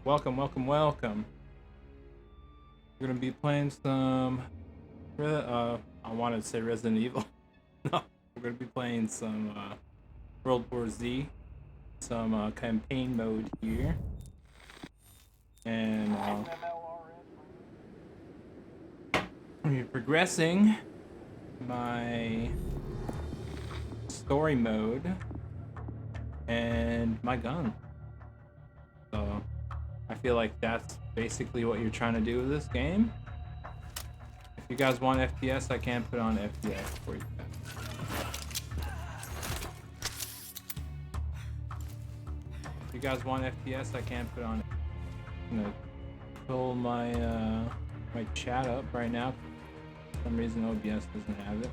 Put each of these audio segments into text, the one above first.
Welcome, welcome, welcome. We're gonna be playing some. I wanted to say Resident Evil. No, we're gonna be playing some World War Z, some campaign mode here, and we're progressing my story mode and my gun. So I feel like that's basically what you're trying to do with this game. If you guys want FPS, I can put on FPS for you guys. If you guys want FPS, I can put on. I'm gonna pull my my chat up right now. For some reason OBS doesn't have it.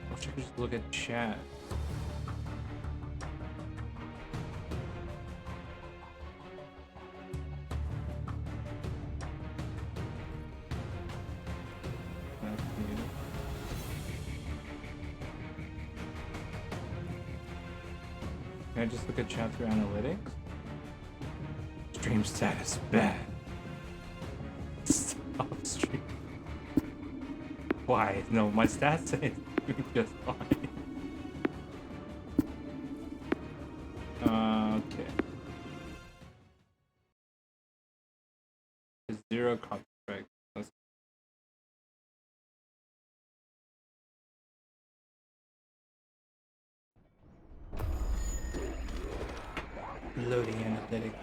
I wish I could just look at chat. Can I just look at chat through analytics? Stream status bad. Stop stream. Why? No, my stats say it's doing just fine. Okay. Zero copyright. Loading analytics.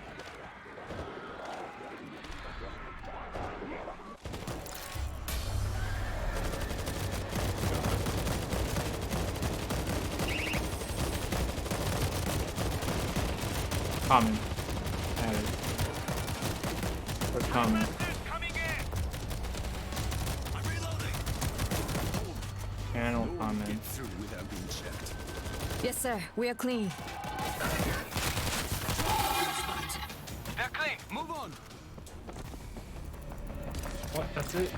Comment. Added. What's comment? Channel comment. Yes, sir. We are clean. They're clean. Move on. What? That's it?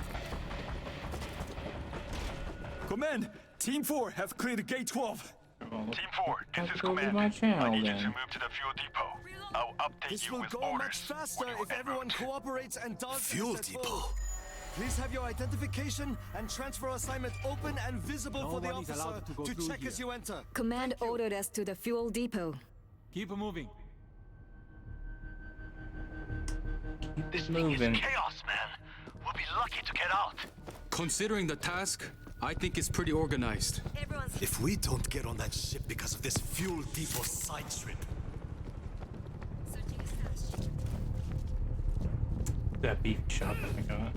Command, Team 4 have cleared Gate 12. Oh, Team 4, this is go to Command. my I channel need you then. to move to the fuel depot. I'll update This you will with go orders much faster when you're if en everyone route. cooperates and does Fuel as they're depot. told. Please have your identification and transfer assignment open and visible for the one is officer allowed to go to through check here. as you enter. Command ordered us to the fuel depot. Keep moving. This thing is chaos, man. We'll be lucky to get out. Considering the task, I think it's pretty organized. Everyone's If we don't get on that ship because of this fuel depot side trip, searching a stash. That beef shot that I got.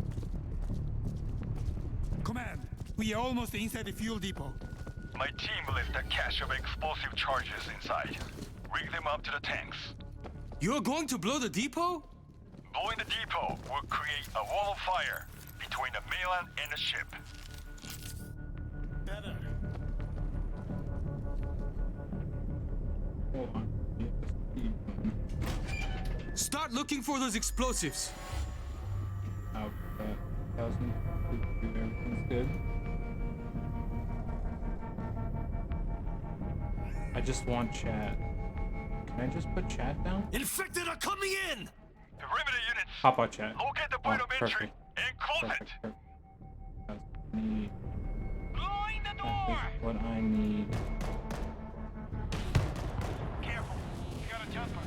Command, we are almost inside the fuel depot. My team left a cache of explosive charges inside. Rig them up to the tanks. You're going to blow the depot? Blowing the depot will create a wall of fire between the mainland and the ship. Better. Hold on. Start looking for those explosives. Out. 1,000. Everything's good. I just want chat. Can I just put chat down? infected are coming in! Perimeter units, Hop on chat. locate the point of entry perfect. and close Perfect. it. That's me. Blowing the That door! is what I need. Careful, you got a jumper.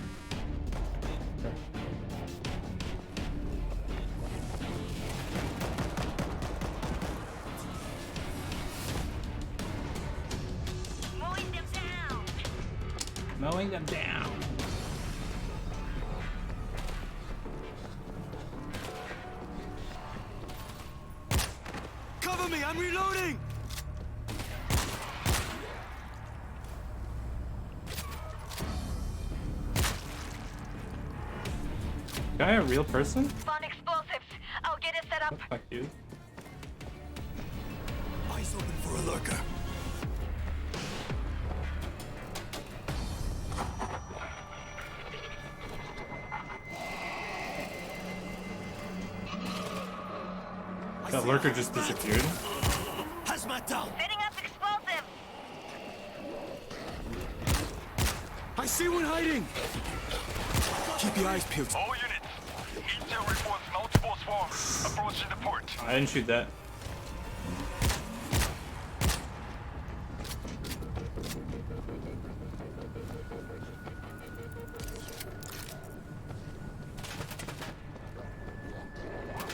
Mowing them down. Mowing them down. Cover me, I'm reloading! Guy a real person? Found explosives. I'll get it set up. Fuck you. Eyes open for a lurker. That lurker just disappeared. Hazmat down! Setting up explosive. I see one hiding. Keep your eyes peeled. All units. Intel reports multiple swarms approaching the port. I didn't shoot that.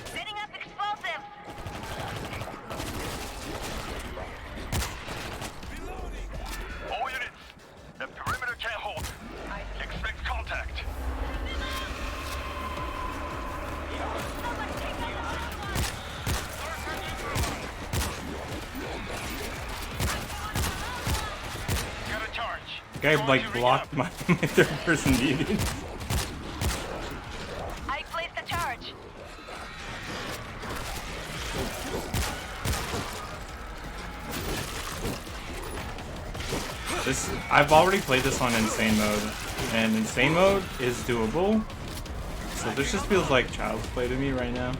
Setting up explosives. All units. The perimeter can't hold. Expect contact. Got a charge. Guy Going like to blocked my third person DD. I placed a charge. I've already played this on insane mode, and insane mode is doable. So this just feels like child's play to me right now.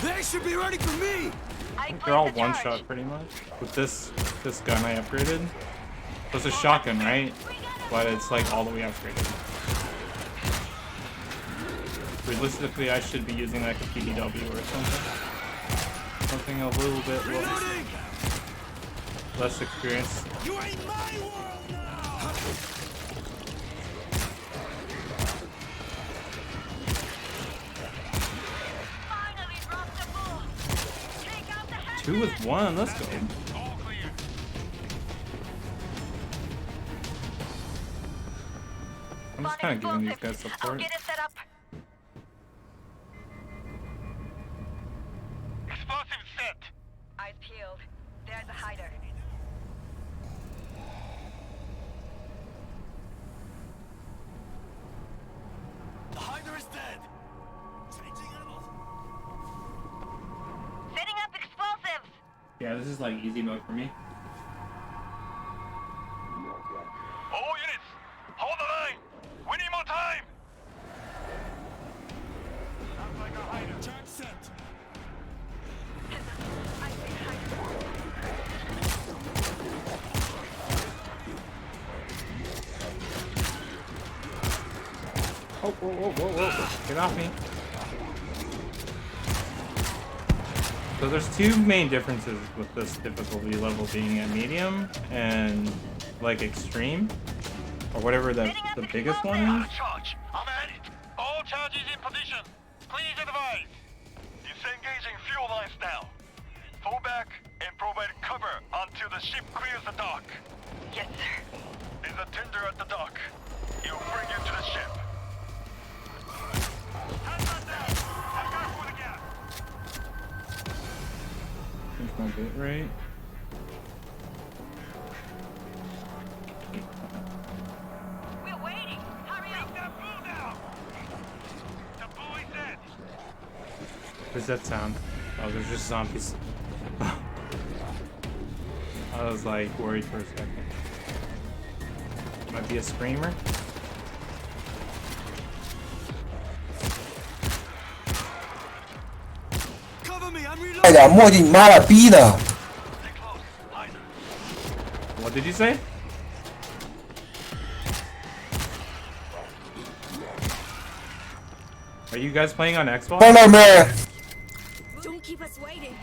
They should be ready for me. I They're all placed a one charge. shot pretty much. With this gun I upgraded. So it's a shotgun, right? But it's like all the way upgraded. Realistically, I should be using like a PDW or something. Something a little bit less experienced. You ain't my world now. Finally dropped the bull. Take out the head. 2 with 1, let's go. All clear. I'm just kind of giving these guys I'll support. get it set up. Explosive set. Eyes peeled. There's a hider. The hider is dead. Changing ammo. Setting up explosives. Yeah, this is like easy mode for me. All units. Hold the line. We need more time. Sounds like a hider. Charge set. I see hider. Oh, whoa, whoa, whoa, whoa. Get off me. So there's 2 main differences with this difficulty level being at medium and like extreme, or whatever the biggest one is. Charge. I'm at it. All charges in position. Please advise. Disengaging fuel lines now. Fall back and provide cover until the ship clears the dock. Yes, sir. There's a tender at the dock. It will bring you to the ship. Hands on down. I've got for the gap. There's my bit rate. We're waiting. Hurry up. That bull now. The bull is dead. What's that sound? Oh, there's just zombies. I was like worried for a second. Might be a screamer. Cover me. I'm 哎 reloading. 呀，墨迹你妈了逼的！ Stay close. Hider. What did you say? Are you guys playing on Xbox? 帮到没？ Don't keep us waiting.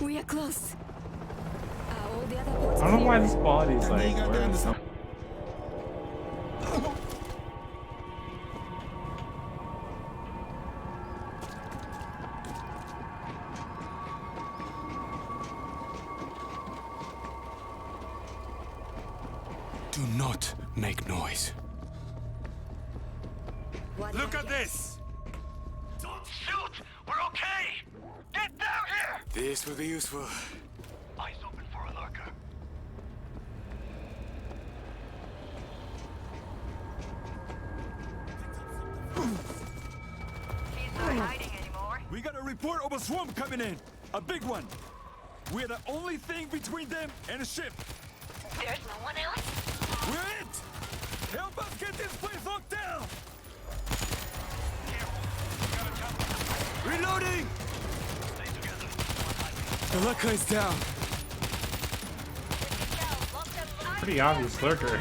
We are close. All the other ports I don't know why clear. this quality is like worse. Do not make noise. What Look I at get. this. Don't shoot. We're okay. Get down here. This will be useful. Eyes open for a lurker. He's not hiding anymore. We got a report of a swarm coming in. A big one. We're the only thing between them and a ship. There's no one else. We're it. Help us get this place locked down. Reloading. Stay together. The Lekka is down. Pretty obvious lurker.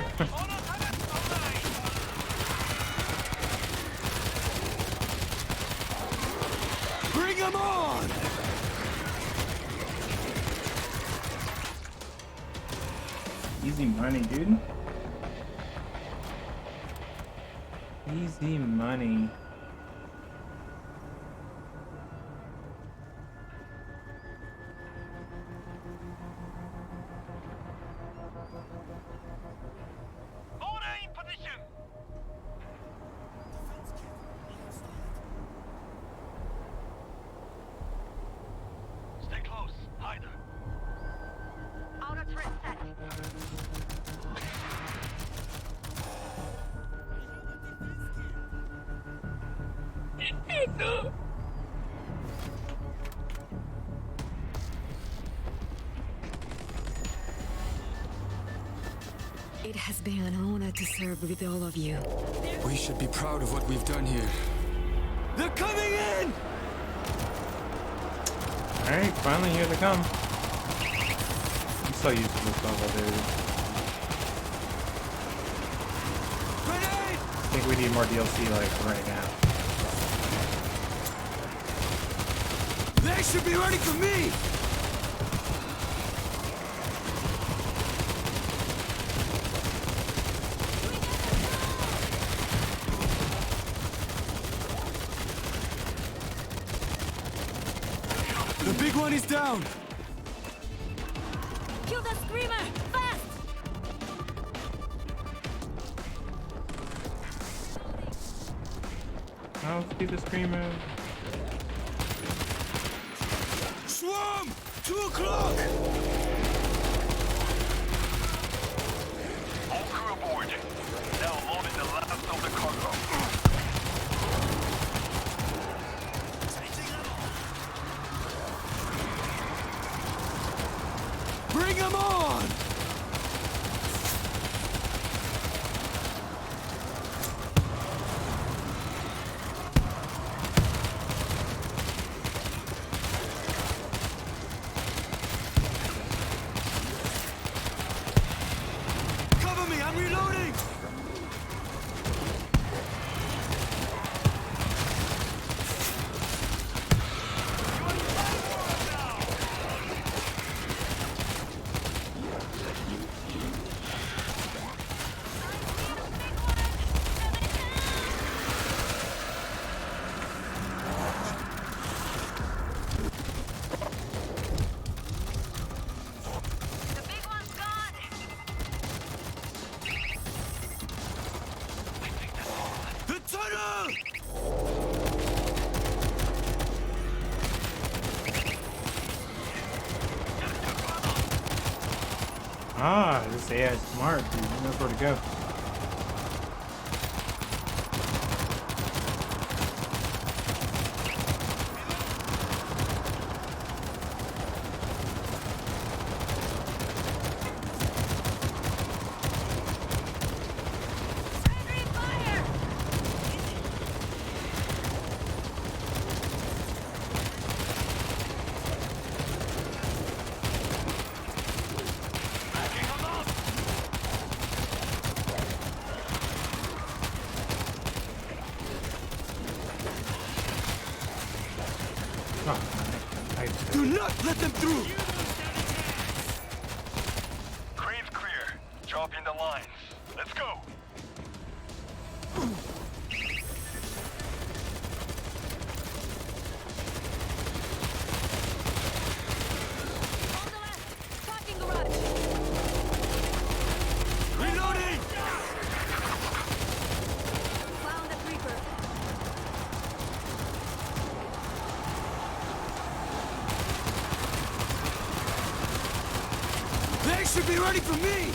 Bring him on! Easy money, dude. Easy money. Order in position. Stay close. Hide. Outer threat set. It has been an honor to serve with all of you. We should be proud of what we've done here. They're coming in! Alright, finally here they come. I'm so used to this level, dude. Grenade! I think we need more DLC like right now. They should be ready for me! The big one is down! Kill the screamer! Fast! I'll see the screamer. Swarm! 2 o'clock! All crew aboard. Now loading the last of the cargo. Bring him on! Cover me, I'm reloading! The big one's gone! The tunnel! Ah, this AI is smart, dude. He knows where to go. Friendly fire! Oh, I Do not let them through! Crane's clear. Drop in the lines. Let's go. On the left! Parking garage! Reloading! Found the creeper! They should be ready for me!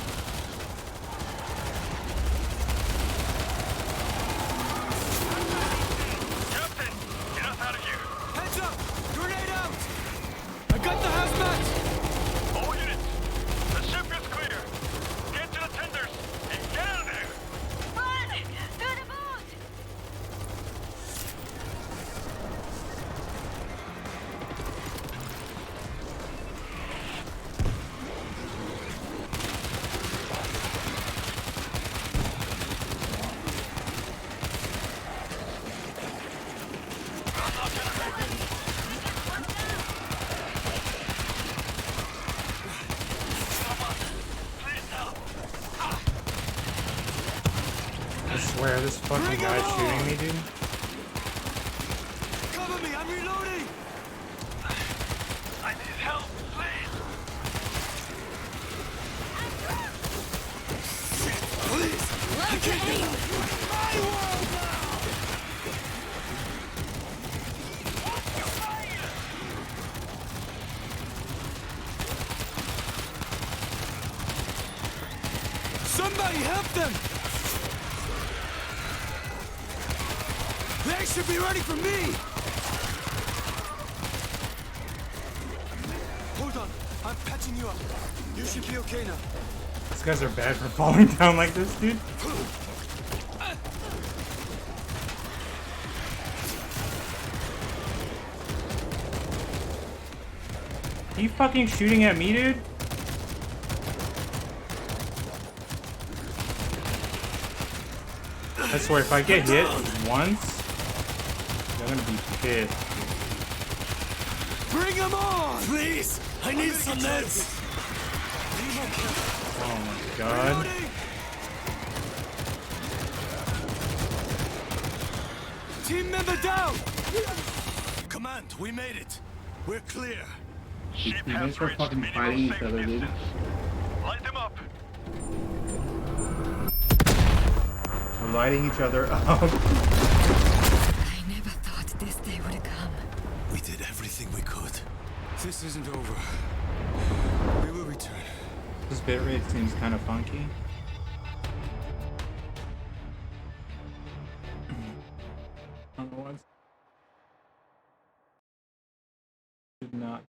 Captain, get us out of here. Heads up! Grenade out! I got the hazmat! All units, the ship is clear. Get to the tenders and get out of there. Run! To the boat! I swear, this fucking guy's shooting me, dude. Cover me, I'm reloading! I need help, please! Please! I can't get out! My world now! Somebody help them! They should be ready for me! Hold on, I'm patching you up. You should be okay now. These guys are bad for falling down like this, dude. Are you fucking shooting at me, dude? I swear, if I get hit once, I'm gonna be pissed. Bring them on! Please! I need some meds! Oh my god. Team member down! Command, we made it. We're clear. Ship These has guys are reached fucking minimum fighting each safe other, dude. distance. Light them up. We're lighting each other up. I never thought this day would come. We did everything we could. This isn't over. We will return. This bitrate seems kind of funky. I don't know why. Should not.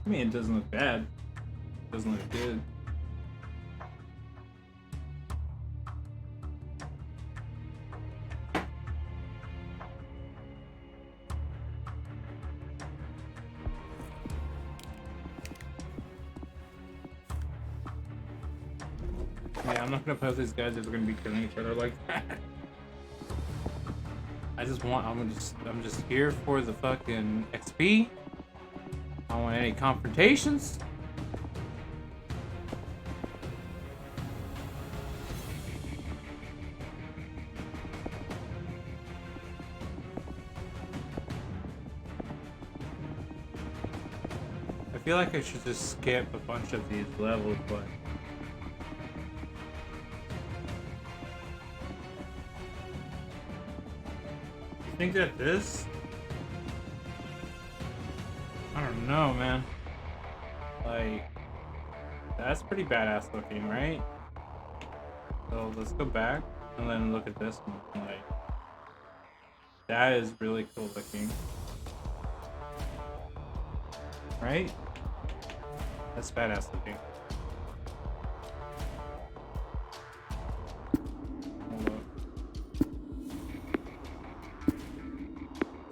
I mean, it doesn't look bad. It doesn't look good. Yeah, I'm not gonna post these guys if we're gonna be killing each other like that. I'm just here for the fucking XP. I don't want any confrontations. I feel like I should just skip a bunch of these levels, but I think that this, I don't know, man. Like, that's pretty badass looking, right? So let's go back and then look at this one. Like, that is really cool looking, right? That's badass looking. Hold up.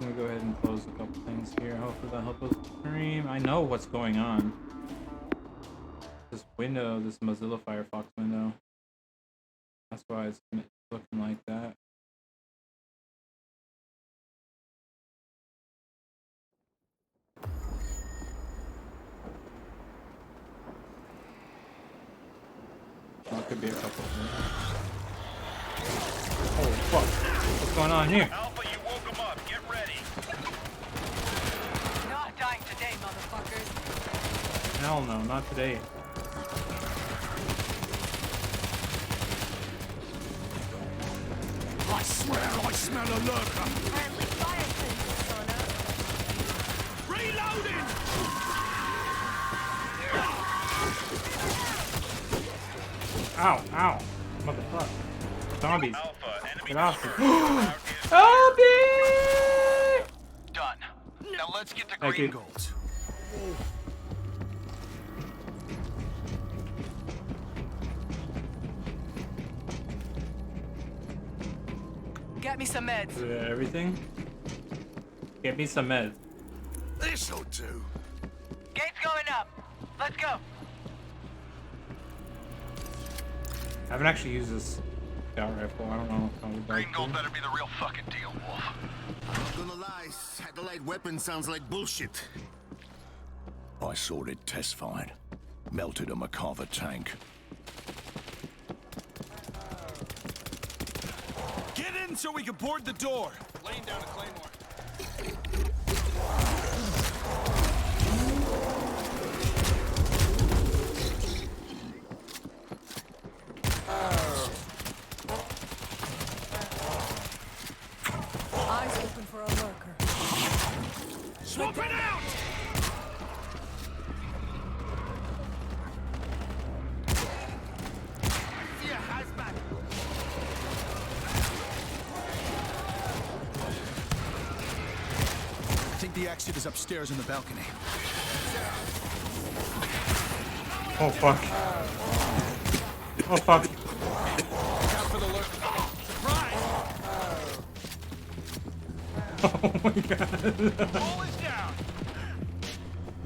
I'm gonna go ahead and close a couple things here. Hopefully that'll help us stream. I know what's going on. This window, this Mozilla Firefox window. That's why it's looking like that. Well, it could be a couple of things. Oh fuck! What's going on here? Alpha, you woke them up. Get ready. Not dying today, motherfuckers. Hell no, not today. I swear I smell a lurker! Friendly fire sensor, Reloading! Ow, ow. Motherfucker. Zombies. Alpha, enemy Get off cover. me. Route is Zombies! done. Now let's get to Thank you. Gringotts. get me some meds. Everything? Get me some meds. This'll do. Gate's going up. Let's go. I haven't actually used this scout rifle. I don't know if I would Green like gold to. better be the real fucking deal, Wolf. I'm not gonna lie, satellite weapon sounds like bullshit. I saw it test fired. Melted a Makava tank. Get in so we can board the door. Laying down a claymore. Eyes open for a lurker. Swap it out! I think the exit is upstairs in the balcony. Oh fuck. Oh fuck. Oh my god. Wall is down.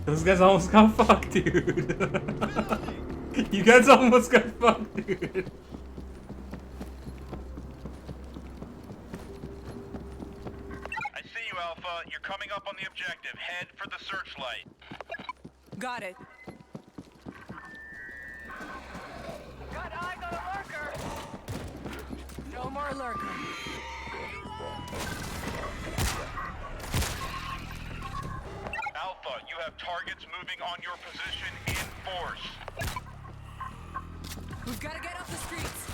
Those guys almost got fucked, dude. You guys almost got fucked, dude. I see you, Alpha. You're coming up on the objective. Head for the searchlight. Got it. Got eyes on a lurker. No more lurker. Alpha, you have targets moving on your position in force. We've got to get off the streets.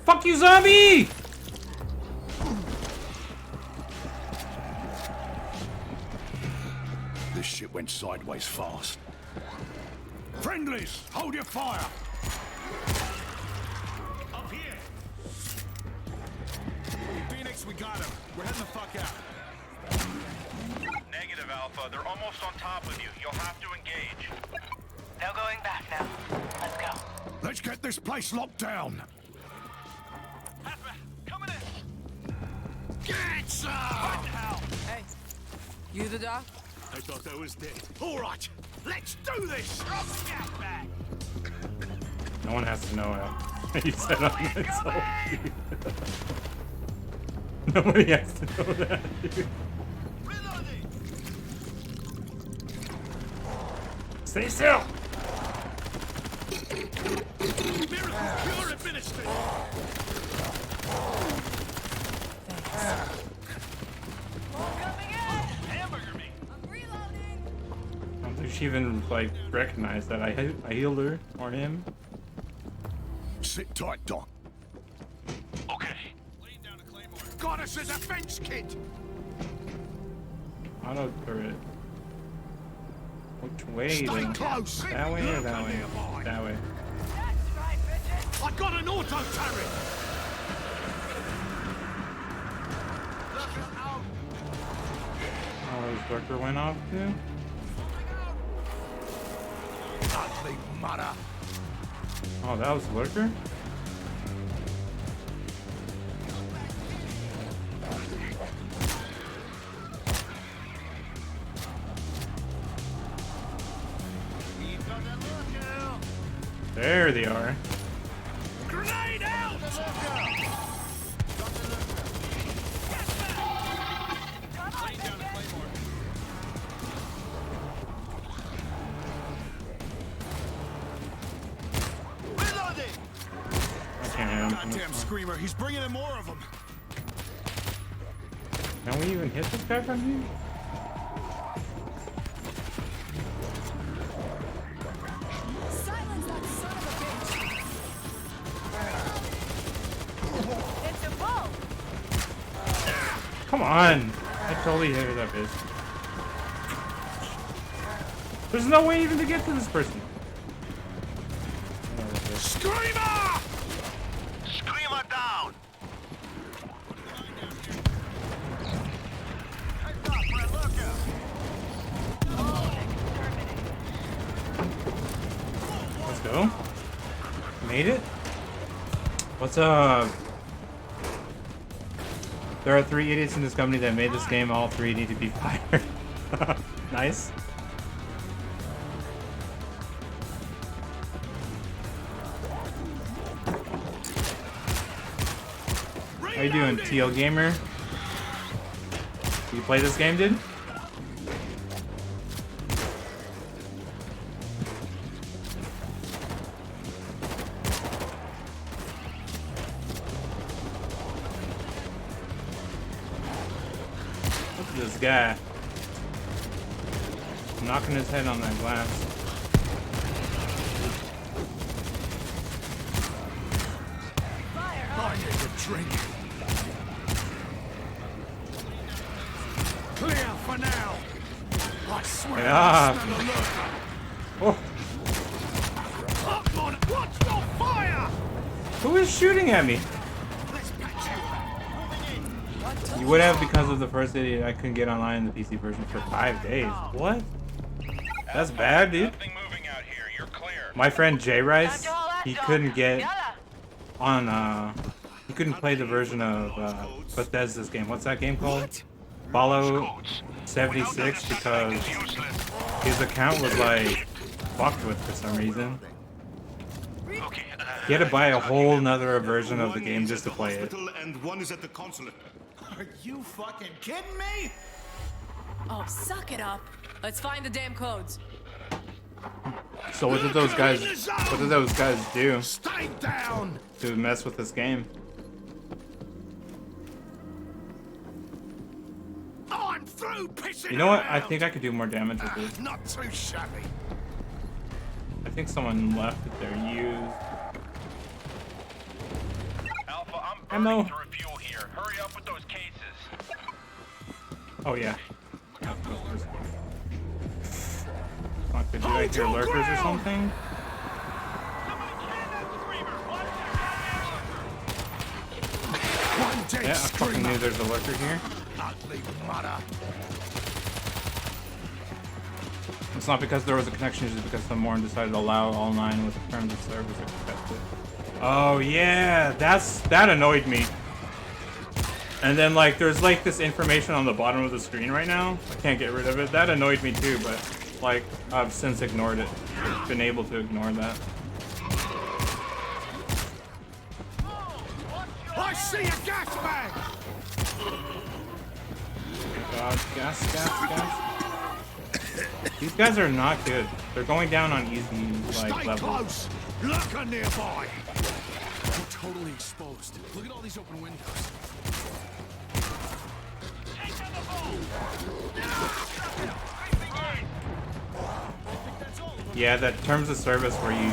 Fuck you, zombie! This shit went sideways fast. Friendlies, hold your fire. Up here. Phoenix, we got him. We're heading the fuck out. Negative, Alpha. They're almost on top of you. You'll have to engage. No going back now. Let's go. Let's get this place locked down. Coming in. Get some! Hey, you the doc? I thought that was dead. All right, let's do this! Drop the gas bag. No one has to know how you said on myself, dude. Nobody has to know that, dude. Reloading. Stay still! Miracle cure administered. Coming in! Hamburger me. I'm reloading! I don't think she even, like, recognized that I healed her, or him. Sit tight, Doc. Okay. Laying down a claymore. Got us as a fence kit! Auto turret. Which way, Stay though? close! That way or that way? Nearby. That way. That's right, bitches! I got an auto turret! Oh, his lurker went off, too? Ugly mother! Oh, that was lurker? There they are. Grenade out! Reloading. I can't hit him. Goddamn screamer, he's bringing in more of them. Can we even hit this guy from here? Silence that son of a bitch! It's a bull! Come on! I totally hit that bitch. There's no way even to get to this person. Screamer! Screamer down. Heads up for a lurker. Let's go. Made it? What's up? There are 3 idiots in this company that made this game. All 3 need to be fired. Nice. How you doing, TL Gamer? You play this game, dude? Look at this guy. Knocking his head on that glass. I need a drink. Clear for now. I swear Yeah. I smell a lurker. Oh, Up on it. Watch your fire! who is shooting at me? Let's patch you. You would have because of the first idiot. I couldn't get online in the PC version for 5 days. What? That's bad, dude. Nothing moving out here. You're clear. My friend J Rice, he couldn't get on. He couldn't play the version of Bethesda's game. What's that game called? Fallout 76 because his account was like fucked with for some reason. Okay. He had to buy a whole nother version of the game just to play it. And one is at the consulate. Are you fucking kidding me? Oh, suck it up. Let's find the damn codes. So what did those guys? What did those guys do Stay down! to mess with this game? I'm through pissing You know what? I around. think I could do more damage with this. Not too shabby. I think someone left it there. Used. Alpha, I'm Ammo. burning to refuel here. Hurry up with those cases. Oh yeah. Fuck, did I hear lurkers or something? One dead Yeah, I fucking screamer. knew there's a lurker here. Ugly mother. It's not because there was a connection, it's just because someone decided to allow all 9 with terms of service accepted. Oh yeah, that annoyed me. And then like there's like this information on the bottom of the screen right now. I can't get rid of it. That annoyed me too, but like I've since ignored it. Been able to ignore that. I see a gas bag! God, gas. These guys are not good. They're going down on easy like Stay levels. close! Lurker nearby! We're totally exposed. Look at all these open windows. Yeah, that terms of service where you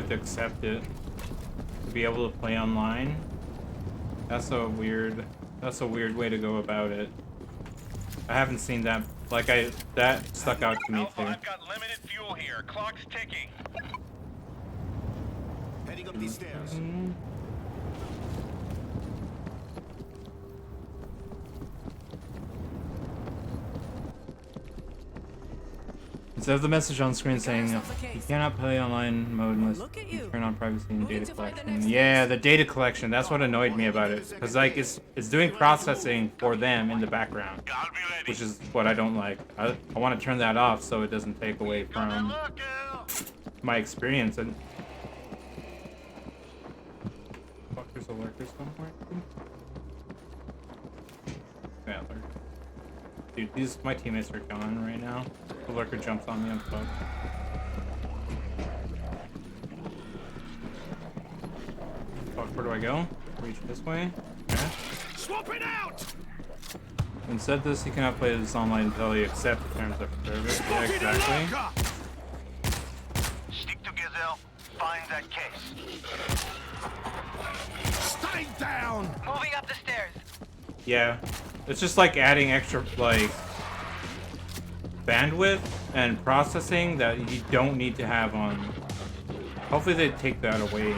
have to accept it to be able to play online. That's a weird way to go about it. I haven't seen that. Like that stuck out to me Alpha, too. I've got limited fuel here. Clock's ticking. Heading up these stairs. Instead of the message on screen saying you cannot play online mode unless Look at you you. turn on privacy and Moving data to find the collection. next Yeah, the data collection. That's what annoyed me about it. Because like it's doing processing for them in the background, I'll be ready. which is what I don't like. I want to turn that off so it doesn't take away from my experience. And fuck, there's a lurker somewhere. Yeah, lurker. Dude, my teammates are gone right now. The lurker jumps on me, I'm fucked. Fuck, where do I go? Reach this way? Okay. Swap it out! Instead this, you cannot play this online until you accept the terms of service. Yeah, Spotted a exactly. lurker! Stick to Gazelle. Find that case. Stay down! Moving up the stairs. Yeah. It's just like adding extra, like, bandwidth and processing that you don't need to have on. Hopefully they take that away.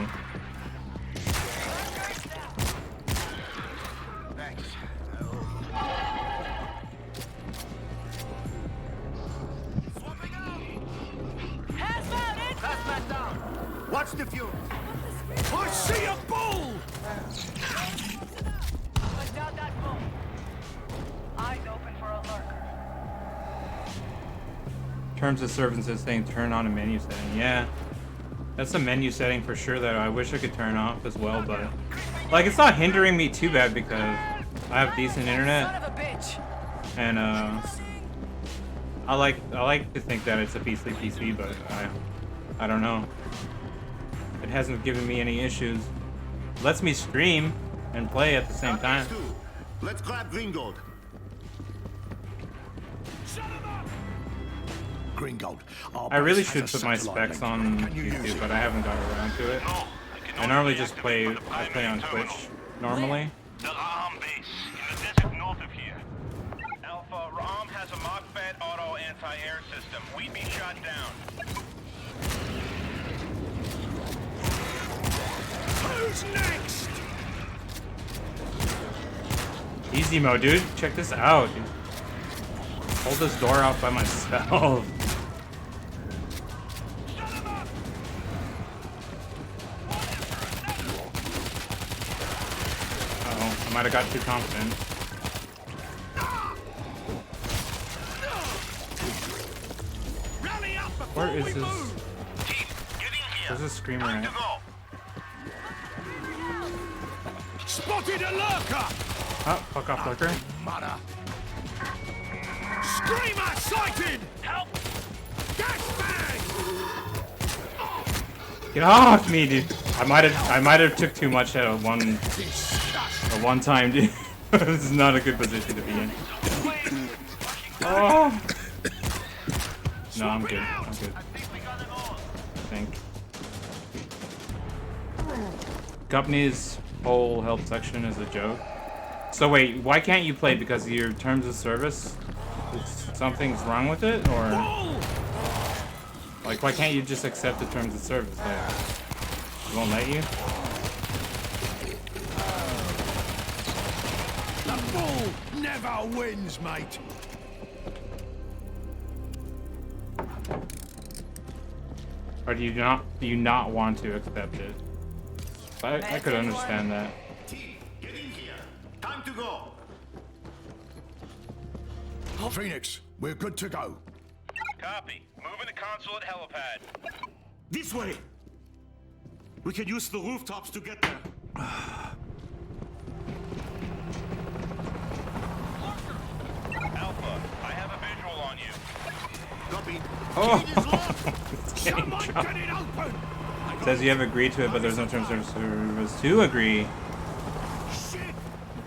Watch the fuel. I see a bull! Put down that bull. Eyes open for a lurker. Terms of service is saying turn on a menu setting. Yeah. That's a menu setting for sure that I wish I could turn off as well, but like it's not hindering me too bad because I have decent Son internet of a bitch. and I like to think that it's a beastly PC, but I don't know. It hasn't given me any issues. Lets me stream and play at the same time. Let's grab Green Gold. Green Gold. I really should put my specs on YouTube, but I haven't got around to it. I normally just play on Twitch normally. The Ram base in the desert north of here. Alpha, Ram has a Mach-Fed auto anti-air system. We'd be shot down. Who's next? Easy mode, dude. Check this out, dude. Hold this door out by myself. Uh-oh, I might have got too confident. Where is this? Where's this screamer at? Spotted a lurker! Oh, fuck off, lurker. Mother! Screamer sighted! Help! Gas bag! Get off me, dude. I might have took too much at one time, dude. This is not a good position to be in. Oh. No, I'm good. I'm good. I think. Company's whole health section is a joke. So wait, why can't you play? Because of your terms of service? Something's wrong with it, or like why can't you just accept the terms of service? Like, it won't let you. The bull never wins, mate. Or do you not want to accept it? I could understand that. Team, get in here. Time to go. Phoenix, we're good to go. Copy. Moving the console at helipad. This way. We can use the rooftops to get there. Alpha, I have a visual on you. Copy. Oh. Gate is locked. Someone get it open! It says you have agreed to it, but there's no terms of service to agree. Shit!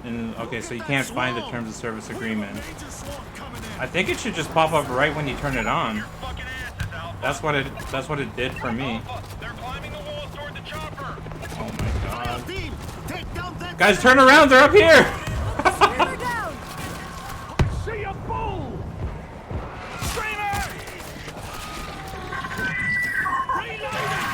And okay, so you can't find the terms of service agreement. Major swarm coming in. I think it should just pop up right when you turn it on. Fucking asses, Alpha. That's what it did for me. Alpha, they're climbing the walls toward the chopper. Oh my god. Team, take down that. Guys, turn around, they're up here! Screamer down. See a bull! Screamer! Reloading!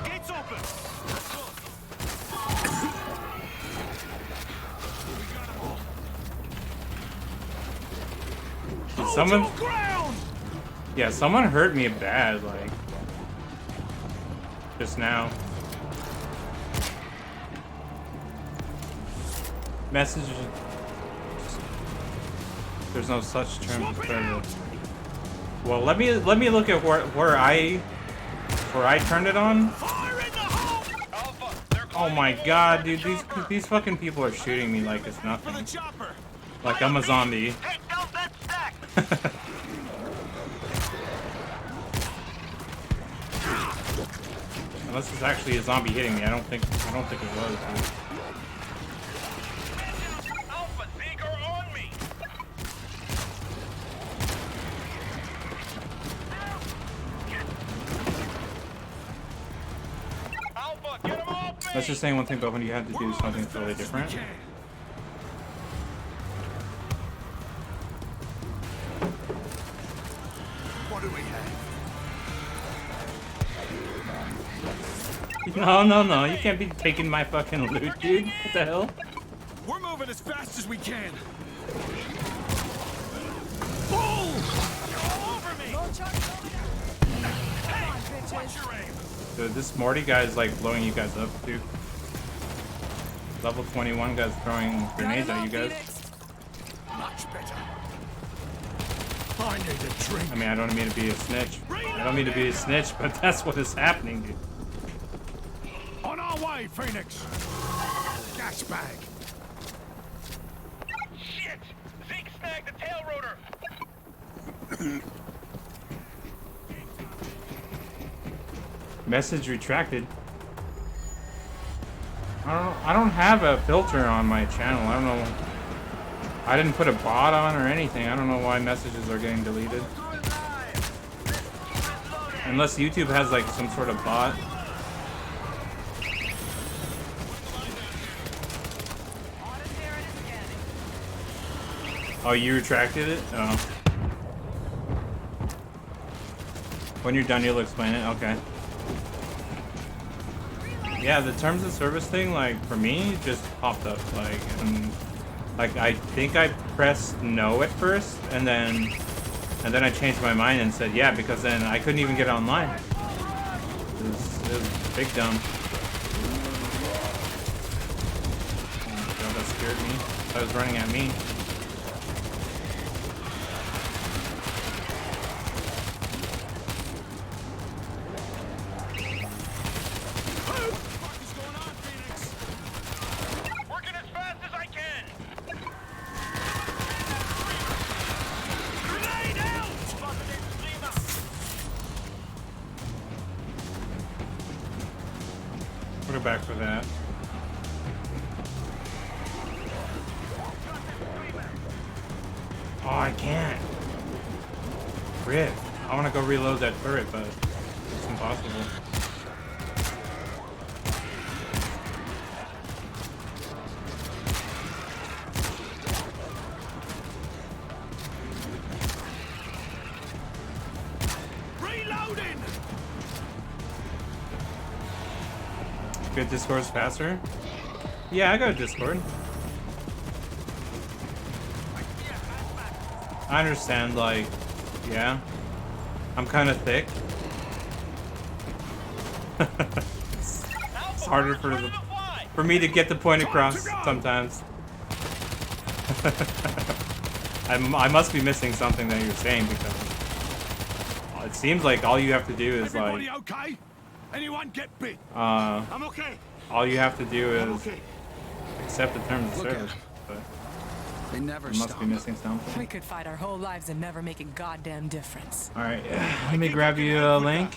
Gates open. Someone, Ground! yeah, someone hurt me bad, like, just now. Message. There's no such term of service. Well, let me look at where I turned it on. Fire in the hole! Alpha, they're Oh my god, dude, these fucking people are shooting me like it's For the nothing. chopper! Like I'm a zombie. Take down that stack. Unless it's actually a zombie hitting me, I don't think it was. Dude. Alpha, Zeke are on me. Alpha, get him off me. Let's just say one thing, but when you have to do something totally different. What do we have? No, you can't be taking my fucking loot, dude. What the hell? We're moving as fast as we can. Dude, this Morty guy is like blowing you guys up, too. Level 21 guy's throwing grenades at you guys. Much better. I need a drink. I mean, I don't mean to be a snitch. I don't mean to be a snitch, but that's what is happening, dude. On our way, Phoenix. Gas bag. Shit! Zeke snagged the tail rotor. Message retracted. I don't have a filter on my channel. I don't know. I didn't put a bot on or anything. I don't know why messages are getting deleted. Unless YouTube has like some sort of bot. Oh, you retracted it? Oh. When you're done, you'll explain it? Okay. Yeah, the terms of service thing, like, for me, just popped up, like, and, like, I think I pressed no at first, and then I changed my mind and said yeah, because then I couldn't even get online. It was big dumb. Oh my god, that scared me. That was running at me. Back for that. Oh, I can't. Rip. I want to go reload that turret, but it's impossible. Good Discord's faster? Yeah, I got a Discord. I understand, like, yeah. I'm kind of thick. It's harder for me to get the point across sometimes. I must be missing something that you're saying, because it seems like all you have to do is like... Okay? Anyone get bit? I'm okay. All you have to do is Okay. accept the terms of service. But They never you must stop. be missing something. We could fight our whole lives and never make a goddamn difference. All right, let me grab you a link.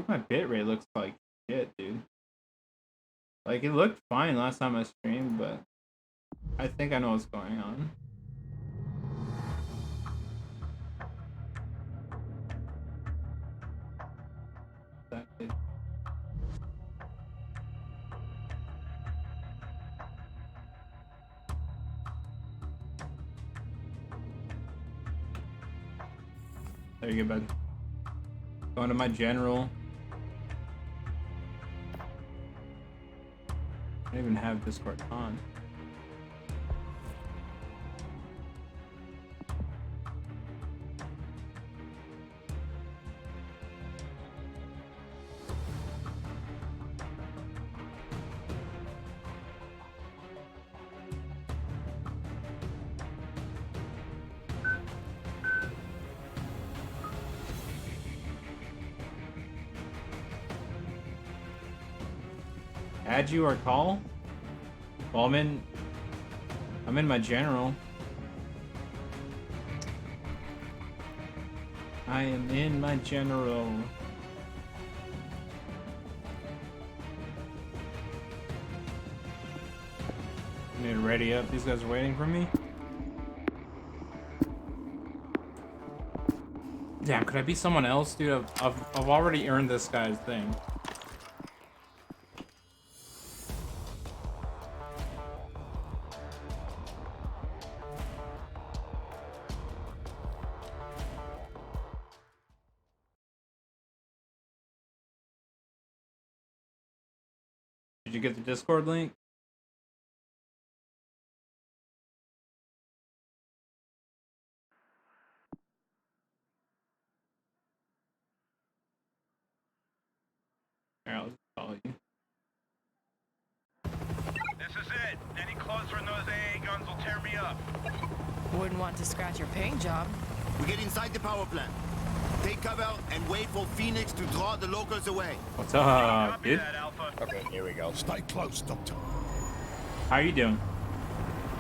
My bitrate looks like shit, dude. Like, it looked fine last time I streamed, but I think I know what's going on. That is... There you go, bud. Going to my general. I don't even have Discord on. Add you or call? Well, I'm in my general. I am in my general. I need to ready up. These guys are waiting for me. Damn, could I be someone else, dude? I've already earned this guy's thing. you get the Discord link? Here, I'll just follow you. This is it. Any closer and those AA guns will tear me up. Wouldn't want to scratch your paint job. We get inside the power plant. Take cover and wait for Phoenix to draw the locals away. What's up, Copy dude? that, Alpha. Okay, here we go. Stay close, Doctor. How you doing?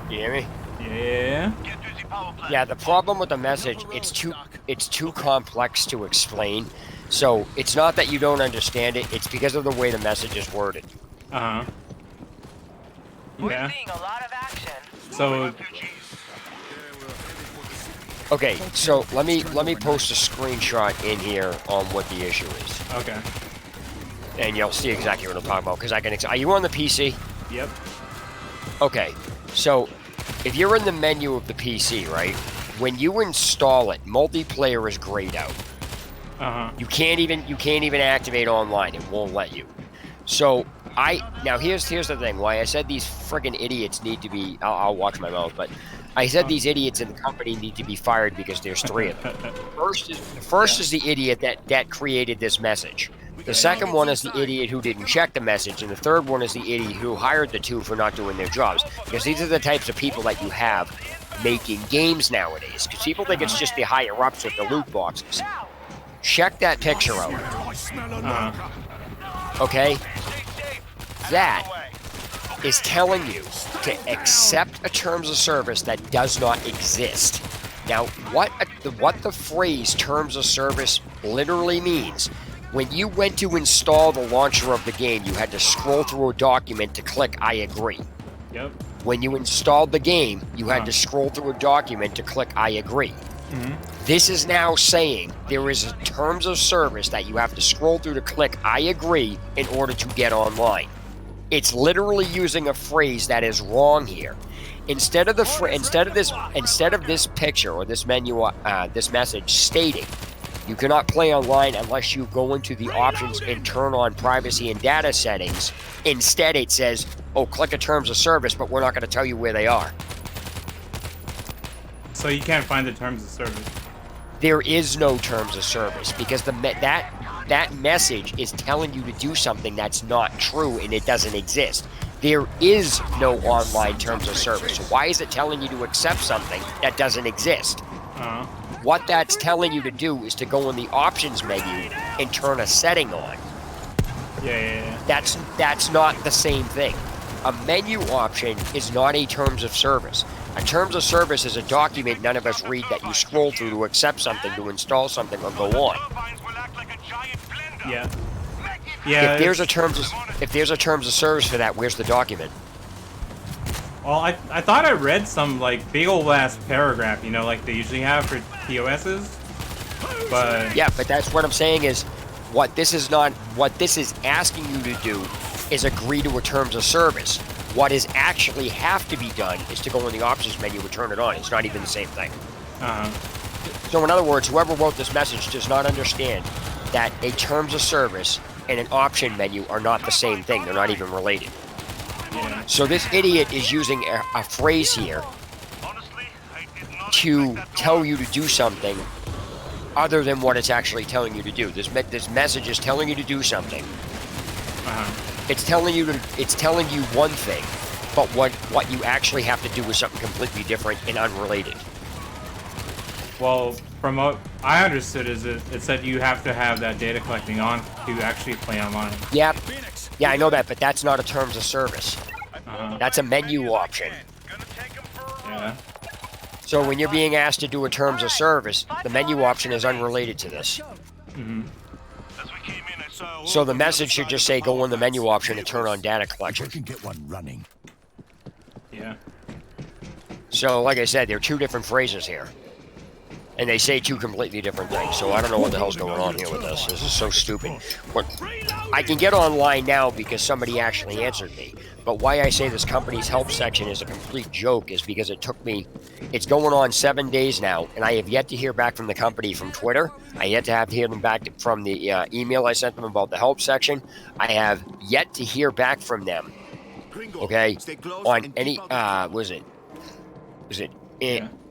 You hear me? Yeah. Get to the power plant. Yeah, the problem with the message, it's too complex to explain. So it's not that you don't understand it, it's because of the way the message is worded. Uh-huh. We're Yeah. seeing a lot of action. So, Okay, so let me post a screenshot in here on what the issue is, okay. and you'll see exactly what I'm talking about. Because I can. Are you on the PC? Yep. Okay, so if you're in the menu of the PC, right? When you install it, multiplayer is grayed out. Uh-huh. You can't even activate online. It won't let you. So now here's the thing. Why I said these friggin' idiots need to be. I'll watch my mouth, but I said these idiots in the company need to be fired because there's 3 of them. First is the idiot that created this message. The second one is the idiot who didn't check the message, and the third one is the idiot who hired the 2 for not doing their jobs. Because these are the types of people that you have making games nowadays. Because people think it's just the higher ups with the loot boxes. Check that picture out. Okay? That is telling you to accept a terms of service that does not exist. Now, what the phrase terms of service literally means, when you went to install the launcher of the game, you had to scroll through a document to click I agree. Yep. When you installed the game, you had to scroll through a document to click I agree. This is now saying there is a terms of service that you have to scroll through to click I agree in order to get online. It's literally using a phrase that is wrong here. Instead of this picture or this menu, this message stating you cannot play online unless you go into the options and turn on privacy and data settings. Instead, it says, "Oh, click a terms of service, but we're not going to tell you where they are." So you can't find the terms of service. There is no terms of service because that message is telling you to do something that's not true and it doesn't exist. There is no online terms of service. So why is it telling you to accept something that doesn't exist? What that's telling you to do is to go in the options menu and turn a setting on. Yeah. That's not the same thing. A menu option is not a terms of service. A terms of service is a document none of us read that you scroll through to accept something, to install something, or go on. Yeah. If there's a terms of service for that, where's the document? Well, I thought I read some like big old ass paragraph, you know, like they usually have for POSs. But yeah, but that's what I'm saying is what this is asking you to do is agree to a terms of service. What is actually have to be done is to go in the options menu and turn it on. It's not even the same thing. So in other words, whoever wrote this message does not understand that a terms of service and an option menu are not the same thing. They're not even related. Yeah. So this idiot is using a phrase here to tell you to do something other than what it's actually telling you to do. This message is telling you to do something. It's telling you one thing, but what you actually have to do is something completely different and unrelated. Well, from what I understood is it said you have to have that data collecting on to actually play online. Yeah, I know that, but that's not a terms of service. That's a menu option. Yeah. So when you're being asked to do a terms of service, the menu option is unrelated to this. So the message should just say go in the menu option and turn on data collection. We can get one running. Yeah. So like I said, there are 2 different phrases here. And they say 2 completely different things. So I don't know what the hell's going on here with this. This is so stupid. I can get online now because somebody actually answered me. But why I say this company's help section is a complete joke is because it's going on 7 days now, and I have yet to hear back from the company from Twitter. I yet to hear them back from the email I sent them about the help section. I have yet to hear back from them. Okay, on any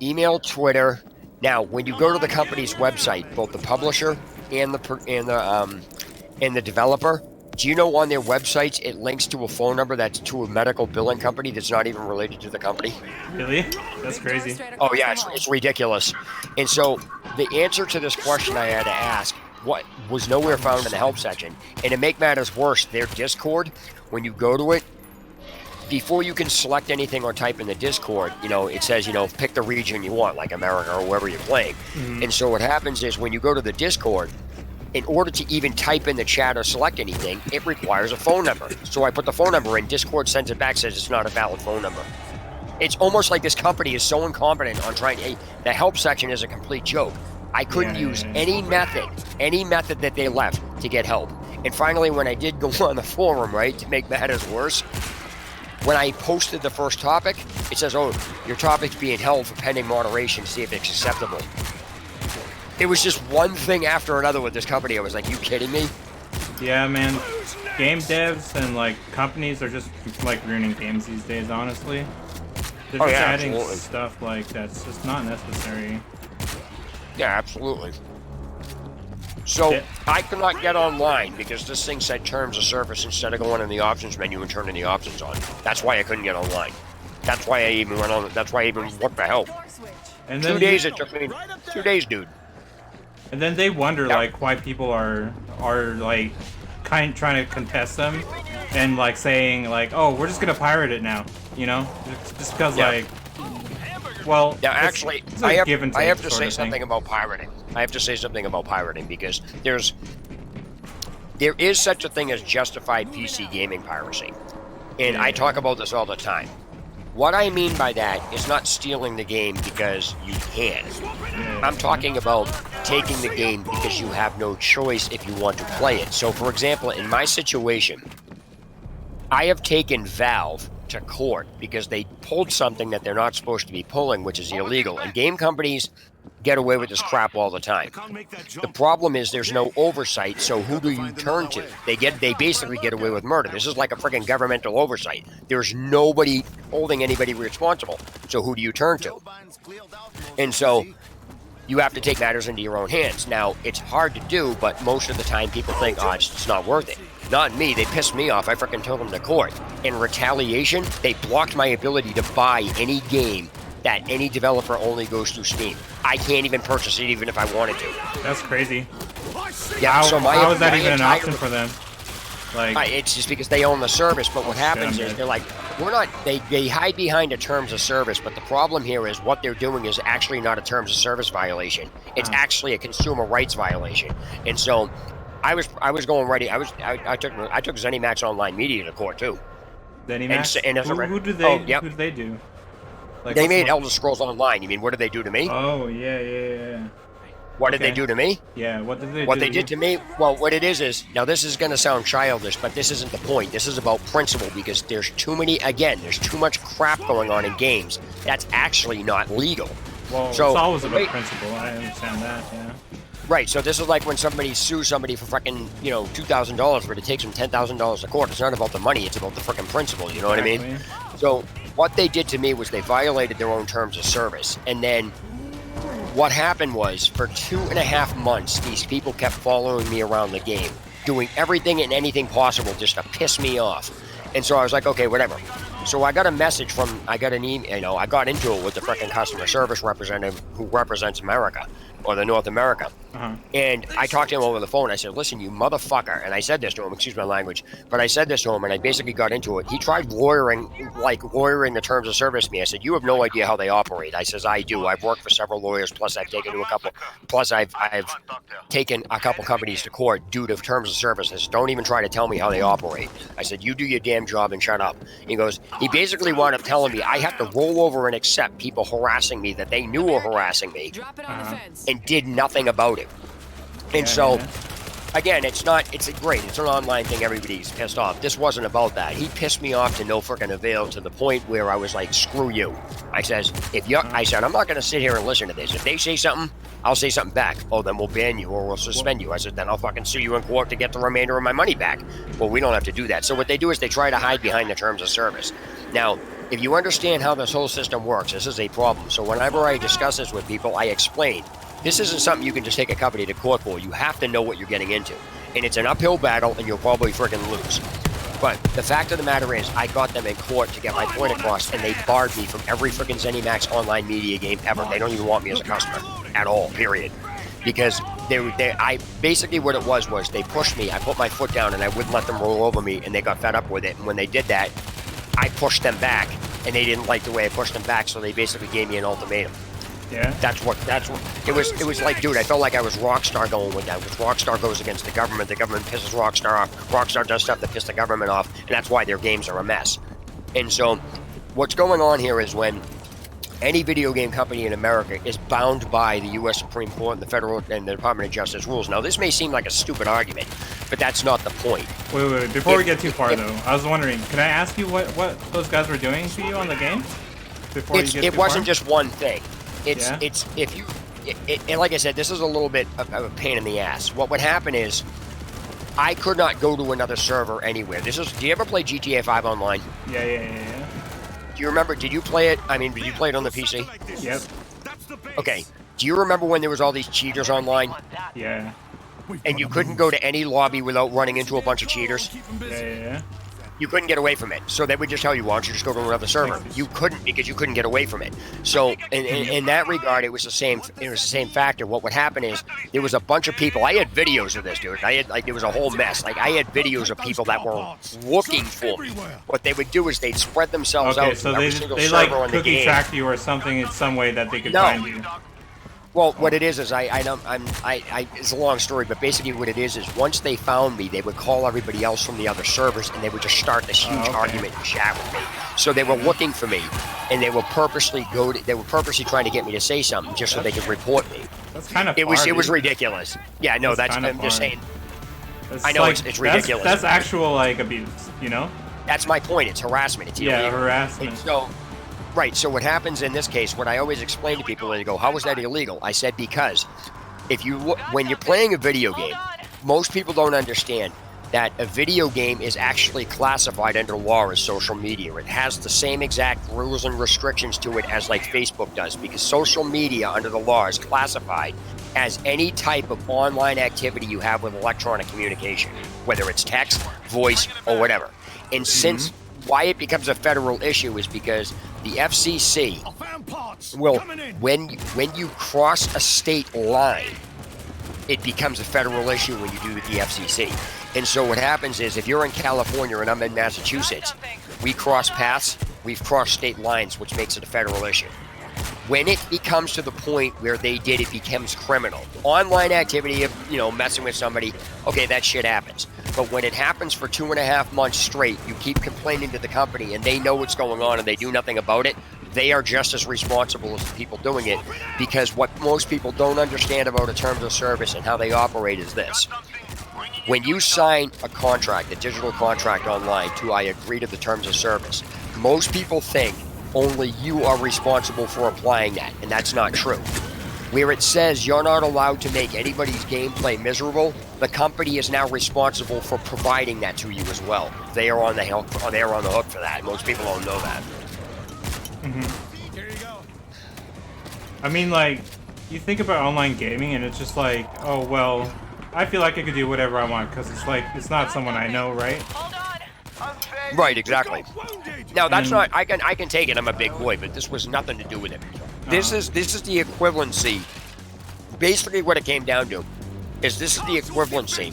email, Twitter. Now, when you go to the company's website, both the publisher and the developer, do you know on their websites it links to a phone number that's to a medical billing company that's not even related to the company? Really? That's crazy. Oh yeah, it's ridiculous. And so the answer to this question I had to ask what was nowhere found in the help section. And to make matters worse, their Discord, when you go to it, before you can select anything or type in the Discord, it says, pick the region you want, like America or wherever you're playing. Mm-hmm. And so what happens is when you go to the Discord, in order to even type in the chat or select anything, it requires a phone number. So I put the phone number in, Discord sends it back, says it's not a valid phone number. It's almost like this company is so incompetent on the help section is a complete joke. I couldn't use any method that they left to get help. And finally, when I did go on the forum, right, to make matters worse, when I posted the first topic, it says, oh, your topic's being held for pending moderation to see if it's acceptable. It was just one thing after another with this company. I was like, you kidding me? Yeah, man. Game devs and, like, companies are just, like, ruining games these days, honestly. They're just adding absolutely. stuff, like, that's just not necessary. Yeah, absolutely. So, I could not get online because this thing said terms of service instead of going in the options menu and turning the options on. That's why I couldn't get online. That's why I even went on. That's why I even what the hell. And 2 days it took me. 2 days, dude. And then they wonder like why people are like trying to contest them and like saying like, oh, we're just gonna pirate it now, just because like, well, yeah, actually, it's I like have to say something about pirating. I have to say something about pirating because there is such a thing as justified PC gaming piracy, and I talk about this all the time. What I mean by that is not stealing the game because you can. I'm talking about taking the game because you have no choice if you want to play it. So, for example, in my situation, I have taken Valve to court because they pulled something that they're not supposed to be pulling, which is illegal. And game companies get away with this crap all the time. The problem is there's no oversight, so who do you turn to? They basically get away with murder. This is like a freaking governmental oversight. There's nobody holding anybody responsible. So who do you turn to? And so you have to take matters into your own hands. Now, it's hard to do, but most of the time people think, oh, it's not worth it. Not me. They pissed me off. I freaking took them to court. In retaliation, they blocked my ability to buy any game that any developer only goes through Steam. I can't even purchase it even if I wanted to. That's crazy. Yeah, how is that even an option for them? Like, it's just because they own the service, but what happens is they're like, they hide behind a terms of service, but the problem here is what they're doing is actually not a terms of service violation. It's actually a consumer rights violation. And so I was going ready. I took ZeniMax Online Media to court too. ZeniMax? And who do they do? Like, they made Elder Scrolls Online. You mean, what did they do to me? Oh, yeah. What did they do to me? Yeah, what did they do? What they did to me? Well, what it is, now this is going to sound childish, but this isn't the point. This is about principle because there's too much crap going on in games that's actually not legal. Well, so, it's always about principle. I understand that, yeah. Right, so this is like when somebody sues somebody for fucking, $2,000, but it takes them $10,000 to court. It's not about the money, it's about the freaking principle, you know what I mean? So what they did to me was they violated their own terms of service. And then what happened was for 2.5 months, these people kept following me around the game, doing everything and anything possible just to piss me off. And so I was like, okay, whatever. So I got a message I got an email, I got into it with the freaking customer service representative who represents America, or the North America. And I talked to him over the phone. I said, listen, you motherfucker. And I said this to him, excuse my language, but I said this to him and I basically got into it. He tried lawyering the terms of service to me. I said, you have no idea how they operate. I says, I do. I've worked for several lawyers, plus I've taken a couple companies to court due to terms of service. I said, don't even try to tell me how they operate. I said, you do your damn job and shut up. He basically wound up telling me I have to roll over and accept people harassing me that they knew were harassing me and did nothing about it. And so again, it's great. It's an online thing. Everybody's pissed off. This wasn't about that. He pissed me off to no freaking avail, to the point where I was like, screw you. I said, I'm not going to sit here and listen to this. If they say something, I'll say something back. Oh, then we'll ban you or we'll suspend you. I said, then I'll fucking sue you in court to get the remainder of my money back. Well, we don't have to do that. So what they do is they try to hide behind the terms of service. Now, if you understand how this whole system works, this is a problem. So whenever I discuss this with people, I explain, this isn't something you can just take a company to court for. You have to know what you're getting into. And it's an uphill battle, and you'll probably freaking lose. But the fact of the matter is, I got them in court to get my point across, and they barred me from every freaking ZeniMax online media game ever. They don't even want me as a customer at all, period. Because I basically what it was they pushed me. I put my foot down, and I wouldn't let them roll over me, and they got fed up with it. And when they did that, I pushed them back, and they didn't like the way I pushed them back, so they basically gave me an ultimatum. Yeah. That's what it was like, dude. I felt like I was Rockstar going with that. Because Rockstar goes against the government pisses Rockstar off. Rockstar does stuff that piss the government off, and that's why their games are a mess. And so, what's going on here is when any video game company in America is bound by the U.S. Supreme Court and the federal and the Department of Justice rules. Now, this may seem like a stupid argument, but that's not the point. Wait. Before we get too far, though, I was wondering, can I ask you what those guys were doing to you on the game? It wasn't just one thing. And like I said, this is a little bit of a pain in the ass. What would happen is, I could not go to another server anywhere. Do you ever play GTA 5 online? Yeah. Do you remember, did you play it? I mean, did you play it on the PC? Yep. Okay. Do you remember when there was all these cheaters online? Yeah. And you couldn't go to any lobby without running into a bunch of cheaters? Yeah. You couldn't get away from it. So they would just tell you, why don't you just go to another server? You couldn't, because you couldn't get away from it. So in that regard, it was the same factor. What would happen is, there was a bunch of people. I had videos of this, dude. There was a whole mess. I had videos of people that were looking for me. What they would do is they'd spread themselves out so to every single they server on the cookie game. tracked you or something in some way that they could find you. Well, what it is it's a long story, but basically what it is once they found me, they would call everybody else from the other servers, and they would just start this huge argument and chat with me. So they were looking for me, and they were purposely trying to get me to say something just so they could report me. That's kind of it was ridiculous. Yeah, no, I'm just saying. I know it's ridiculous. That's actual abuse, you know? That's my point. It's harassment. It's illegal. Yeah, harassment. Right, so what happens in this case, what I always explain to people, they go, how is that illegal? I said, because when you're playing a video game, most people don't understand that a video game is actually classified under law as social media. It has the same exact rules and restrictions to it as like Facebook does, because social media under the law is classified as any type of online activity you have with electronic communication, whether it's text, voice, or whatever. And since why it becomes a federal issue is because the FCC will, when you cross a state line, it becomes a federal issue when you do with the FCC. And so what happens is, if you're in California and I'm in Massachusetts, we cross paths, we've crossed state lines, which makes it a federal issue. When it becomes to the point where it becomes criminal. Online activity of, messing with somebody, okay, that shit happens. But when it happens for 2.5 months straight, you keep complaining to the company and they know what's going on and they do nothing about it, they are just as responsible as the people doing it, because what most people don't understand about a terms of service and how they operate is this. When you sign a contract, a digital contract online I agree to the terms of service, most people think only you are responsible for applying that, and that's not true. Where it says you're not allowed to make anybody's gameplay miserable, the company is now responsible for providing that to you as well. They are on the hook for that. Most people don't know that. Here you go. I mean, you think about online gaming, and it's just like, oh well, I feel like I could do whatever I want because it's not someone I know, right? Right, exactly. Now that's not. I can take it. I'm a big boy, but this was nothing to do with it. This is the equivalency. Basically, what it came down to is this is the equivalency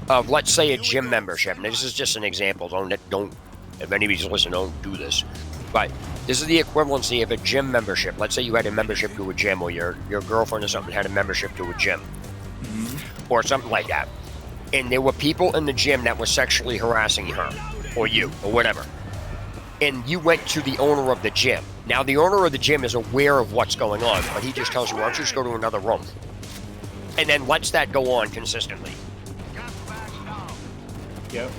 of, let's say, a gym membership. And this is just an example. Don't. If anybody's listening, don't do this. But this is the equivalency of a gym membership. Let's say you had a membership to a gym, or your girlfriend or something had a membership to a gym, or something like that. And there were people in the gym that were sexually harassing her, or you, or whatever. And you went to the owner of the gym. Now, the owner of the gym is aware of what's going on, but he just tells you, why don't you just go to another room? And then lets that go on consistently. Yep.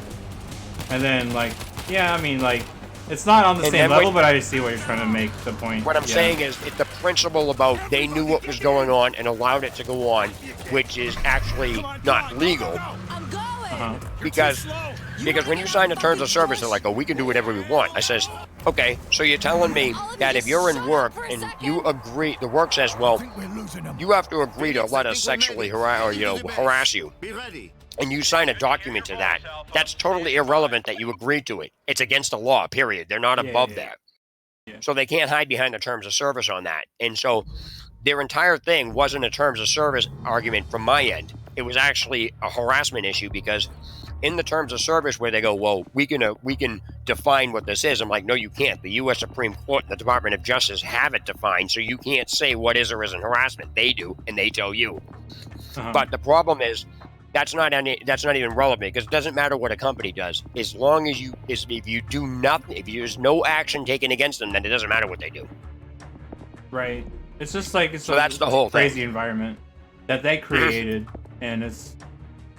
And then like, yeah, I mean like, it's not on the And same then level, when- but I see what you're trying to make the point. What I'm Yeah. saying is, it's the principle about they knew what was going on and allowed it to go on, which is actually not legal. I'm going. Because when you sign the terms of service, they're like, oh, we can do whatever we want. I says, okay, so you're telling me that if you're in work and you agree, the work says, well, you have to agree to let us sexually harass you, Be ready. and you sign a document to that, that's totally irrelevant that you agreed to it. It's against the law, period. They're not above that. Yeah. So they can't hide behind the terms of service on that. And so their entire thing wasn't a terms of service argument from my end. It was actually a harassment issue because in the terms of service where they go, well, we can define what this is. I'm like, no, you can't. The U.S. Supreme Court and the Department of Justice have it defined, so you can't say what is or isn't harassment. They do, and they tell you. But the problem is that's not even relevant because it doesn't matter what a company does. As long as if you do nothing, if there's no action taken against them, then it doesn't matter what they do. Right. It's just like So that's the whole crazy thing. environment that they created, and it's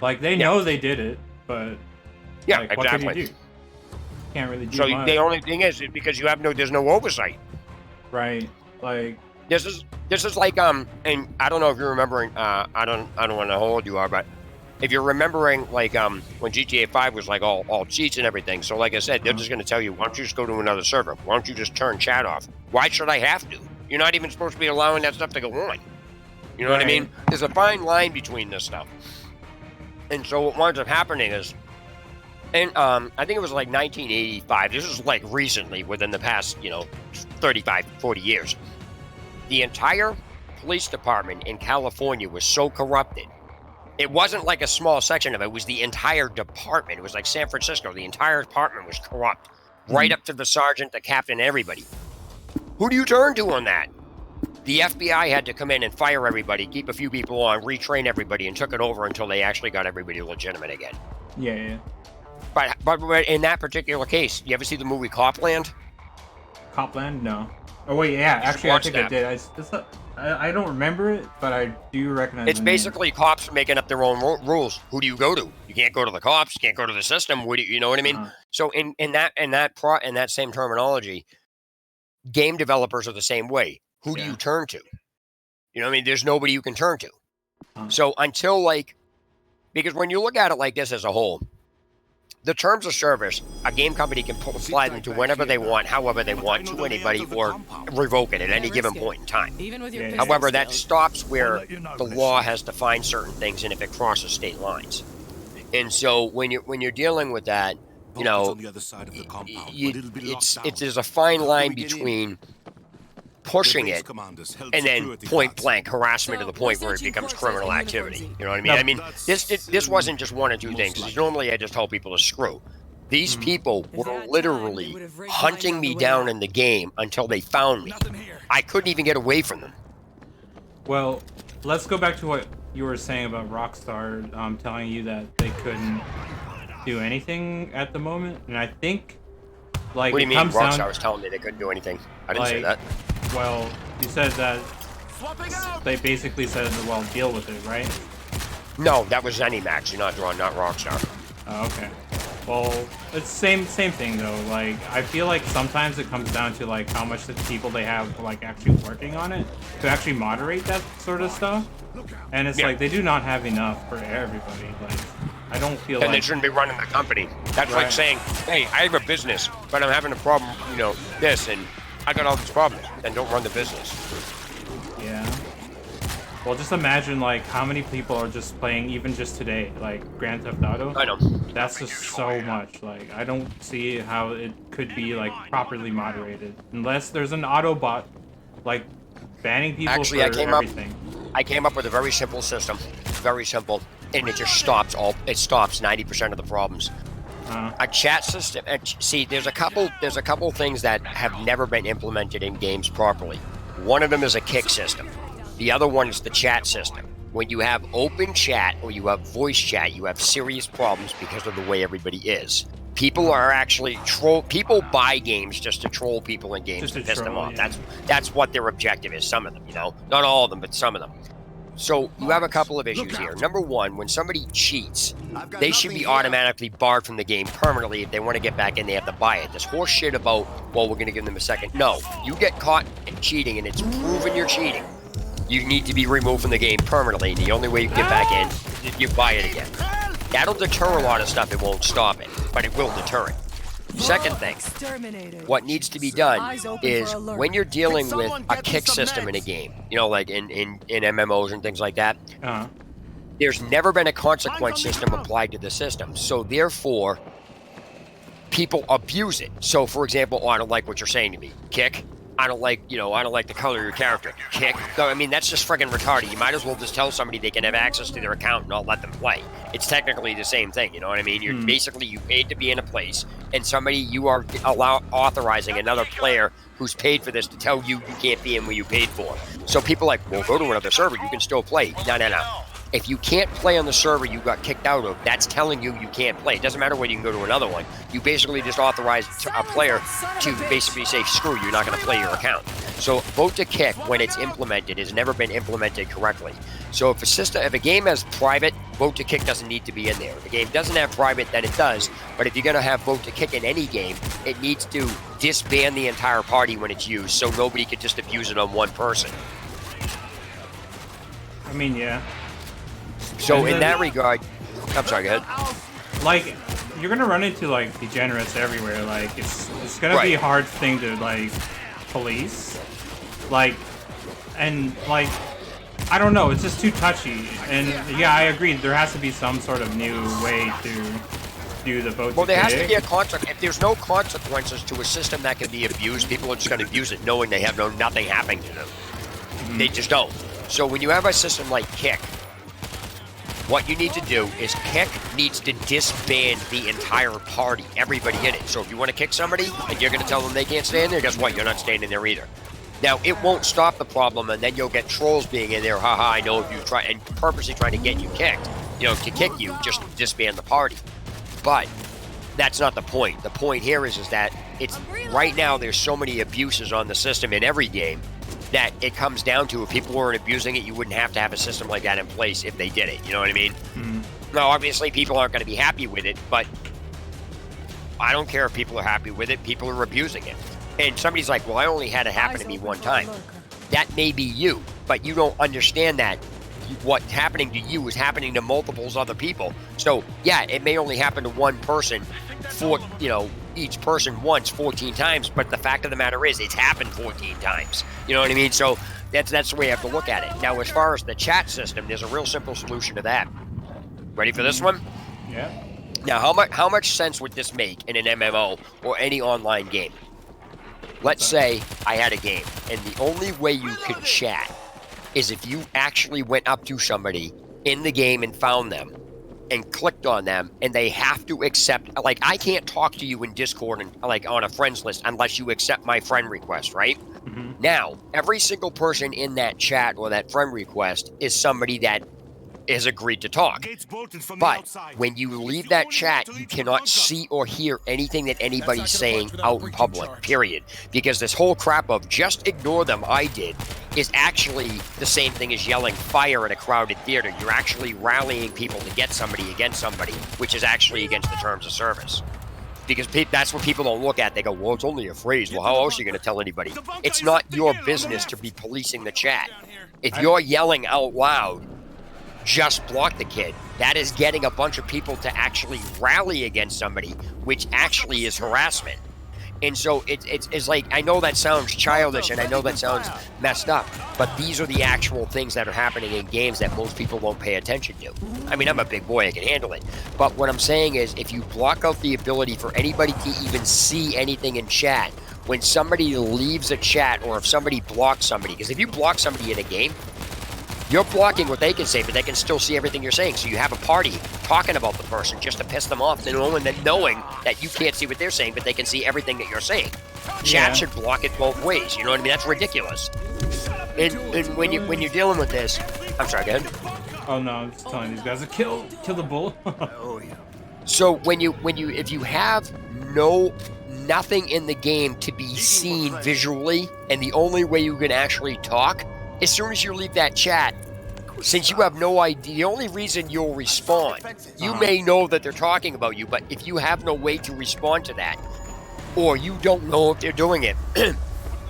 like they know they did it, but Yeah, like, exactly. What can you do? Can't really do So much. the only thing is because there's no oversight. Right. Like This is like and I don't know if you're remembering. I don't want to hold you are, but if you're remembering like when GTA 5 was like all cheats and everything. So like I said, they're just going to tell you, why don't you just go to another server? Why don't you just turn chat off? Why should I have to? You're not even supposed to be allowing that stuff to go on. You know what I mean? There's a fine line between this stuff. And so what winds up happening is, and I think it was like 1985. This is like recently, within the past 35, 40 years. The entire police department in California was so corrupted. It wasn't like a small section of it. It was the entire department. It was like San Francisco. The entire department was corrupt. Right up to the sergeant, the captain, everybody. Who do you turn to on that? The FBI had to come in and fire everybody, keep a few people on, retrain everybody, and took it over until they actually got everybody legitimate again. Yeah. But in that particular case, you ever see the movie Copland? Copland? No. Oh wait, yeah. Actually, I think I that. did. I don't remember it, but I do recognize. It's basically cops making up their own rules. Who do you go to? You can't go to the cops. You can't go to the system. You know what I mean? So in that same terminology, game developers are the same way. Who do you turn to? You know what I mean? There's nobody you can turn to. So until because when you look at it like this as a whole, the terms of service, a game company can slide into whenever they want, however they want, to anybody, or revoke it at any given point in time. However, that stops where the law has defined certain things and if it crosses state lines. And so when you're dealing with that, there's a fine line between pushing it and then point blank harassment to the point where it becomes criminal activity. You know what I mean? I mean, this wasn't just one or two things. Normally I just tell people to screw. These people were literally hunting me down in the game until they found me. I couldn't even get away from them. Well, let's go back to what you were saying about Rockstar telling you that they couldn't do anything at the moment, and I think what do you mean Rockstar was telling me they couldn't do anything? I didn't say that. Well, you said that they basically said, well, deal with it, right? No, that was ZeniMax. You're not Rockstar. Oh, okay. Well, it's same thing though. Like, I feel like sometimes it comes down to like how much the people they have like actually working on it to actually moderate that sort of stuff. And it's like they do not have enough for everybody. Like, I don't feel like... And they shouldn't be running the company. That's like saying, hey, I have a business, but I'm having a problem, this, and I got all these problems, and don't run the business. Yeah. Well, just imagine, like, how many people are just playing, even just today, like, Grand Theft Auto. I know. That's just so much. Like, I don't see how it could be, like, properly moderated. Unless there's an Autobot, like, banning people for everything. I came up with a very simple system. Very simple. And it just stops 90% of the problems. A chat system. See, there's a couple things that have never been implemented in games properly. One of them is a kick system. The other one is the chat system. When you have open chat or you have voice chat, you have serious problems because of the way everybody is. People are actually people buy games just to troll people in games to piss them off. Yeah. That's what their objective is. Some of them, not all of them, but some of them. So you have a couple of issues here. Number one, when somebody cheats, they should be automatically barred from the game permanently. If they want to get back in, they have to buy it. This horse shit about, well, we're going to give them a second. No, you get caught cheating and it's proven you're cheating, you need to be removed from the game permanently. And the only way you can get back in is you buy it again. That'll deter a lot of stuff. It won't stop it, but it will deter it. Second thing, what needs to be done is when you're dealing with a kick system in a game, you know, like in MMOs and things like that, there's never been a consequence system applied to the system. So therefore, people abuse it. So for example, oh, I don't like what you're saying to me. Kick. I don't like the color of your character. Kick. So, I mean, that's just freaking retarded. You might as well just tell somebody they can have access to their account and not let them play. It's technically the same thing, you know what I mean? You're basically, you paid to be in a place, and somebody, you are authorizing another player who's paid for this to tell you you can't be in where you paid for. So people are like, well, go to another server, you can still play. No. If you can't play on the server you got kicked out of, that's telling you you can't play. It doesn't matter whether you can go to another one. You basically just authorize a player to basically say, screw you, you're not going to play your account. So vote to kick, when it's implemented, has never been implemented correctly. So if a game has private, vote to kick doesn't need to be in there. If a game doesn't have private, then it does. But if you're going to have vote to kick in any game, it needs to disband the entire party when it's used, so nobody could just abuse it on one person. I mean, yeah. So in that regard, I'm sorry, go ahead. Like, you're gonna run into like degenerates everywhere. Like, it's gonna be a hard thing to like police. Like, and like, I don't know. It's just too touchy. And yeah, I agree. There has to be some sort of new way to do the vote. Well, there has to be a consequence. If there's no consequences to a system that can be abused, people are just gonna abuse it, knowing they have nothing happening to them. They just don't. So when you have a system like Kick, what you need to do is Kick needs to disband the entire party, everybody in it. So if you want to kick somebody and you're going to tell them they can't stay in there, guess what? You're not staying in there either. Now, it won't stop the problem, and then you'll get trolls being in there. Haha, I know if you try and purposely trying to get you kicked, you know, to kick you, just disband the party. But that's not the point. The point here is that it's right now there's so many abuses on the system in every game that it comes down to, if people weren't abusing it, you wouldn't have to have a system like that in place if they did it. You know what I mean? Now, obviously, people aren't going to be happy with it, but I don't care if people are happy with it. People are abusing it. And somebody's like, well, I only had it happen to me one time. That may be you, but you don't understand that what's happening to you is happening to multiples other people. So, yeah, it may only happen to one person for, you know, each person once 14 times, but the fact of the matter is it's happened 14 times. You know what I mean? So that's the way you have to look at it. Now, as far as the chat system, there's a real simple solution to that. Ready for this one? Yeah. Now, how much sense would this make in an MMO or any online game? Let's say I had a game, and the only way you could chat is if you actually went up to somebody in the game and found them and clicked on them, and they have to accept, like, I can't talk to you in Discord and like on a friends list unless you accept my friend request, right? Now, every single person in that chat or that friend request is somebody that is agreed to talk. But when you leave that chat, you cannot see or hear anything that anybody's saying out in public, period. Because this whole crap of just ignore them, I did, is actually the same thing as yelling fire in a crowded theater. You're actually rallying people to get somebody against somebody, which is actually against the terms of service. Because that's what people don't look at. They go, well, it's only a phrase. Well, how else are you going to tell anybody? It's not your business to be policing the chat. If you're yelling out loud, just block the kid, that is getting a bunch of people to actually rally against somebody, which actually is harassment. And so it's like, I know that sounds childish and I know that sounds messed up, but these are the actual things that are happening in games that most people won't pay attention to. I mean, I'm a big boy, I can handle it. But what I'm saying is, if you block out the ability for anybody to even see anything in chat, when somebody leaves a chat or if somebody blocks somebody, because if you block somebody in a game, you're blocking what they can say, but they can still see everything you're saying. So you have a party talking about the person just to piss them off, and then knowing that you can't see what they're saying, but they can see everything that you're saying. Chat should block it both ways. You know what I mean? That's ridiculous. And when you're dealing with this, I'm sorry, go ahead. Oh no, I'm just telling these guys to kill the bull. So if you have nothing in the game to be seen visually, and the only way you can actually talk, as soon as you leave that chat, since you have no idea, the only reason you'll respond, you may know that they're talking about you, but if you have no way to respond to that, or you don't know if they're doing it,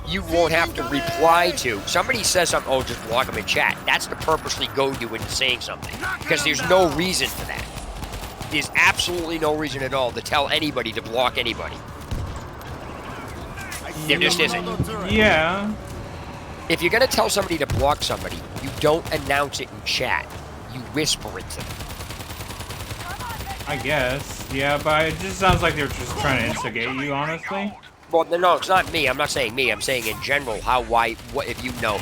you won't have to reply to. Somebody says something, oh, just block them in chat. That's to purposely goad you into saying something, because there's no reason for that. There's absolutely no reason at all to tell anybody to block anybody. There just isn't. Yeah. If you're going to tell somebody to block somebody, you don't announce it in chat. You whisper it to them. I guess. Yeah, but it just sounds like they're just trying to instigate you, honestly. Well, no, it's not me. I'm not saying me. I'm saying in general what if you know.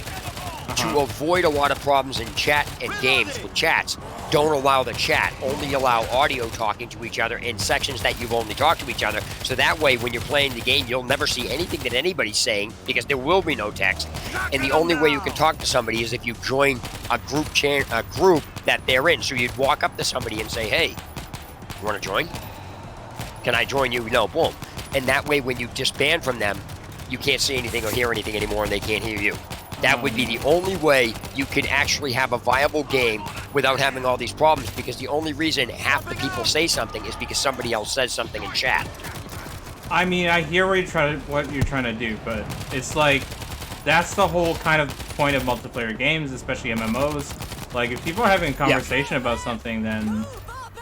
To avoid a lot of problems in chat and games with chats, don't allow the chat. Only allow audio talking to each other in sections that you've only talked to each other. So that way, when you're playing the game, you'll never see anything that anybody's saying because there will be no text. And the only way you can talk to somebody is if you join a group that they're in. So you'd walk up to somebody and say, hey, you want to join? Can I join you? No, boom. And that way, when you disband from them, you can't see anything or hear anything anymore and they can't hear you. That would be the only way you could actually have a viable game without having all these problems, because the only reason half the people say something is because somebody else says something in chat. I mean, I hear what you're trying to do, but it's like, that's the whole kind of point of multiplayer games, especially MMOs. Like, if people are having a conversation about something, then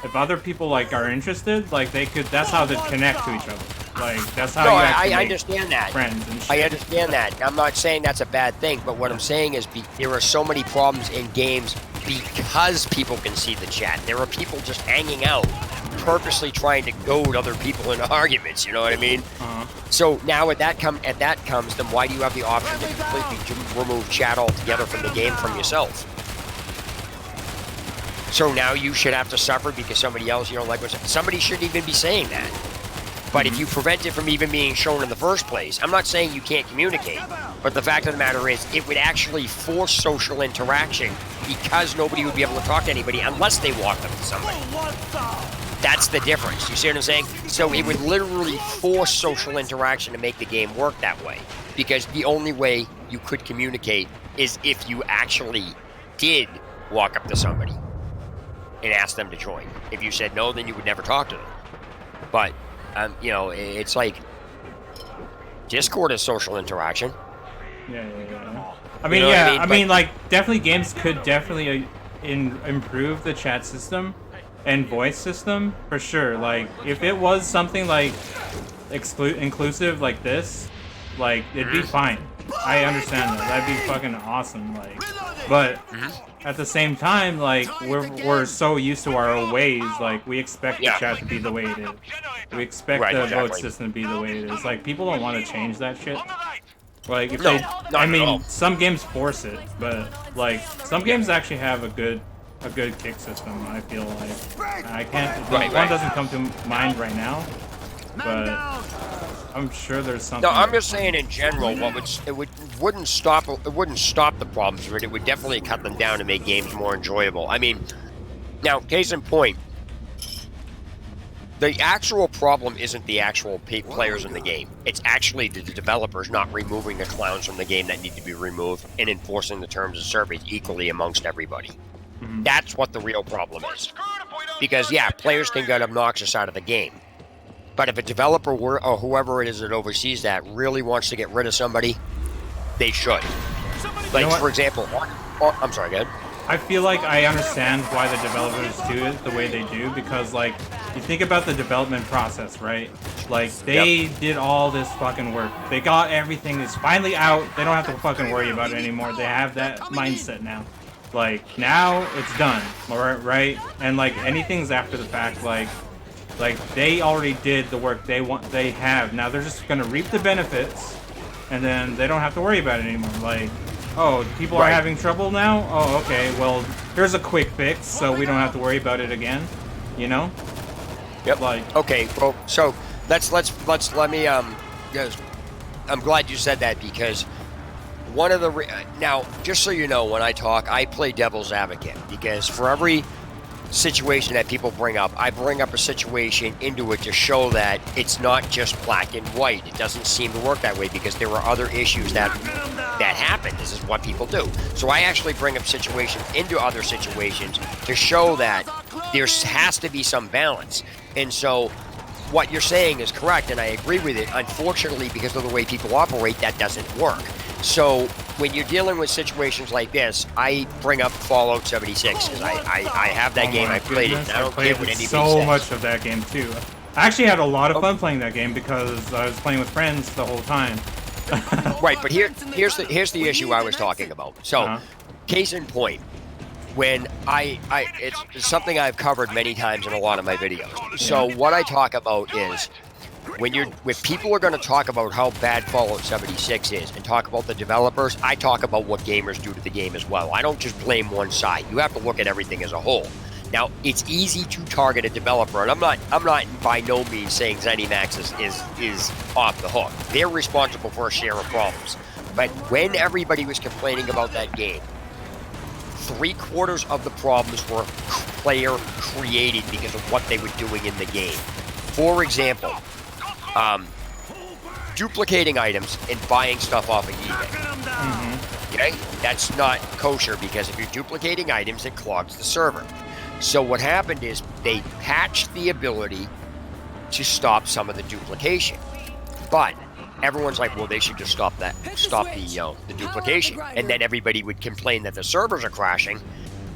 if other people, like, are interested, like, that's how they connect to each other. Like, that's how I understand that. Friends and shit. I understand that. I'm not saying that's a bad thing, but what I'm saying is there are so many problems in games because people can see the chat. There are people just hanging out, purposely trying to goad other people into arguments, you know what I mean? So now at that comes, then why do you have the option to completely remove chat altogether from the game from yourself? So now you should have to suffer because somebody else you don't like. Somebody shouldn't even be saying that. But if you prevent it from even being shown in the first place, I'm not saying you can't communicate, but the fact of the matter is it would actually force social interaction because nobody would be able to talk to anybody unless they walked up to somebody. That's the difference. You see what I'm saying? So it would literally force social interaction to make the game work that way, because the only way you could communicate is if you actually did walk up to somebody and ask them to join. If you said no, then you would never talk to them. But you know, it's like Discord is social interaction. Yeah. I mean, I mean, like, definitely games could definitely improve the chat system and voice system for sure. Like, if it was something like inclusive like this, like, it'd be fine. I understand that. That'd be fucking awesome. Like, but at the same time, like, we're so used to our ways. Like, we expect the chat to be the way it is. We expect the vote system to be the way it is. Like, people don't want to change that shit. Like, if I mean, some games force it, but like some games actually have a good kick system. I feel like I can't. One doesn't come to mind right now, but I'm sure there's something. No, I'm just saying in general, wouldn't stop the problems, but it would definitely cut them down to make games more enjoyable. I mean, now case in point, the actual problem isn't the actual players in the game. It's actually the developers not removing the clowns from the game that need to be removed and enforcing the terms of service equally amongst everybody. That's what the real problem is. Because yeah, players can get obnoxious out of the game. But if a developer or whoever it is that oversees that really wants to get rid of somebody, they should. Like, for example, I'm sorry, go ahead. I feel like I understand why the developers do it the way they do, because, like, you think about the development process, right? Like, they did all this fucking work. They got everything. It's finally out. They don't have to fucking worry about it anymore. They have that mindset now. Like, now it's done, right? And, like, anything's after the fact, like they already did the work they have. Now they're just gonna reap the benefits, and then they don't have to worry about it anymore. Like, oh, people are having trouble now? Oh, okay, well, here's a quick fix, so we don't have to worry about it again, you know? Yep. Like, okay, well, so let me, yes, I'm glad you said that, because one of the, now, just so you know, when I talk, I play devil's advocate, because for every situation that people bring up. I bring up a situation into it to show that it's not just black and white. It doesn't seem to work that way because there are other issues that happen. This is what people do. So I actually bring up situations into other situations to show that there has to be some balance. And so what you're saying is correct, and I agree with it. Unfortunately, because of the way people operate, that doesn't work. So when you're dealing with situations like this, I bring up Fallout 76 because I have that game. I played it. And I don't care what anybody so says. much of that game too. I actually had a lot of fun playing that game because I was playing with friends the whole time. Right, but here's the issue I was talking about. So, case in point, when it's something I've covered many times in a lot of my videos. So what I talk about is when people are going to talk about how bad Fallout 76 is and talk about the developers, I talk about what gamers do to the game as well. I don't just blame one side. You have to look at everything as a whole. Now, it's easy to target a developer, and I'm not by no means saying ZeniMax is off the hook. They're responsible for a share of problems. But when everybody was complaining about that game, 3/4 of the problems were player created because of what they were doing in the game. For example, duplicating items and buying stuff off of eBay. Okay? That's not kosher because if you're duplicating items, it clogs the server. So what happened is they patched the ability to stop some of the duplication. But everyone's like, well, they should just stop the duplication. And then everybody would complain that the servers are crashing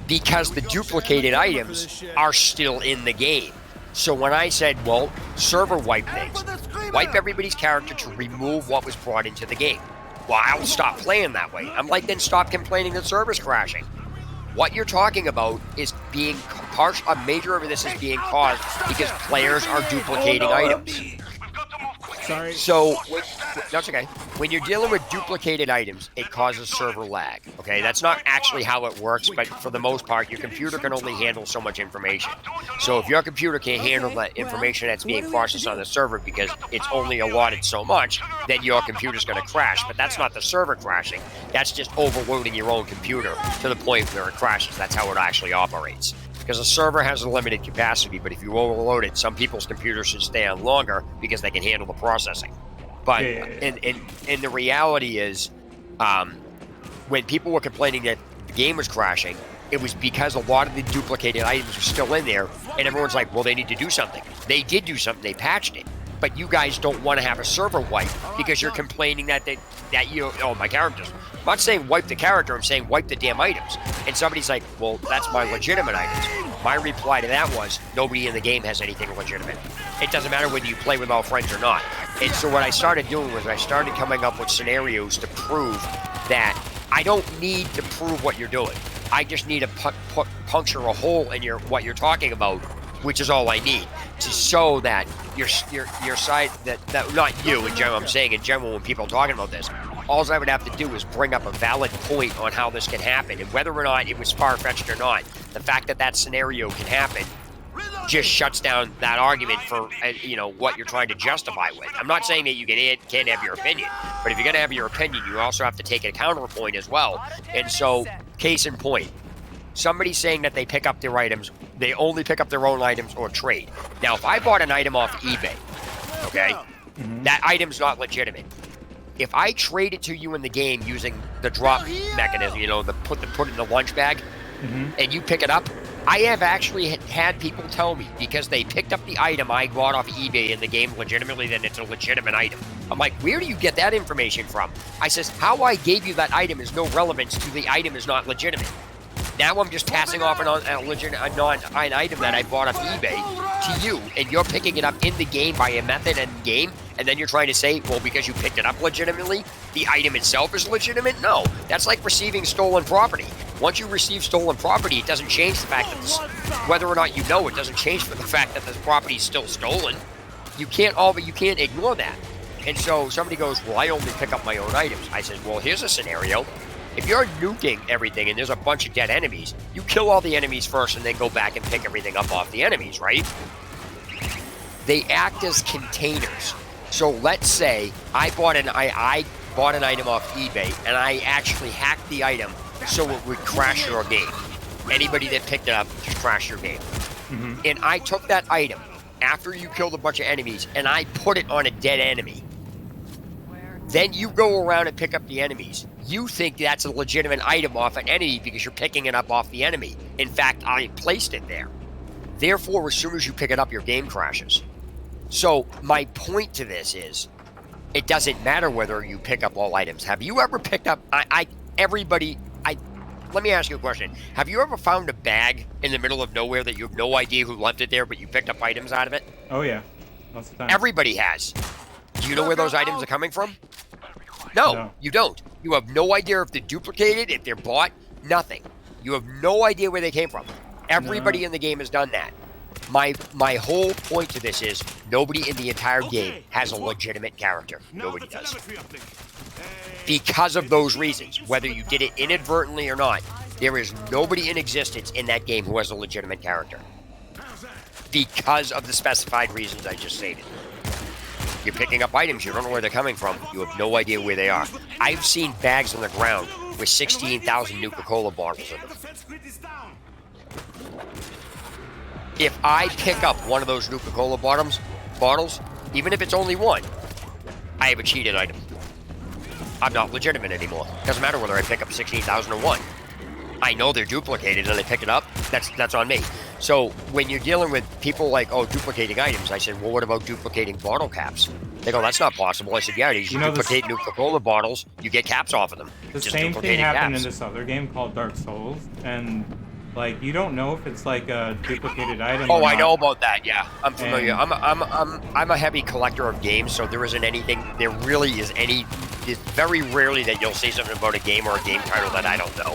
because the duplicated items are still in the game. So when I said, well, server wipe things, wipe everybody's character to remove what was brought into the game. Well, I'll stop playing that way. I'm like, then stop complaining that server's crashing. What you're talking about is being a major of this is being caused because players are duplicating items. Sorry. So, that's okay. When you're dealing with duplicated items, it causes server lag. Okay, that's not actually how it works, but for the most part, your computer can only handle so much information. So if your computer can't handle that information that's being processed on the server because it's only allotted so much, then your computer's going to crash. But that's not the server crashing. That's just overloading your own computer to the point where it crashes. That's how it actually operates. Because a server has a limited capacity, but if you overload it, some people's computers should stay on longer because they can handle the processing. But and the reality is, when people were complaining that the game was crashing, it was because a lot of the duplicated items were still in there, and everyone's like, well, they need to do something. They did do something. They patched it. But you guys don't want to have a server wipe because you're complaining that my characters. I'm not saying wipe the character, I'm saying wipe the damn items. And somebody's like, well, that's my legitimate items. My reply to that was, nobody in the game has anything legitimate. It doesn't matter whether you play with all friends or not. And so what I started doing was I started coming up with scenarios to prove that I don't need to prove what you're doing. I just need to puncture a hole in what you're talking about, which is all I need to show that your side, that not you in general, I'm saying in general when people are talking about this, all I would have to do is bring up a valid point on how this can happen, and whether or not it was far-fetched or not, the fact that that scenario can happen just shuts down that argument for what you're trying to justify with. I'm not saying that you can't have your opinion, but if you're going to have your opinion, you also have to take a counterpoint as well. And so, case in point, somebody's saying that they pick up their items, they only pick up their own items or trade. Now, if I bought an item off eBay, okay, that item's not legitimate. If I trade it to you in the game using the drop mechanism, the put it in the lunch bag, and you pick it up, I have actually had people tell me because they picked up the item I bought off eBay in the game legitimately, then it's a legitimate item. I'm like, where do you get that information from? I says, how I gave you that item is no relevance to the item is not legitimate. Now I'm just passing off an item that I bought off eBay to you, and you're picking it up in the game by a method in game, and then you're trying to say, well, because you picked it up legitimately, the item itself is legitimate? No, that's like receiving stolen property. Once you receive stolen property, it doesn't change the fact that whether or not you know it doesn't change for the fact that the property is still stolen. You can't ignore that. And so somebody goes, well, I only pick up my own items. I said, well, here's a scenario. If you're nuking everything and there's a bunch of dead enemies, you kill all the enemies first and then go back and pick everything up off the enemies, right? They act as containers. So let's say I bought an item off eBay and I actually hacked the item so it would crash your game. Anybody that picked it up just crashed your game. And I took that item after you killed a bunch of enemies, and I put it on a dead enemy. Then you go around and pick up the enemies. You think that's a legitimate item off an enemy because you're picking it up off the enemy. In fact, I placed it there. Therefore, as soon as you pick it up, your game crashes. So my point to this is, it doesn't matter whether you pick up all items. Have you ever picked up, let me ask you a question. Have you ever found a bag in the middle of nowhere that you have no idea who left it there, but you picked up items out of it? Oh yeah, lots of times. Everybody has. Do you know where those items are coming from? No, you don't. You have no idea if they're duplicated, if they're bought, nothing. You have no idea where they came from. Everybody in the game has done that. My whole point to this is nobody in the entire game has a legitimate character. Nobody does. Because of those reasons, whether you did it inadvertently or not, there is nobody in existence in that game who has a legitimate character. Because of the specified reasons I just stated. You're picking up items, you don't know where they're coming from, you have no idea where they are. I've seen bags on the ground with 16,000 Nuka-Cola bottles in them. If I pick up one of those Nuka-Cola bottles, even if it's only one, I have a cheated item. I'm not legitimate anymore. Doesn't matter whether I pick up 16,000 or one. I know they're duplicated and I pick it up, that's on me. So when you're dealing with people like, oh, duplicating items, I said, well, what about duplicating bottle caps? They go, that's not possible. I said, yeah, you duplicate Nuka-Cola bottles, you get caps off of them. The same thing happened in this other game called Dark Souls, and like you don't know if it's like a duplicated item. Oh, I know about that. Yeah, I'm familiar. I'm a heavy collector of games, so there isn't anything. There really is any. It's very rarely that you'll say something about a game or a game title that I don't know.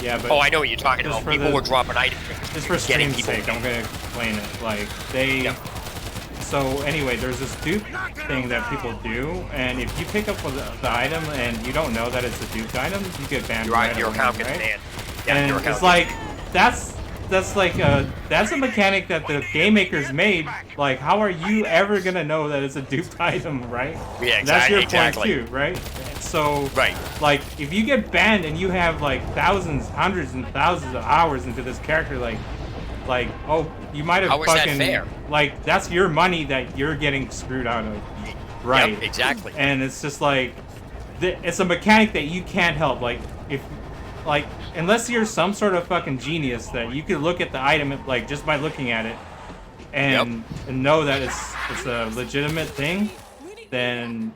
Yeah, but I know what you're talking about. People will drop an item. Just for stream's sake, I'm gonna explain it. Like they. Yep. So anyway, there's this dupe thing that people do, and if you pick up the item and you don't know that it's a duped item, you get banned. Your account gets banned. Yeah, and it's like that's a mechanic that the game makers made. Like, how are you ever gonna know that it's a duped item, right? Yeah, exactly. That's your point too, right? So, like, if you get banned and you have like thousands, hundreds, and thousands of hours into this character, like, oh, you might have fucking fair? Like that's your money that you're getting screwed out of, right? Yep, exactly. And it's just like, it's a mechanic that you can't help. Like, if like, unless you're some sort of fucking genius that you could look at the item like just by looking at it and know that it's a legitimate thing, then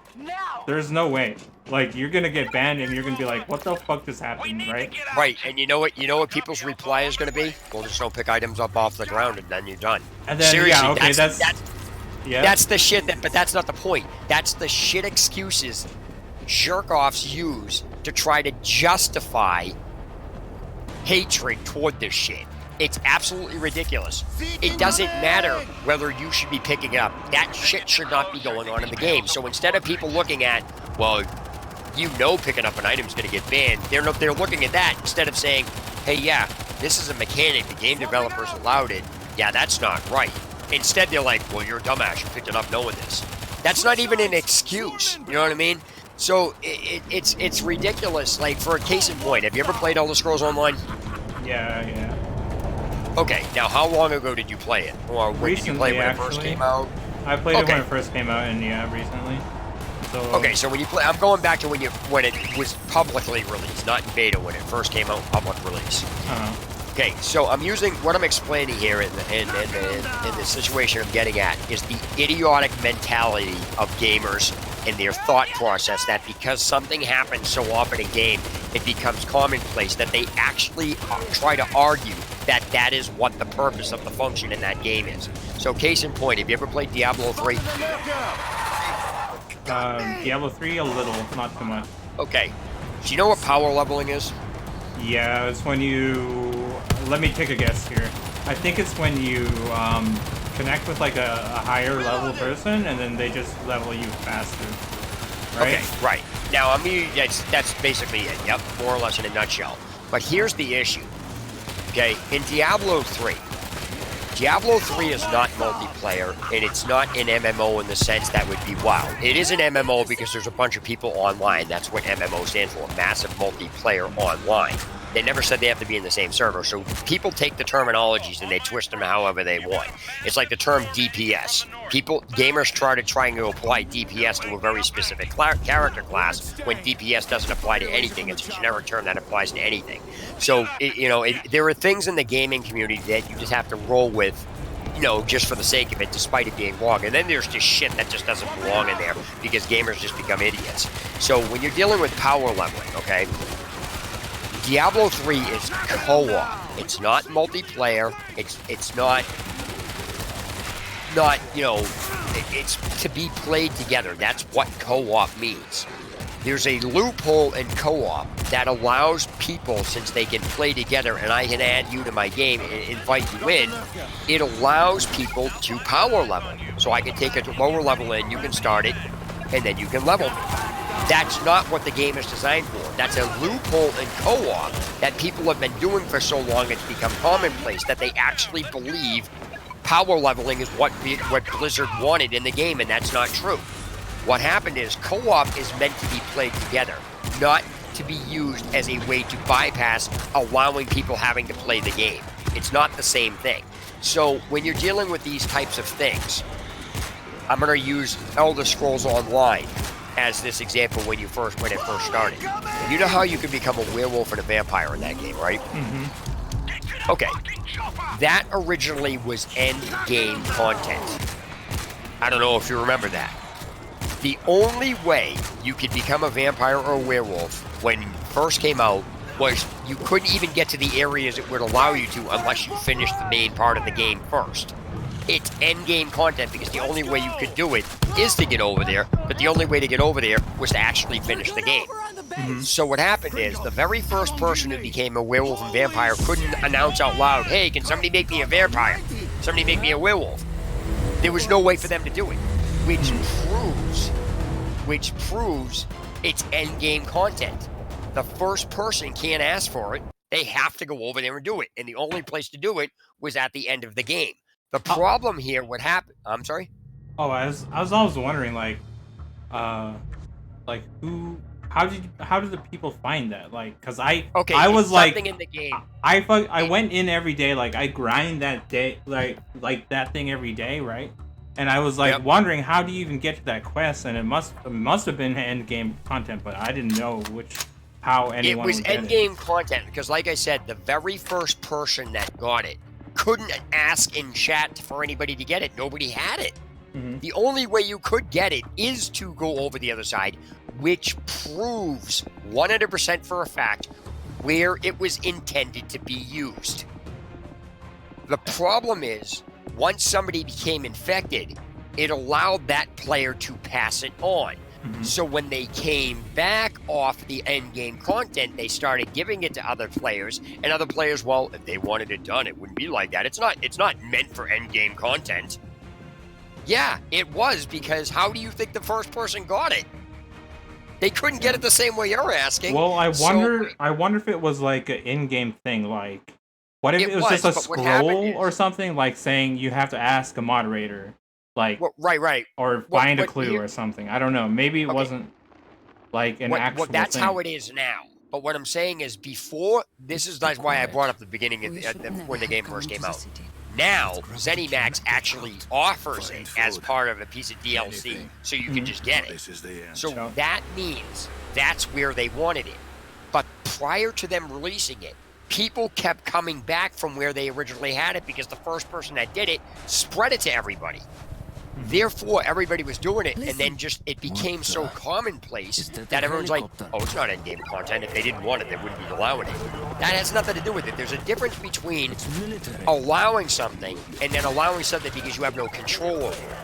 there's no way. Like, you're gonna get banned and you're gonna be like, what the fuck just happened, right? Right, and you know what people's reply is gonna be? Well, just don't pick items up off the ground and then you're done. And then, seriously, yeah, okay, that's the shit but that's not the point. That's the shit excuses jerk-offs use to try to justify hatred toward this shit. It's absolutely ridiculous. It doesn't matter whether you should be picking it up. That shit should not be going on in the game. So instead of people looking at, well, you know picking up an item is going to get banned, they're looking at that instead of saying, hey, yeah, this is a mechanic. The game developers allowed it. Yeah, that's not right. Instead, they're like, well, you're a dumbass. You picked it up knowing this. That's not even an excuse. You know what I mean? So it's ridiculous. Like, for a case in point, have you ever played Elder Scrolls Online? Yeah. Okay, now how long ago did you play it? Or when did you play it when it first came out? I played it when it first came out, and yeah, recently. So okay, so when you play, I'm going back to when it was publicly released, not in beta, when it first came out in public release. Okay, so I'm using what I'm explaining here in the situation I'm getting at is the idiotic mentality of gamers and their thought process that because something happens so often in game, it becomes commonplace that they actually try to argue that that is what the purpose of the function in that game is. So case in point, have you ever played Diablo 3? Diablo 3 a little, not too much. Okay. Do you know what power leveling is? Yeah, it's when you... Let me take a guess here. I think it's when you connect with like a higher level person and then they just level you faster. Right? Okay, right. Now, I mean, that's basically it. Yep, more or less in a nutshell. But here's the issue. Okay, in Diablo 3 is not multiplayer, and it's not an MMO in the sense that would be WoW. It is an MMO because there's a bunch of people online. That's what MMO stands for, massive multiplayer online. They never said they have to be in the same server. So people take the terminologies and they twist them however they want. It's like the term DPS. Gamers trying to apply DPS to a very specific character class when DPS doesn't apply to anything. It's a generic term that applies to anything. So, there are things in the gaming community that you just have to roll with, just for the sake of it, despite it being wrong. And then there's just shit that just doesn't belong in there because gamers just become idiots. So when you're dealing with power leveling, okay, Diablo 3 is co-op. It's not multiplayer. It's not, it's to be played together. That's what co-op means. There's a loophole in co-op that allows people, since they can play together and I can add you to my game and invite you in, it allows people to power level. So I can take a lower level in, you can start it, and then you can level me. That's not what the game is designed for. That's a loophole in co-op that people have been doing for so long it's become commonplace that they actually believe power leveling is what Blizzard wanted in the game, and that's not true. What happened is co-op is meant to be played together, not to be used as a way to bypass allowing people having to play the game. It's not the same thing. So when you're dealing with these types of things, I'm going to use Elder Scrolls Online as this example when it first started. You know how you can become a werewolf and a vampire in that game, right? Mm-hmm. Okay. That originally was end-game content. I don't know if you remember that. The only way you could become a vampire or a werewolf when it first came out was you couldn't even get to the areas it would allow you to unless you finished the main part of the game first. It's end-game content because the only way you could do it is to get over there, but the only way to get over there was to actually finish the game. Mm-hmm. So what happened is the very first person who became a werewolf and vampire couldn't announce out loud, hey, can somebody make me a vampire? Somebody make me a werewolf? There was no way for them to do it, which proves it's end-game content. The first person can't ask for it. They have to go over there and do it. And the only place to do it was at the end of the game. The problem here, what happened? I'm sorry? Oh, I was always wondering, how did the people find that? Like, cause I was like, in the game. I went in every day, like I grind that day, like that thing every day, right? And I was like wondering, how do you even get to that quest? And it must have been end game content, but I didn't know how anyone would get it. It was end game content because, like I said, the very first person that got it couldn't ask in chat for anybody to get it. Nobody had it. Mm-hmm. The only way you could get it is to go over the other side, which proves 100% for a fact where it was intended to be used. The problem is, once somebody became infected, it allowed that player to pass it on. Mm-hmm. So when they came back off the end-game content, they started giving it to other players, and other players, well, if they wanted it done, it wouldn't be like that. It's not meant for end-game content. Yeah, it was, because how do you think the first person got it? They couldn't get it the same way you're asking. Well, I wonder if it was like an in-game thing, like what if it was just a scroll or something, like saying you have to ask a moderator, like right, or find a clue or something. I don't know. Maybe it wasn't like an actual that's thing. how it is now. But what I'm saying is, before, that's why I brought up the beginning when the game first came out. Now, ZeniMax actually offers it as part of a piece of DLC, so you can just get it. So that means that's where they wanted it. But prior to them releasing it, people kept coming back from where they originally had it because the first person that did it spread it to everybody. Therefore, everybody was doing it, and then it became so commonplace that everyone's like, oh, it's not in-game content. If they didn't want it, they wouldn't be allowing it. That has nothing to do with it. There's a difference between allowing something and then allowing something because you have no control over it.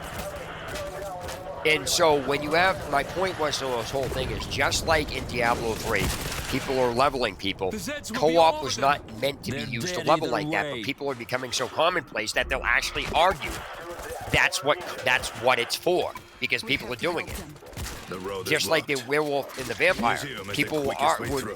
And so when you have, my point was to this whole thing is, just like in Diablo 3, people are leveling people, co-op was not meant to be used to level like that, but people are becoming so commonplace that they'll actually argue that's what it's for, because people are doing it. Just like the werewolf and the vampire. People would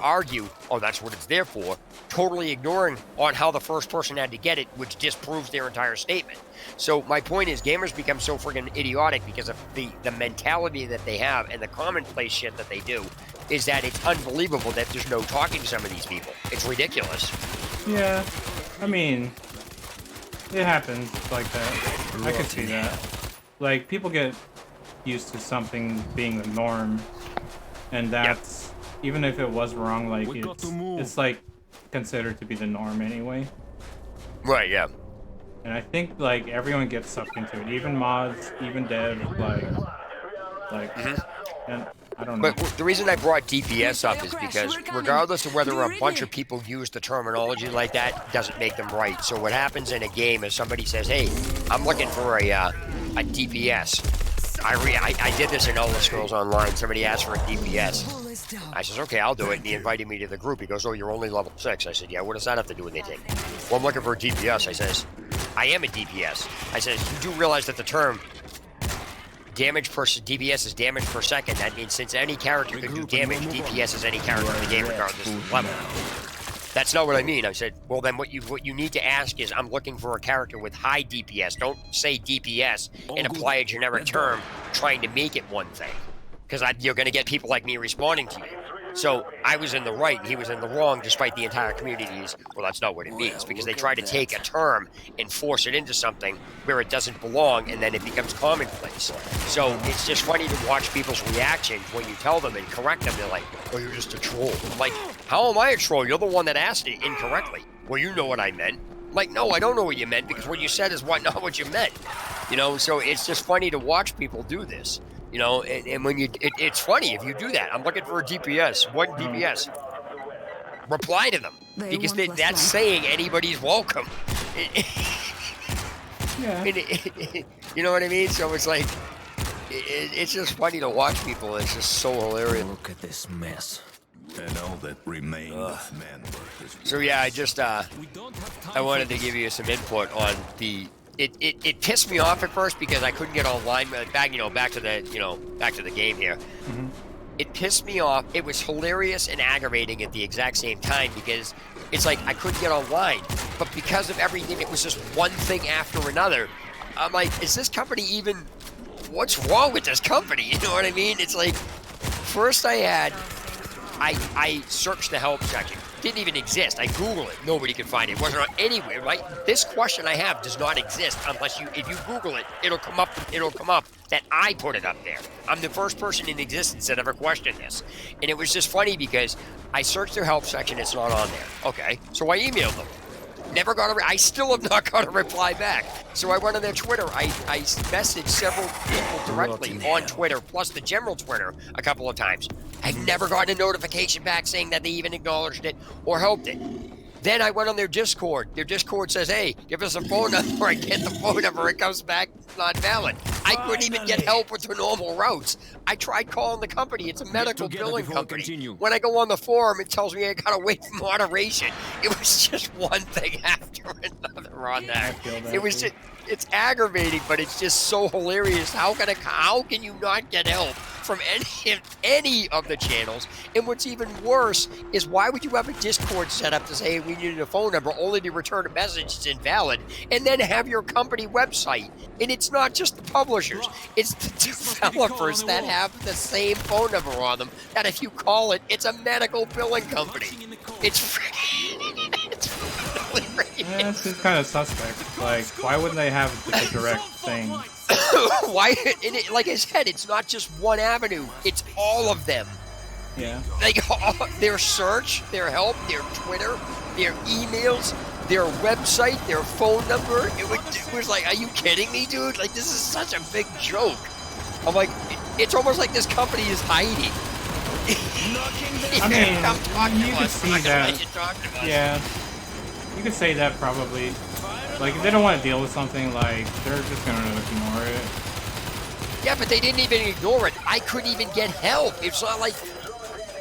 argue, oh, that's what it's there for, totally ignoring on how the first person had to get it, which disproves their entire statement. So my point is, gamers become so friggin' idiotic because of the mentality that they have and the commonplace shit that they do, is that it's unbelievable that there's no talking to some of these people. It's ridiculous. Yeah, I mean, it happens like that. I could see that. Like, people get used to something being the norm, and that's, even if it was wrong, like, it's like considered to be the norm anyway. Right, yeah. And I think, like, everyone gets sucked into it, even mods, even devs, and I don't know. But the reason I brought DPS up is because regardless of whether a bunch of people use the terminology like that, doesn't make them right. So what happens in a game is somebody says, hey, I'm looking for a DPS. I did this in Elder Scrolls Online. Somebody asked for a DPS. I says, okay, I'll do it. And he invited me to the group. He goes, oh, you're only level 6. I said, yeah, what does that have to do with anything? Well, I'm looking for a DPS. I says, I am a DPS. I says, you do realize that the term damage per DPS is damage per second. That means since any character can do damage, DPS is any character in the game regardless of level. That's not what I mean. I said, well, then what you need to ask is, I'm looking for a character with high DPS. Don't say DPS and apply a generic term trying to make it one thing. Because you're going to get people like me responding to you. So I was in the right and he was in the wrong, despite the entire community's, well, that's not what it means. Because they try to take a term and force it into something where it doesn't belong, and then it becomes commonplace. So it's just funny to watch people's reaction when you tell them and correct them. They're like, oh, you're just a troll. I'm like, how am I a troll? You're the one that asked it incorrectly. Well, you know what I meant. I'm like, no, I don't know what you meant, because what you said is not what you meant. You know, so it's just funny to watch people do this. You know, and when it's funny if you do that. I'm looking for a DPS. What DPS? Reply to them, because that's saying anybody's welcome. Yeah. You know what I mean? So it's like, it's just funny to watch people. It's just so hilarious. Look at this mess. And all that remained of man. So yeah, I wanted to give you some input on the. It pissed me off at first because I couldn't get online. Back to the game here. Mm-hmm. It pissed me off. It was hilarious and aggravating at the exact same time, because it's like I couldn't get online, but because of everything, it was just one thing after another. I'm like, is this company even? What's wrong with this company? You know what I mean? It's like, first I searched the help section. Didn't even exist. I Google it. Nobody can find it. It wasn't on anywhere, right? This question I have does not exist unless if you Google it, it'll come up that I put it up there. I'm the first person in existence that ever questioned this. And it was just funny because I searched their help section, it's not on there. Okay, so I emailed them. Never got I still have not got a reply back. So I went on their Twitter. I messaged several people directly on Twitter, plus the general Twitter, a couple of times. I've never gotten a notification back saying that they even acknowledged it or helped it. Then I went on their Discord. Their Discord says, hey, give us a phone number. I get the phone number. It comes back not valid. I couldn't even get help with the normal routes. I tried calling the company. It's a medical billing company. When I go on the forum, it tells me I gotta wait for moderation. It was just one thing after another on that. It was just, it's aggravating, but it's just so hilarious. How can you not get help from any of the channels? And what's even worse is, why would you have a Discord set up to say, hey, we needed a phone number, only to return a message it's invalid, and then have your company website? And it's not just the publishers, it's the developers that have the same phone number on them, that if you call it, it's a medical billing company. It's hilarious. Yeah, it's just kind of suspect. Like, why wouldn't they have a direct thing? Why? And like I said, it's not just one avenue. It's all of them. Yeah. Like, their search, their help, their Twitter, their emails, their website, their phone number. It was like, are you kidding me, dude? Like, this is such a big joke. I'm like, it's almost like this company is hiding. I mean, you could see that. Yeah. You could say that probably. Like, if they don't want to deal with something, like, they're just gonna ignore it. Yeah, but they didn't even ignore it. I couldn't even get help. It's not like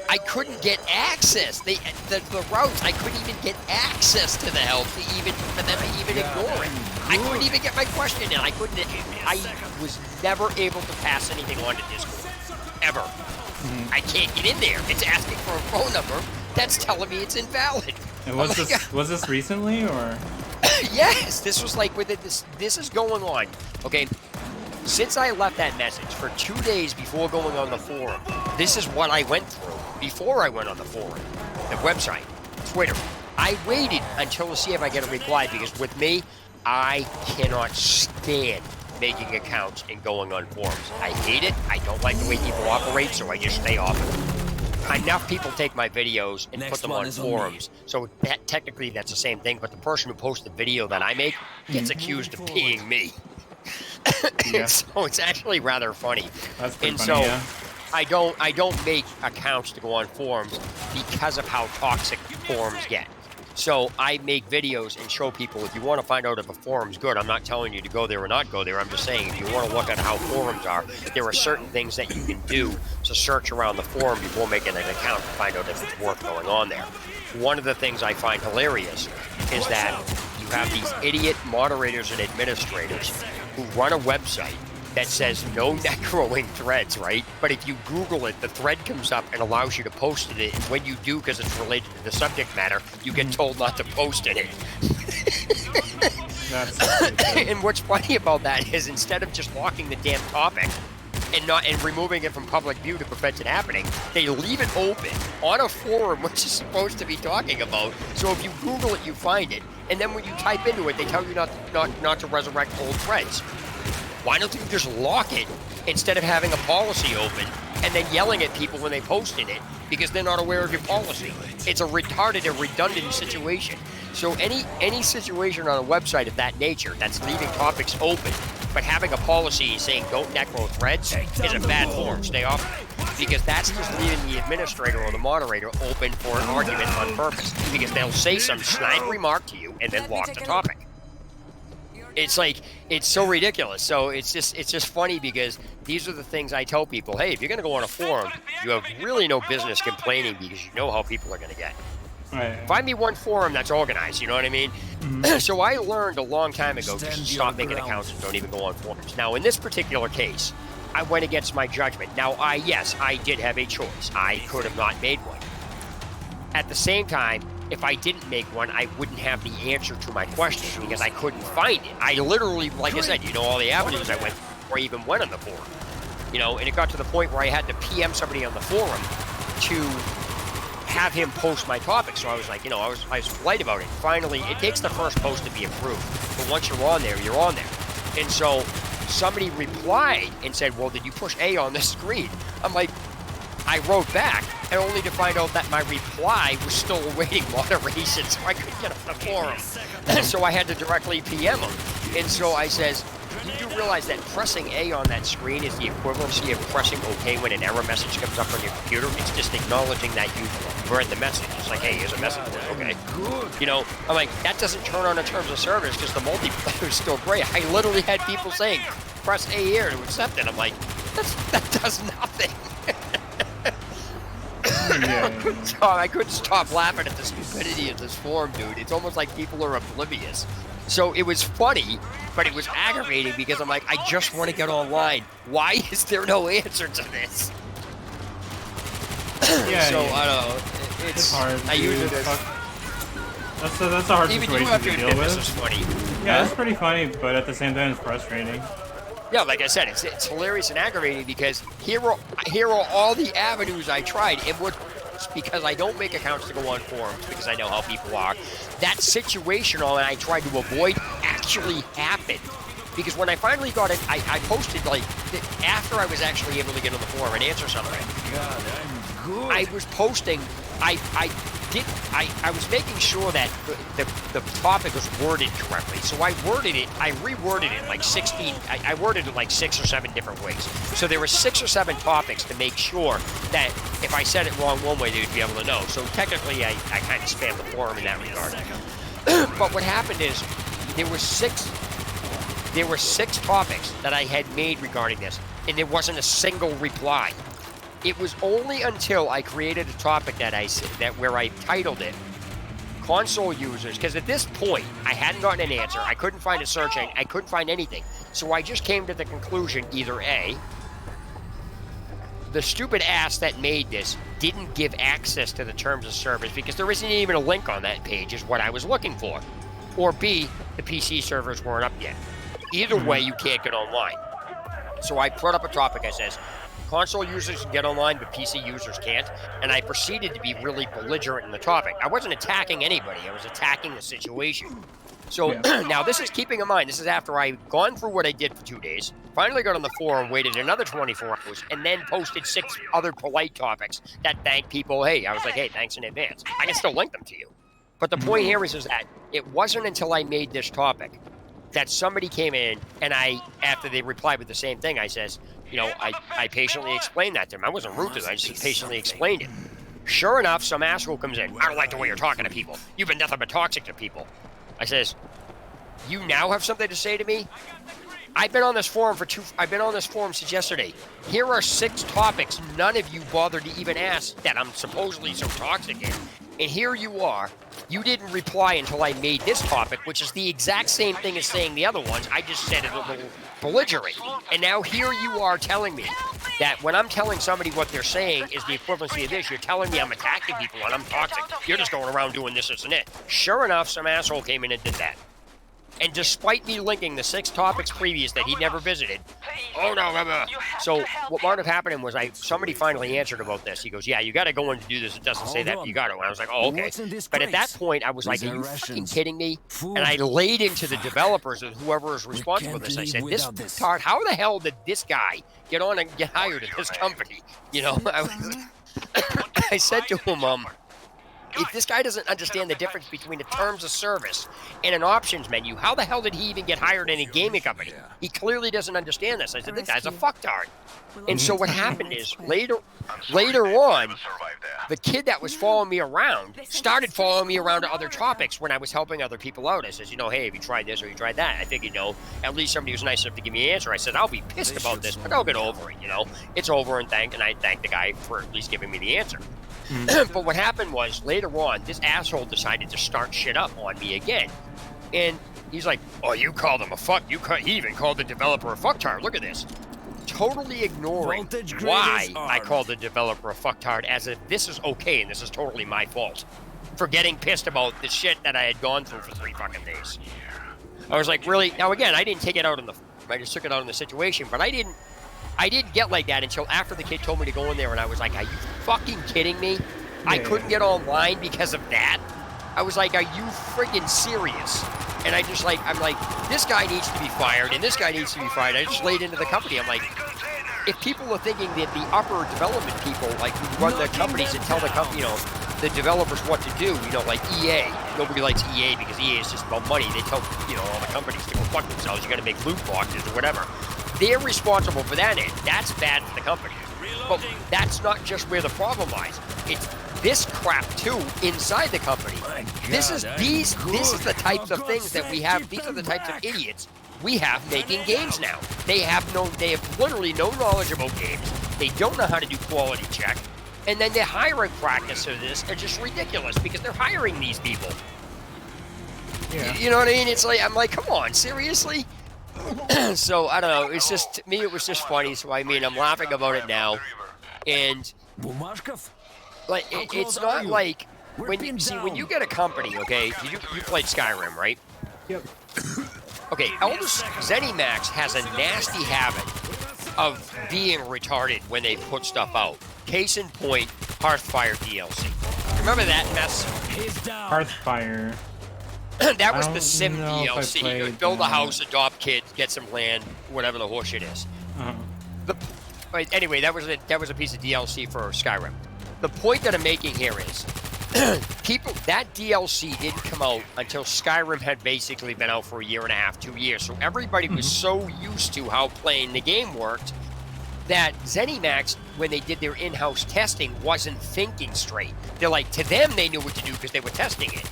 I couldn't get access. The routes, I couldn't even get access to the help for them to even ignore it. I couldn't even get my question in. I was never able to pass anything on to Discord. ever. I can't get in there. It's asking for a phone number that's telling me it's invalid. And was this recently or? Yes, this was like within this is going on. Okay, since I left that message for 2 days before going on the forum, this is what I went through before I went on the forum, the website, Twitter. I waited until to see if I get a reply because with me, I cannot stand making accounts and going on forums. I hate it. I don't like the way people operate, so I just stay off it. Enough people take my videos and put them on forums, so that, technically that's the same thing, but the person who posts the video that I make gets accused of being me. Yeah. So it's actually rather funny. That's pretty and funny, so yeah. I don't make accounts to go on forums because of how toxic forums get. So I make videos and show people if you want to find out if a forum's good, I'm not telling you to go there or not go there. I'm just saying if you want to look at how forums are, there are certain things that you can do to search around the forum before making an account to find out if it's worth going on there. One of the things I find hilarious is that you have these idiot moderators and administrators who run a website that says no necroing threads, right? But if you Google it, the thread comes up and allows you to post in it. And when you do, because it's related to the subject matter, you get told not to post in it. And what's funny about that is instead of just locking the damn topic and removing it from public view to prevent it happening, they leave it open on a forum which is supposed to be talking about. So if you Google it, you find it. And then when you type into it, they tell you not to resurrect old threads. Why don't you just lock it instead of having a policy open and then yelling at people when they post in it because they're not aware of your policy? It's a retarded and redundant situation. So any situation on a website of that nature that's leaving topics open but having a policy saying don't necro threads is a bad form. Stay off of it. Because that's just leaving the administrator or the moderator open for an argument on purpose. Because they'll say some snide remark to you and then lock the topic. It's like, it's so ridiculous. So it's just funny because these are the things I tell people. Hey, if you're going to go on a forum, you have really no business complaining because you know how people are going to get. Right. Find me one forum that's organized, you know what I mean? So I learned a long time ago to stop making accounts and don't even go on forums. Now, in this particular case, I went against my judgment. Now, yes, I did have a choice. I could have not made one. At the same time, if I didn't make one, I wouldn't have the answer to my question because I couldn't find it. I literally, like I said, you know, all the avenues I went before I even went on the forum. You know, and it got to the point where I had to PM somebody on the forum to have him post my topic. So I was like, you know, I was polite about it. Finally, it takes the first post to be approved. But once you're on there, you're on there. And so somebody replied and said, well, did you push A on the screen? I'm like, I wrote back, and only to find out that my reply was still awaiting moderation, so I couldn't get on the forum. So I had to directly PM him. And so I says, did you realize that pressing A on that screen is the equivalency of pressing OK when an error message comes up on your computer? It's just acknowledging that you've read the message. It's like, hey, here's a message. Okay. You know, I'm like, that doesn't turn on the terms of service because the multiplayer is still great. I literally had people saying, press A here to accept it. I'm like, that does nothing. So I couldn't stop laughing at the stupidity of this forum, dude. It's almost like people are oblivious. So it was funny, but it was aggravating because I'm like, I just want to get online. Why is there no answer to this? Yeah, so yeah. I don't know. It's hard. I use it as that's a hard even situation you have to to deal admit with. this is funny. Yeah, it's pretty funny, but at the same time, it's frustrating. Yeah, like I said, it's hilarious and aggravating because here are all the avenues I tried. And because I don't make accounts to go on forums because I know how people are, that situational and I tried to avoid actually happened. Because when I finally got it, I posted like after I was actually able to get on the forum and answer something. God, I'm good. I was posting. I was making sure that the topic was worded correctly. So I reworded it like 16, I worded it like 6 or 7 different ways. So there were 6 or 7 topics to make sure that if I said it wrong one way, they'd be able to know. So technically, I kind of spammed the forum in that regard. But what happened is there were 6 topics that I had made regarding this, and there wasn't a single reply. It was only until I created a topic where I titled it console users, because at this point I hadn't gotten an answer. I couldn't find a search engine. I couldn't find anything. So I just came to the conclusion either A, the stupid ass that made this didn't give access to the terms of service because there isn't even a link on that page is what I was looking for. Or B, the PC servers weren't up yet. Either way, you can't get online. So I put up a topic. I says, console users can get online, but PC users can't. And I proceeded to be really belligerent in the topic. I wasn't attacking anybody. I was attacking the situation. So now this is keeping in mind, this is after I've gone through what I did for 2 days, finally got on the forum, waited another 24 hours, and then posted 6 other polite topics that thank people. Hey, I was like, hey, thanks in advance. I can still link them to you. But the point here is that it wasn't until I made this topic that somebody came in and after they replied with the same thing, I says, you know, I patiently explained that to them. I wasn't rude to them. I just patiently explained it. Sure enough, some asshole comes in. I don't like the way you're talking to people. You've been nothing but toxic to people. I says, you now have something to say to me? I've been on this forum since yesterday. Here are 6 topics none of you bothered to even ask that I'm supposedly so toxic in. And here you are. You didn't reply until I made this topic, which is the exact same thing as saying the other ones. I just said it a little belligerent. And now here you are telling me that when I'm telling somebody what they're saying is the equivalency of this, you're telling me I'm attacking people and I'm toxic. You're just going around doing this and that. Sure enough, some asshole came in and did that. And despite me linking the 6 topics previous that he never visited, oh no, so what wound up happening was somebody finally answered about this. He goes, yeah, you got to go in to do this. It doesn't say that, you got to. And I was like, oh, okay. But at that point, I was like, are you fucking kidding me? And I laid into the developers and whoever is responsible for this. I said, this tard, how the hell did this guy get on and get hired at this company? You know, I said to him, if this guy doesn't understand the difference between the terms of service and an options menu, how the hell did he even get hired in a gaming company? He clearly doesn't understand this. I said, this guy's a fucktard. And so what happened is, later on, the kid that was following me around started following me around to other topics when I was helping other people out. I says, you know, hey, have you tried this or you tried that? I figured, you know, at least somebody was nice enough to give me an answer. I said, I'll be pissed about this, but I'll get over it, you know. It's over and I thank the guy for at least giving me the answer. But what happened was, later on, this asshole decided to start shit up on me again. And he's like, oh, you called him a fuck. He even called the developer a fucktard. Look at this. Totally ignoring why I called the developer a fucktard as if this is okay and this is totally my fault for getting pissed about the shit that I had gone through for 3 fucking days. I was like, really? Now, again, I didn't take it out on I just took it out on the situation, but I didn't get like that until after the kid told me to go in there, and I was like, are you fucking kidding me? I couldn't get online because of that? I was like, are you friggin' serious? And I'm like, this guy needs to be fired, and this guy needs to be fired. I just laid into the company. I'm like, if people are thinking that the upper development people, like, who run the companies and tell the company, you know, the developers what to do, you know, like EA. Nobody likes EA because EA is just about money. They tell, you know, all the companies to go fuck themselves. You got to make loot boxes or whatever. They're responsible for that end. That's bad for the company. But that's not just where the problem lies. It's this crap too inside the company. This is the types of things that we have. These are the types of idiots we have making games now. They have literally no knowledge about games. They don't know how to do quality check. And then their hiring practice of this are just ridiculous because they're hiring these people. Yeah. You know what I mean? It's like, I'm like, come on, seriously? So, I don't know, it's just, to me, it was just funny, so I mean, I'm laughing about it now, and, like, it's not like, when you get a company, okay, you played Skyrim, right? Yep. Okay, ZeniMax has a nasty habit of being retarded when they put stuff out. Case in point, Hearthfire DLC. Remember that mess? Hearthfire. That was the Sim DLC. You would build a house, adopt kids, get some land, whatever the horseshit is. Anyway, that was a piece of DLC for Skyrim. The point that I'm making here is, that DLC didn't come out until Skyrim had basically been out for a year and a half, 2 years. So everybody was so used to how playing the game worked that ZeniMax, when they did their in-house testing, wasn't thinking straight. They're like, to them, they knew what to do because they were testing it.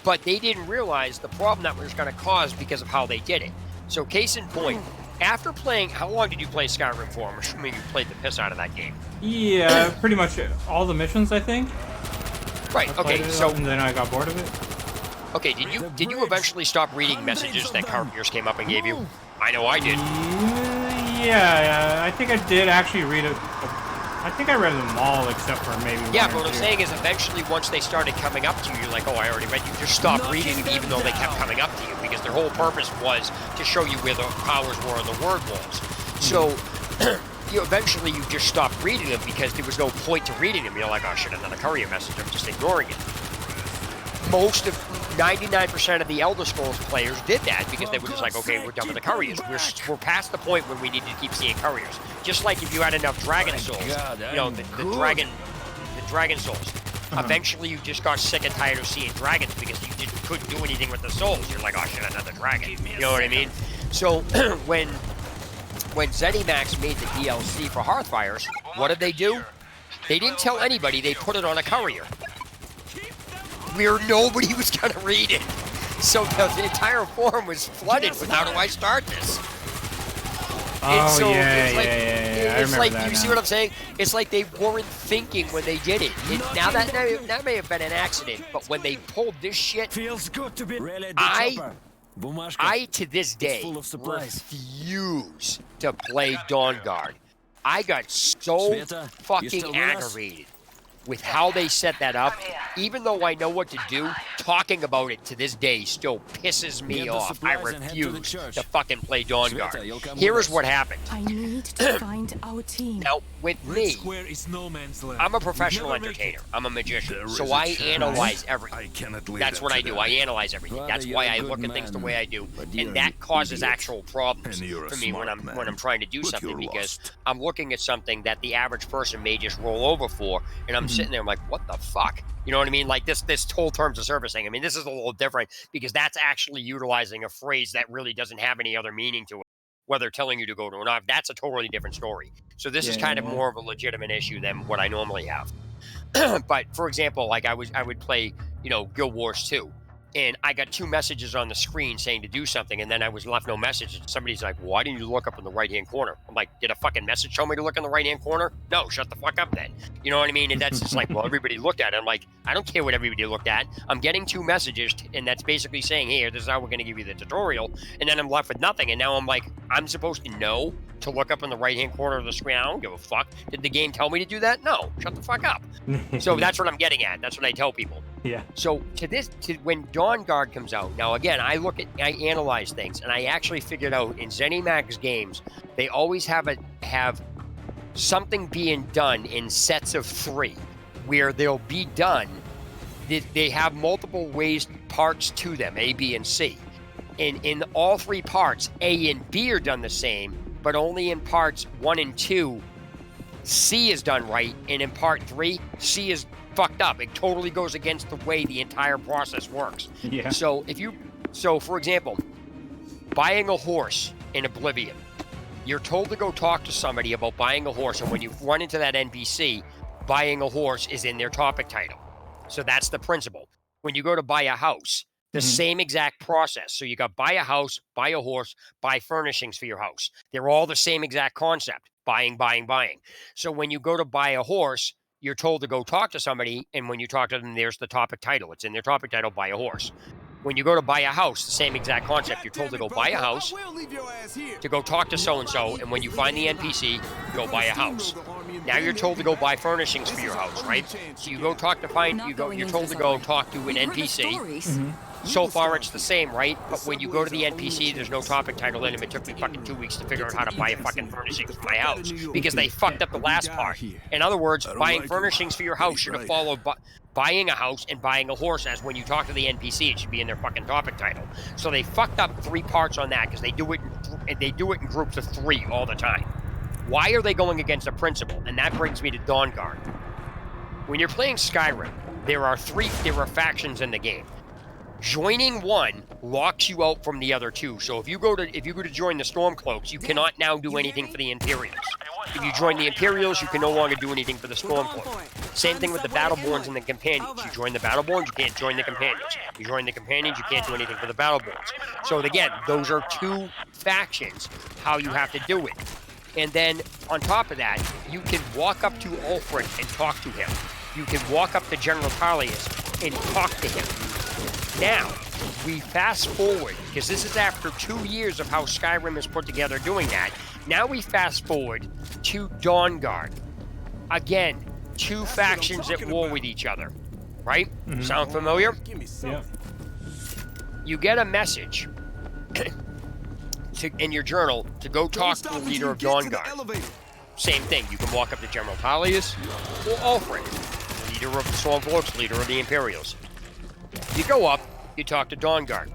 But they didn't realize the problem that was going to cause because of how they did it. So case in point, after playing, how long did you play Skyrim for? I'm assuming you played the piss out of that game. Yeah, pretty much all the missions, I think. Right, okay, so... And then I got bored of it. Okay, did you eventually stop reading messages that carpenters came up and gave you? I know I did. Yeah, I think I did actually read I think I read them all except for maybe Yeah, one but or what I'm two. saying is eventually once they started coming up to you, you're like, oh, I already read you. Just stop reading them even though they kept coming up to you because their whole purpose was to show you where the powers were on the word walls. So eventually you just stopped reading them because there was no point to reading them. You're like, oh shit, another courier message. I'm just ignoring it. Most of 99% of the Elder Scrolls players did that because they were just like, okay, we're done with the couriers. We're past the point when we need to keep seeing couriers. Just like if you had enough dragon souls, you know, the dragon souls. Eventually, you just got sick and tired of seeing dragons because you just couldn't do anything with the souls. You're like, oh shit, another dragon. You know what I mean? So when ZeniMax made the DLC for Hearthfires, what did they do? They didn't tell anybody. They put it on a courier where nobody was gonna read it. So the entire forum was flooded with how do I start this? Oh, so yeah, it's like, yeah. I It's remember like, that you see now. what I'm saying? It's like they weren't thinking when they did it. Now that may have been an accident, but when they pulled this shit, Feels good to be really the I- chopper. Bumashka. I to this day full of supplies. refuse to play Dawn Guard. I got so Sveta, you fucking still with us? aggravated with how they set that up. Even though I know what to do, talking about it to this day still pisses me Get the off. I supplies and head to the refuse church. to fucking play Dawn Sveta, Guard. you'll come Here with is us. what happened. I need to find our team. Now, with me, Square is no man's land. I'm a professional Never make entertainer. I'm a magician. There So is a I chance. analyze everything. I cannot leave That's that what I to do. them. I analyze everything. Brother, That's you're why a I good look at things the man, way I do, but you're and that an causes idiot. actual problems And you're a for me when smart I'm man. trying to do But something you're because lost. I'm looking at something that the average person may just roll over for, and I'm sitting there I'm like, what the fuck? You know what I mean? Like this whole terms of service thing. I mean, this is a little different because that's actually utilizing a phrase that really doesn't have any other meaning to it. Whether telling you to go to or not, that's a totally different story. So this is kind of more of a legitimate issue than what I normally have. But for example, like I would play, you know, Guild Wars 2, and I got 2 messages on the screen saying to do something, and then I was left no message. And somebody's like, "Why didn't you look up in the right-hand corner?" I'm like, "Did a fucking message tell me to look in the right-hand corner? No, shut the fuck up then." You know what I mean? And that's just like, well, everybody looked at it. I'm like, I don't care what everybody looked at. I'm getting 2 messages, and that's basically saying, "Here, this is how we're going to give you the tutorial," and then I'm left with nothing. And now I'm like, I'm supposed to know to look up in the right-hand corner of the screen. I don't give a fuck. Did the game tell me to do that? No, shut the fuck up. So that's what I'm getting at. That's what I tell people. Yeah. So to when Dawn Guard comes out, now again, I analyze things, and I actually figured out in ZeniMax games, they always have something being done in sets of 3, where they'll be done. They have multiple parts to them, A, B, and C. And in all 3 parts, A and B are done the same, but only in parts 1 and 2, C is done right, and in part 3, C is fucked up. It totally goes against the way the entire process works. Yeah. So for example, buying a horse in Oblivion, you're told to go talk to somebody about buying a horse, and when you run into that NPC, buying a horse is in their topic title. So that's the principle. When you go to buy a house, the same exact process. So you got buy a house, buy a horse, buy furnishings for your house. They're all the same exact concept. Buying, buying, buying. So when you go to buy a horse, you're told to go talk to somebody, and when you talk to them, there's the topic title. It's in their topic title, buy a horse. When you go to buy a house, the same exact concept. You're told to go buy a house, to go talk to so-and-so, and when you find the NPC, go buy a house. Now you're told to go buy furnishings for your house, right? So you go talk to you're told to go talk to an NPC. So far, it's the same, right? But when you go to the NPC, there's no topic title in them. It took me fucking 2 weeks to figure out how to buy a fucking furnishings for my house because they fucked up the last part. In other words, buying furnishings for your house should have followed buying a house and buying a horse, as when you talk to the NPC, it should be in their fucking topic title. So they fucked up 3 parts on that because they do it in groups of 3 all the time. Why are they going against a principle? And that brings me to Dawn Guard. When you're playing Skyrim, there are factions in the game. Joining one locks you out from the other 2. So if you go to join the Stormcloaks, you cannot now do anything for the Imperials. If you join the Imperials, you can no longer do anything for the Stormcloaks. Same thing with the Battleborns and the Companions. You join the Battleborns, you can't join the Companions. You join the Companions, you can't do anything for the Battleborns. So again, those are 2 factions, how you have to do it. And then on top of that, you can walk up to Ulfric and talk to him. You can walk up to General Tarlius and talk to him. Now, we fast forward, because this is after 2 years of how Skyrim is put together doing that. Now we fast forward to Dawn Guard. again, two factions at war with each other, right? Sound familiar? Yeah. You get a message in your journal to go talk to the leader of Dawn Guard. Same thing. You can walk up to General Talius or Alfred, leader of the Stormcloaks, leader of the Imperials. You go up, you talk to Dawn Guard.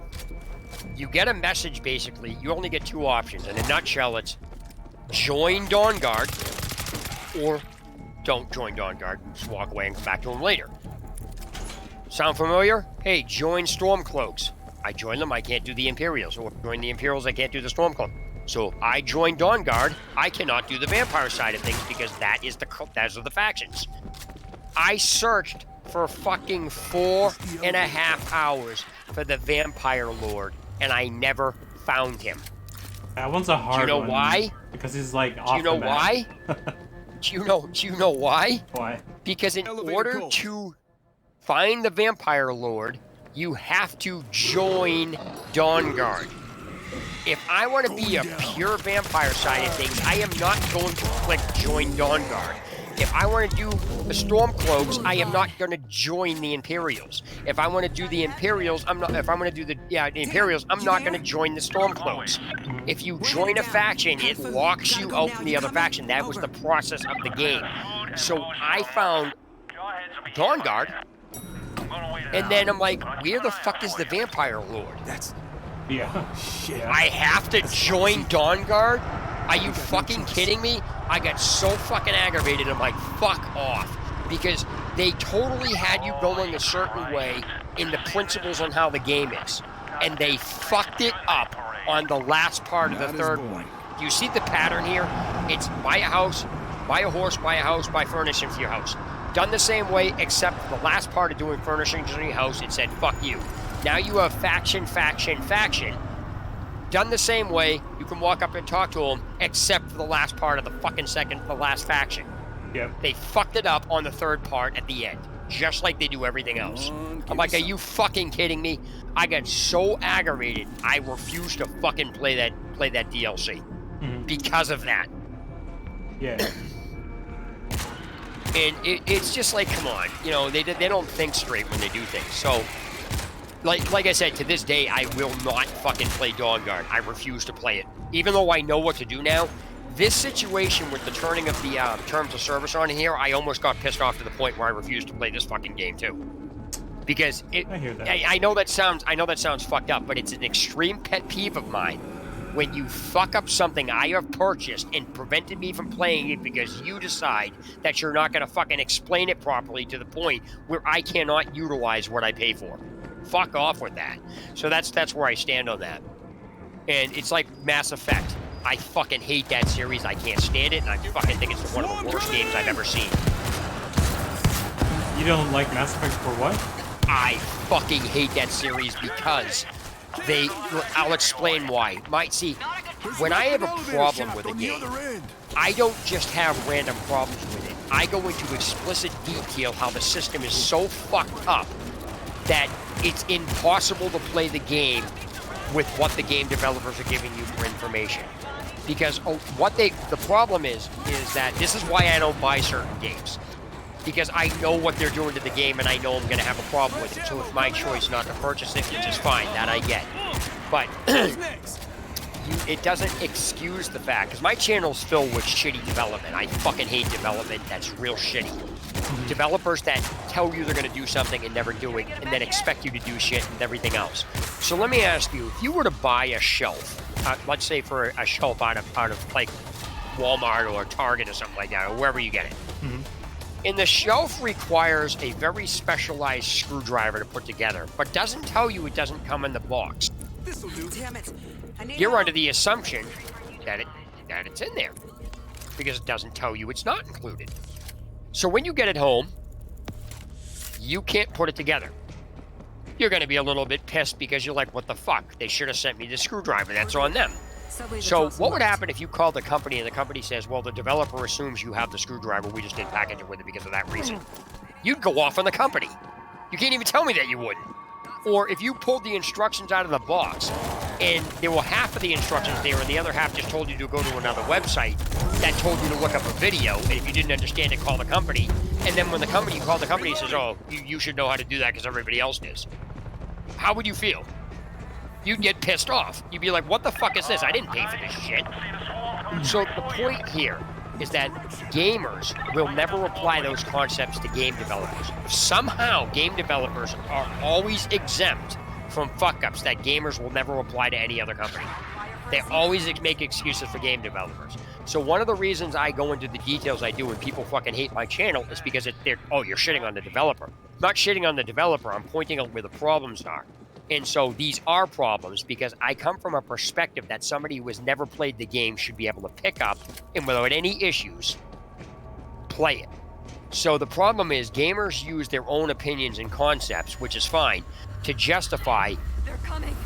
You get a message, basically. You only get two options. In a nutshell, it's join Dawn Guard or don't join Dawn Guard. Just walk away and come back to them later. Sound familiar? Hey, join Stormcloaks. I join them, I can't do the Imperials. Or join the Imperials, I can't do the Stormcloaks. So if I join Dawn Guard, I cannot do the vampire side of things because those are the factions. I searched for fucking 4.5 hours for the Vampire Lord, and I never found him. That one's a hard one. Do you know why? Because he's like off Do you know the map. why? Do you know why? Why? Because in order to find the Vampire Lord, you have to join Dawn Guard. If I want to be a pure vampire side of things, I am not going to click join Dawn Guard. If I want to do the Stormcloaks, I am not going to join the Imperials. If I want to do the Imperials, I'm not. If I'm going to do the Imperials, I'm not going to join the Stormcloaks. If you join a faction, it locks you out from the other faction. That was the process of the game. So I found Dawn Guard, and then I'm like, where the fuck is the Vampire Lord? Yeah. Shit. I have to join Dawn Guard? Are you fucking kidding me? I got so fucking aggravated. I'm like, fuck off. Because they totally had you going a certain way in the principles on how the game is. And they fucked it up on the last part of the third one. You see the pattern here? It's buy a house, buy a horse, buy a house, buy furnishings for your house. Done the same way, except for the last part of doing furnishings in your house, it said, fuck you. Now you have faction. Done the same way, you can walk up and talk to them, except for the last part of the fucking the last faction. Yep. They fucked it up on the third part at the end, just like they do everything else. I'm like, are you fucking kidding me? I got so aggravated, I refused to fucking play that DLC because of that. Yeah. And it's just like, come on, you know, they don't think straight when they do things. So, like I said, to this day, I will not fucking play Dawn Guard. I refuse to play it. Even though I know what to do now, this situation with the turning of the terms of service on here, I almost got pissed off to the point where I refused to play this fucking game too. Because I hear that. I know that sounds fucked up, but it's an extreme pet peeve of mine when you fuck up something I have purchased and prevented me from playing it because you decide that you're not going to fucking explain it properly to the point where I cannot utilize what I pay for. Fuck off with that. So that's where I stand on that. And it's like Mass Effect. I fucking hate that series. I can't stand it, and I fucking think it's one of the worst games I've ever seen. You don't like Mass Effect for what? I fucking hate that series because I'll explain why. When I have a problem with a game, I don't just have random problems with it. I go into explicit detail how the system is so fucked up that it's impossible to play the game with what the game developers are giving you for information. Because the problem is that this is why I don't buy certain games. Because I know what they're doing to the game and I know I'm going to have a problem with it. So it's my choice not to purchase it, which is fine, that I get. But it doesn't excuse the fact, because my channel's filled with shitty development. I fucking hate development that's real shitty. Developers that tell you they're going to do something and never do it, and then expect you to do shit and everything else. So let me ask you, if you were to buy a shelf, let's say for a shelf out of like Walmart or Target or something like that, or wherever you get it, and the shelf requires a very specialized screwdriver to put together, but doesn't tell you it doesn't come in the box. This'll do. Damn it. You're under the assumption that it's in there because it doesn't tell you it's not included. So when you get it home, you can't put it together. You're going to be a little bit pissed because you're like, what the fuck? They should have sent me the screwdriver. That's on them. So what would happen if you called the company and the company says, well, the developer assumes you have the screwdriver. We just didn't package it with it because of that reason. You'd go off on the company. You can't even tell me that you wouldn't. Or if you pulled the instructions out of the box And there were half of the instructions there, and the other half just told you to go to another website that told you to look up a video, and if you didn't understand it, call the company. And then when you call the company, it says, oh, you should know how to do that because everybody else does. How would you feel? You'd get pissed off. You'd be like, what the fuck is this? I didn't pay for this shit. So the point here is that gamers will never apply those concepts to game developers. Somehow, game developers are always exempt from fuck-ups that gamers will never apply to any other company. They always make excuses for game developers. So one of the reasons I go into the details I do when people fucking hate my channel is because you're shitting on the developer. I'm not shitting on the developer, I'm pointing out where the problems are. And so these are problems because I come from a perspective that somebody who has never played the game should be able to pick up and without any issues, play it. So the problem is gamers use their own opinions and concepts, which is fine, to justify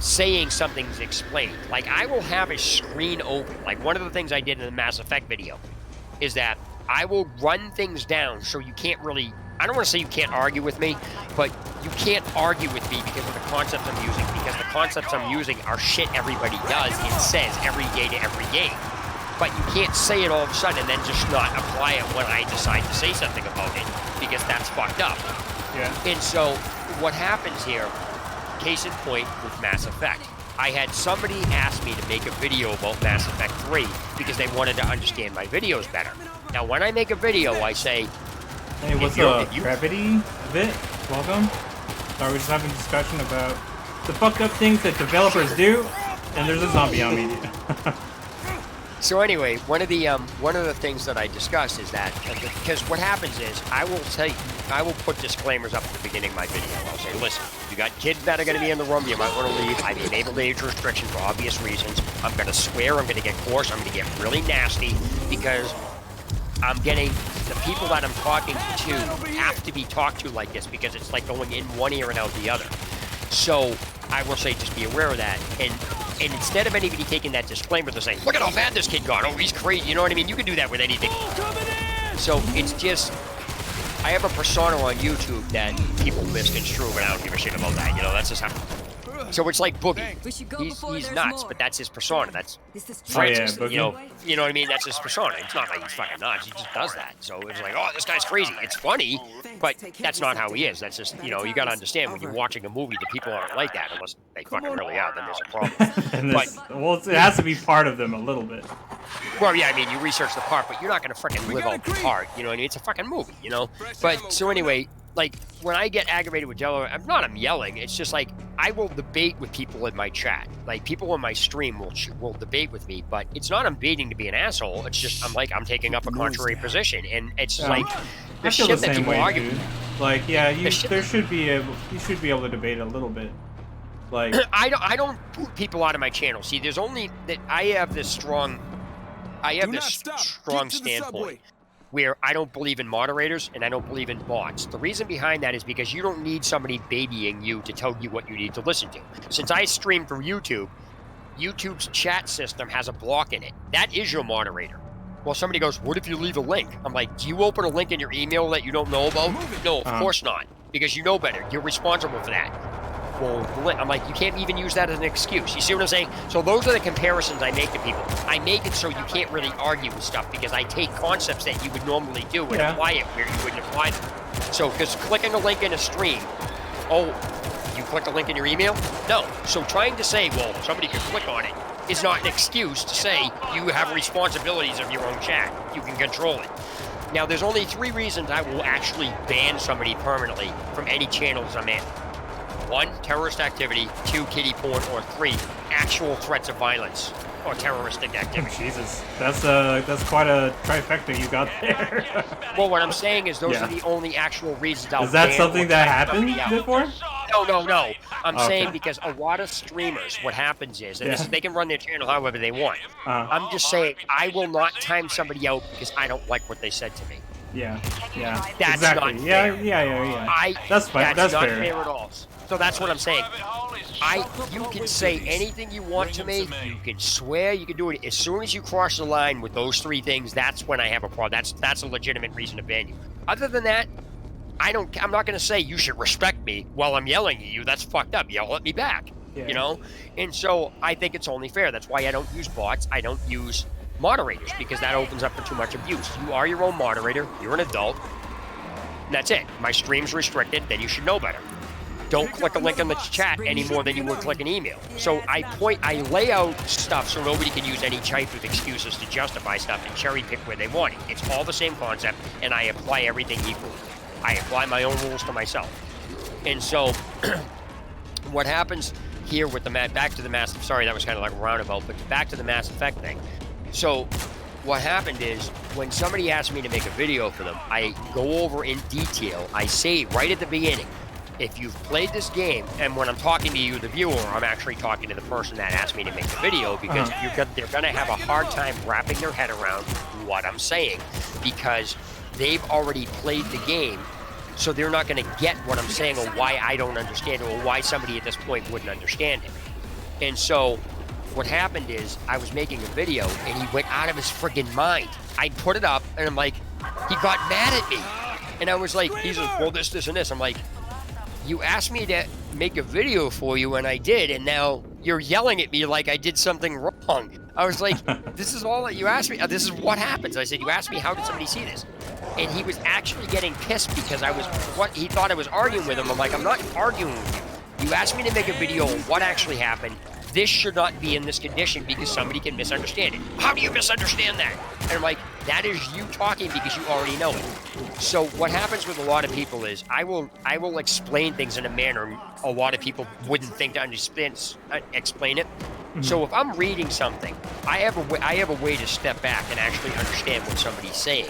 saying something's explained. Like, I will have a screen open. Like, one of the things I did in the Mass Effect video is that I will run things down so you can't really, I don't want to say you can't argue with me, but you can't argue with me because of the concepts I'm using, because the concepts I'm using are shit everybody does and says every day to every game. But you can't say it all of a sudden and then just not apply it when I decide to say something about it, because that's fucked up. Yeah. And so what happens here, case in point with Mass Effect, I had somebody ask me to make a video about Mass Effect 3 because they wanted to understand my videos better. Now, when I make a video, I say, hey, what's up, Gravity Vit? Welcome. We're just having a discussion about the fucked up things that developers do, and there's a zombie on me. So anyway, one of the things that I discussed is that, because what happens is, I will put disclaimers up at the beginning of my video. I'll say, listen, you got kids that are going to be in the room, you might want to leave. I've enabled age restriction for obvious reasons. I'm going to swear, I'm going to get coarse, I'm going to get really nasty, because I'm getting, the people that I'm talking to have to be talked to like this, because it's like going in one ear and out the other. So I will say, just be aware of that. And instead of anybody taking that disclaimer to say, look at how bad this kid got, oh, he's crazy, you know what I mean? You can do that with anything. So it's just, I have a persona on YouTube that people misconstrue, and I don't give a shit about that, you know, that's just how. So it's like Boogie. He's nuts, but that's his persona. That's Francis. Oh, yeah, you know what I mean? That's his persona. It's not like he's fucking nuts. He just does that. So it's like, oh, this guy's crazy. It's funny, but that's not how he is. That's just, you know, you got to understand when you're watching a movie, the people aren't like that unless they fucking really are. Then there's a problem. Well, it has to be part of them a little bit. Well, yeah, I mean, you research the part, but you're not going to freaking live out the part. You know what I mean? It's a fucking movie, you know? But so anyway, like, when I get aggravated with Jello, I'm yelling. It's just like, I will debate with people in my chat. Like, people in my stream will debate with me, but it's not I'm baiting to be an asshole. It's just, I'm taking up a contrary position. And it's just like, the shit that people argue. Dude. Like, yeah, you should be able to debate a little bit. Like, I don't boot people out of my channel. See, there's only that I have this strong standpoint where I don't believe in moderators and I don't believe in bots. The reason behind that is because you don't need somebody babying you to tell you what you need to listen to. Since I stream through YouTube, YouTube's chat system has a block in it. That is your moderator. Well, somebody goes, what if you leave a link? I'm like, do you open a link in your email that you don't know about? No, of course not, because you know better. You're responsible for that. Well, I'm like, you can't even use that as an excuse. You see what I'm saying? So those are the comparisons I make to people. I make it so you can't really argue with stuff because I take concepts that you would normally do and apply it where you wouldn't apply them. So, because clicking a link in a stream, oh, you click a link in your email? No. So trying to say, well, somebody could click on it is not an excuse to say you have responsibilities of your own chat. You can control it. Now, there's only 3 reasons I will actually ban somebody permanently from any channels I'm in. 1, terrorist activity. 2, kiddie porn. Or 3, actual threats of violence or terroristic activity. Jesus, that's quite a trifecta you got there. Well, what I'm saying is those are the only actual reasons I'll Is that ban something that happened before? No. I'm saying because a lot of streamers, what happens is, and they can run their channel however they want. I'm just saying I will not time somebody out because I don't like what they said to me. Yeah. That's exactly. not fair. Yeah. That's fine. That's not fair. fair at all. So that's what I'm saying. You can say anything you want to me. You can swear. You can do it. As soon as you cross the line with those 3 things, that's when I have a problem. That's a legitimate reason to ban you. Other than that, I'm not going to say you should respect me while I'm yelling at you. That's fucked up. Yell at me back. Yeah. You know? And so I think it's only fair. That's why I don't use bots. I don't use moderators, because that opens up for too much abuse. You are your own moderator. You're an adult. And that's it. My stream's restricted. Then you should know better. Don't click a link in the chat any more than you would click an email. So I lay out stuff so nobody can use any type of excuses to justify stuff and cherry pick where they want it. It's all the same concept, and I apply everything equally. I apply my own rules to myself. And so what happens here with the back to the Mass, sorry, that was kind of like a roundabout, but back to the Mass Effect thing. So what happened is, when somebody asked me to make a video for them, I go over in detail. I say right at the beginning, if you've played this game, and when I'm talking to you, the viewer, I'm actually talking to the person that asked me to make the video, because they're going to have a hard time wrapping their head around what I'm saying, because they've already played the game, so they're not going to get what I'm saying, or why I don't understand it, or why somebody at this point wouldn't understand it. And so what happened is, I was making a video, and he went out of his friggin' mind. I put it up, and I'm like, he got mad at me. And I was like, he's like, well, this, and this. I'm like, you asked me to make a video for you, and I did, and now you're yelling at me like I did something wrong. I was like, this is all that you asked me. This is what happens. I said, you asked me, how did somebody see this? And he was actually getting pissed because he thought I was arguing with him. I'm like, I'm not arguing with you. You asked me to make a video on what actually happened. This should not be in this condition because somebody can misunderstand it. How do you misunderstand that? And I'm like, that is you talking because you already know it. So what happens with a lot of people is I will explain things in a manner a lot of people wouldn't think to explain it. So if I'm reading something, I have a way to step back and actually understand what somebody's saying,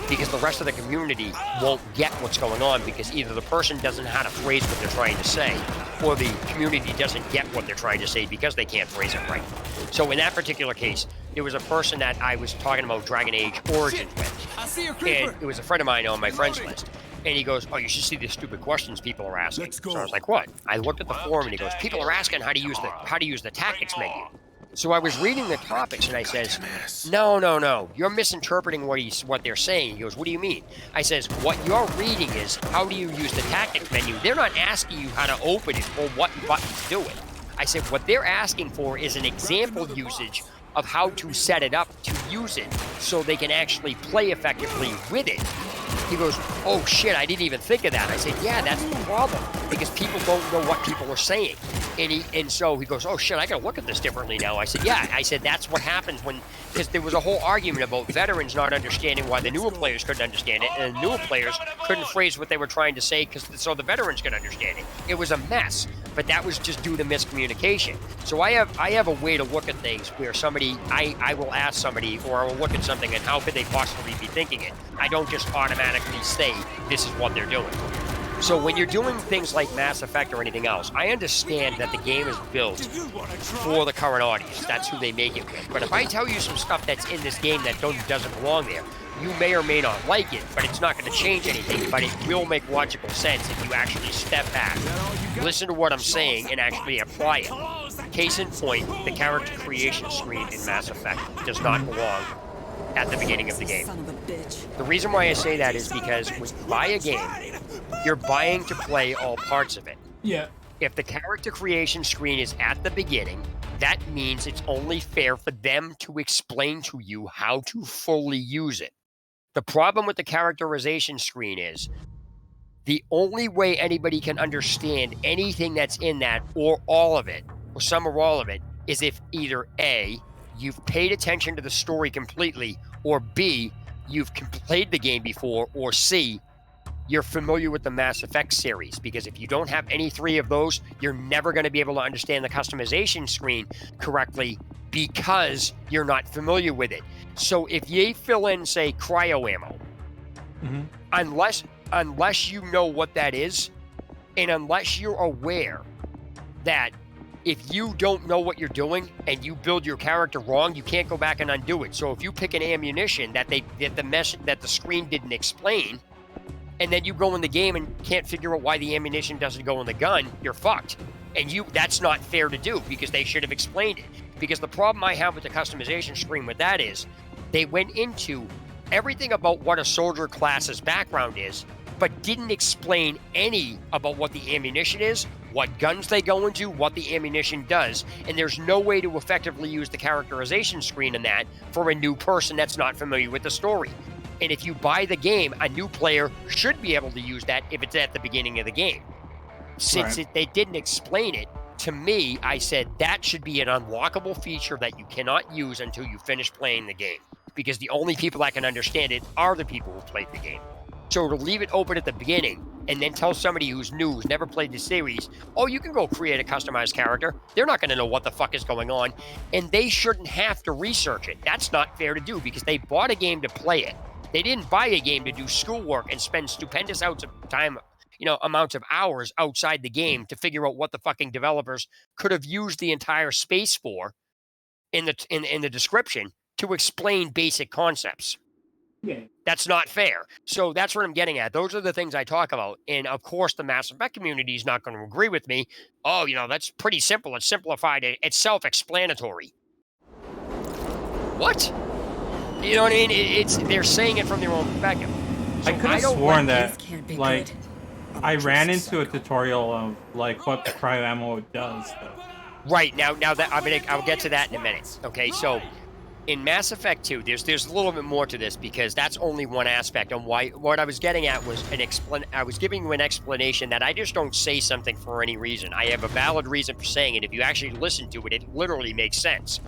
because the rest of the community won't get what's going on, because either the person doesn't know how to phrase what they're trying to say, or the community doesn't get what they're trying to say because they can't phrase it right. So in that particular case, there was a person that I was talking about Dragon Age Origins with, and it was a friend of mine on my friends list. And he goes, oh, you should see the stupid questions people are asking. Let's go. So I was like, what? I looked at the forum, and he goes, people are asking how to use the tactics menu. So I was reading the topics, and I says, no, you're misinterpreting what they're saying. He goes, what do you mean? I says, what you're reading is, how do you use the tactics menu? They're not asking you how to open it or what buttons do it. I said, what they're asking for is an example usage of how to set it up to use it so they can actually play effectively with it. He goes, oh shit, I didn't even think of that. I said, yeah, that's the problem, because people don't know what people are saying. And so he goes, oh shit, I gotta look at this differently now. I said, yeah. I said, that's what happens because there was a whole argument about veterans not understanding why the newer players couldn't understand it, and the newer players couldn't phrase what they were trying to say so the veterans could understand it. It was a mess, but that was just due to miscommunication. So I have a way to look at things where I will ask somebody, or I will look at something, and how could they possibly be thinking it? I don't just automatically say, this is what they're doing. So when you're doing things like Mass Effect or anything else, I understand that the game is built for the current audience. That's who they make it with. But if I tell you some stuff that's in this game that doesn't belong there, you may or may not like it, but it's not going to change anything. But it will make logical sense if you actually step back, listen to what I'm saying, and actually apply it. Case in point, the character creation screen in Mass Effect does not belong at the beginning of the game. The reason why I say that is because when you buy a game, you're buying to play all parts of it. Yeah. If the character creation screen is at the beginning, that means it's only fair for them to explain to you how to fully use it. The problem with the characterization screen is the only way anybody can understand anything that's in that, or all of it, or some or all of it, is if either A, you've paid attention to the story completely, or B, you've played the game before, or C, you're familiar with the Mass Effect series. Because if you don't have any three of those, you're never going to be able to understand the customization screen correctly because you're not familiar with it. So if you fill in, say, cryo ammo, unless you know what that is, and unless you're aware that if you don't know what you're doing and you build your character wrong, you can't go back and undo it. So if you pick an ammunition that the screen didn't explain, and then you go in the game and can't figure out why the ammunition doesn't go in the gun, you're fucked. And that's not fair to do, because they should have explained it. Because the problem I have with the customization screen with that is they went into everything about what a soldier class's background is, but didn't explain any about what the ammunition is what guns they go into, what the ammunition does, and there's no way to effectively use the characterization screen in that for a new person that's not familiar with the story. And if you buy the game, a new player should be able to use that if it's at the beginning of the game. Since they didn't explain it, to me, I said that should be an unlockable feature that you cannot use until you finish playing the game. Because the only people that can understand it are the people who played the game. So to leave it open at the beginning and then tell somebody who's new, who's never played the series, oh, you can go create a customized character. They're not going to know what the fuck is going on. And they shouldn't have to research it. That's not fair to do because they bought a game to play it. They didn't buy a game to do schoolwork and spend stupendous amounts of hours outside the game to figure out what the fucking developers could have used the entire space for in the description to explain basic concepts. Yeah. That's not fair. So that's what I'm getting at. Those are the things I talk about. And of course, the Mass Effect community is not going to agree with me. Oh, that's pretty simple. It's simplified. It's self-explanatory. What? You know what I mean? They're saying it from their own perspective. So I could have sworn that, This can't be like, good. I ran into a tutorial of, like, what the cryo ammo does. Right. Now that I'll get to that in a minute. Okay, so in Mass Effect 2, there's a little bit more to this because that's only one aspect on why. What I was getting at was I was giving you an explanation that I just don't say something for any reason. I have a valid reason for saying it. If you actually listen to it, it literally makes sense.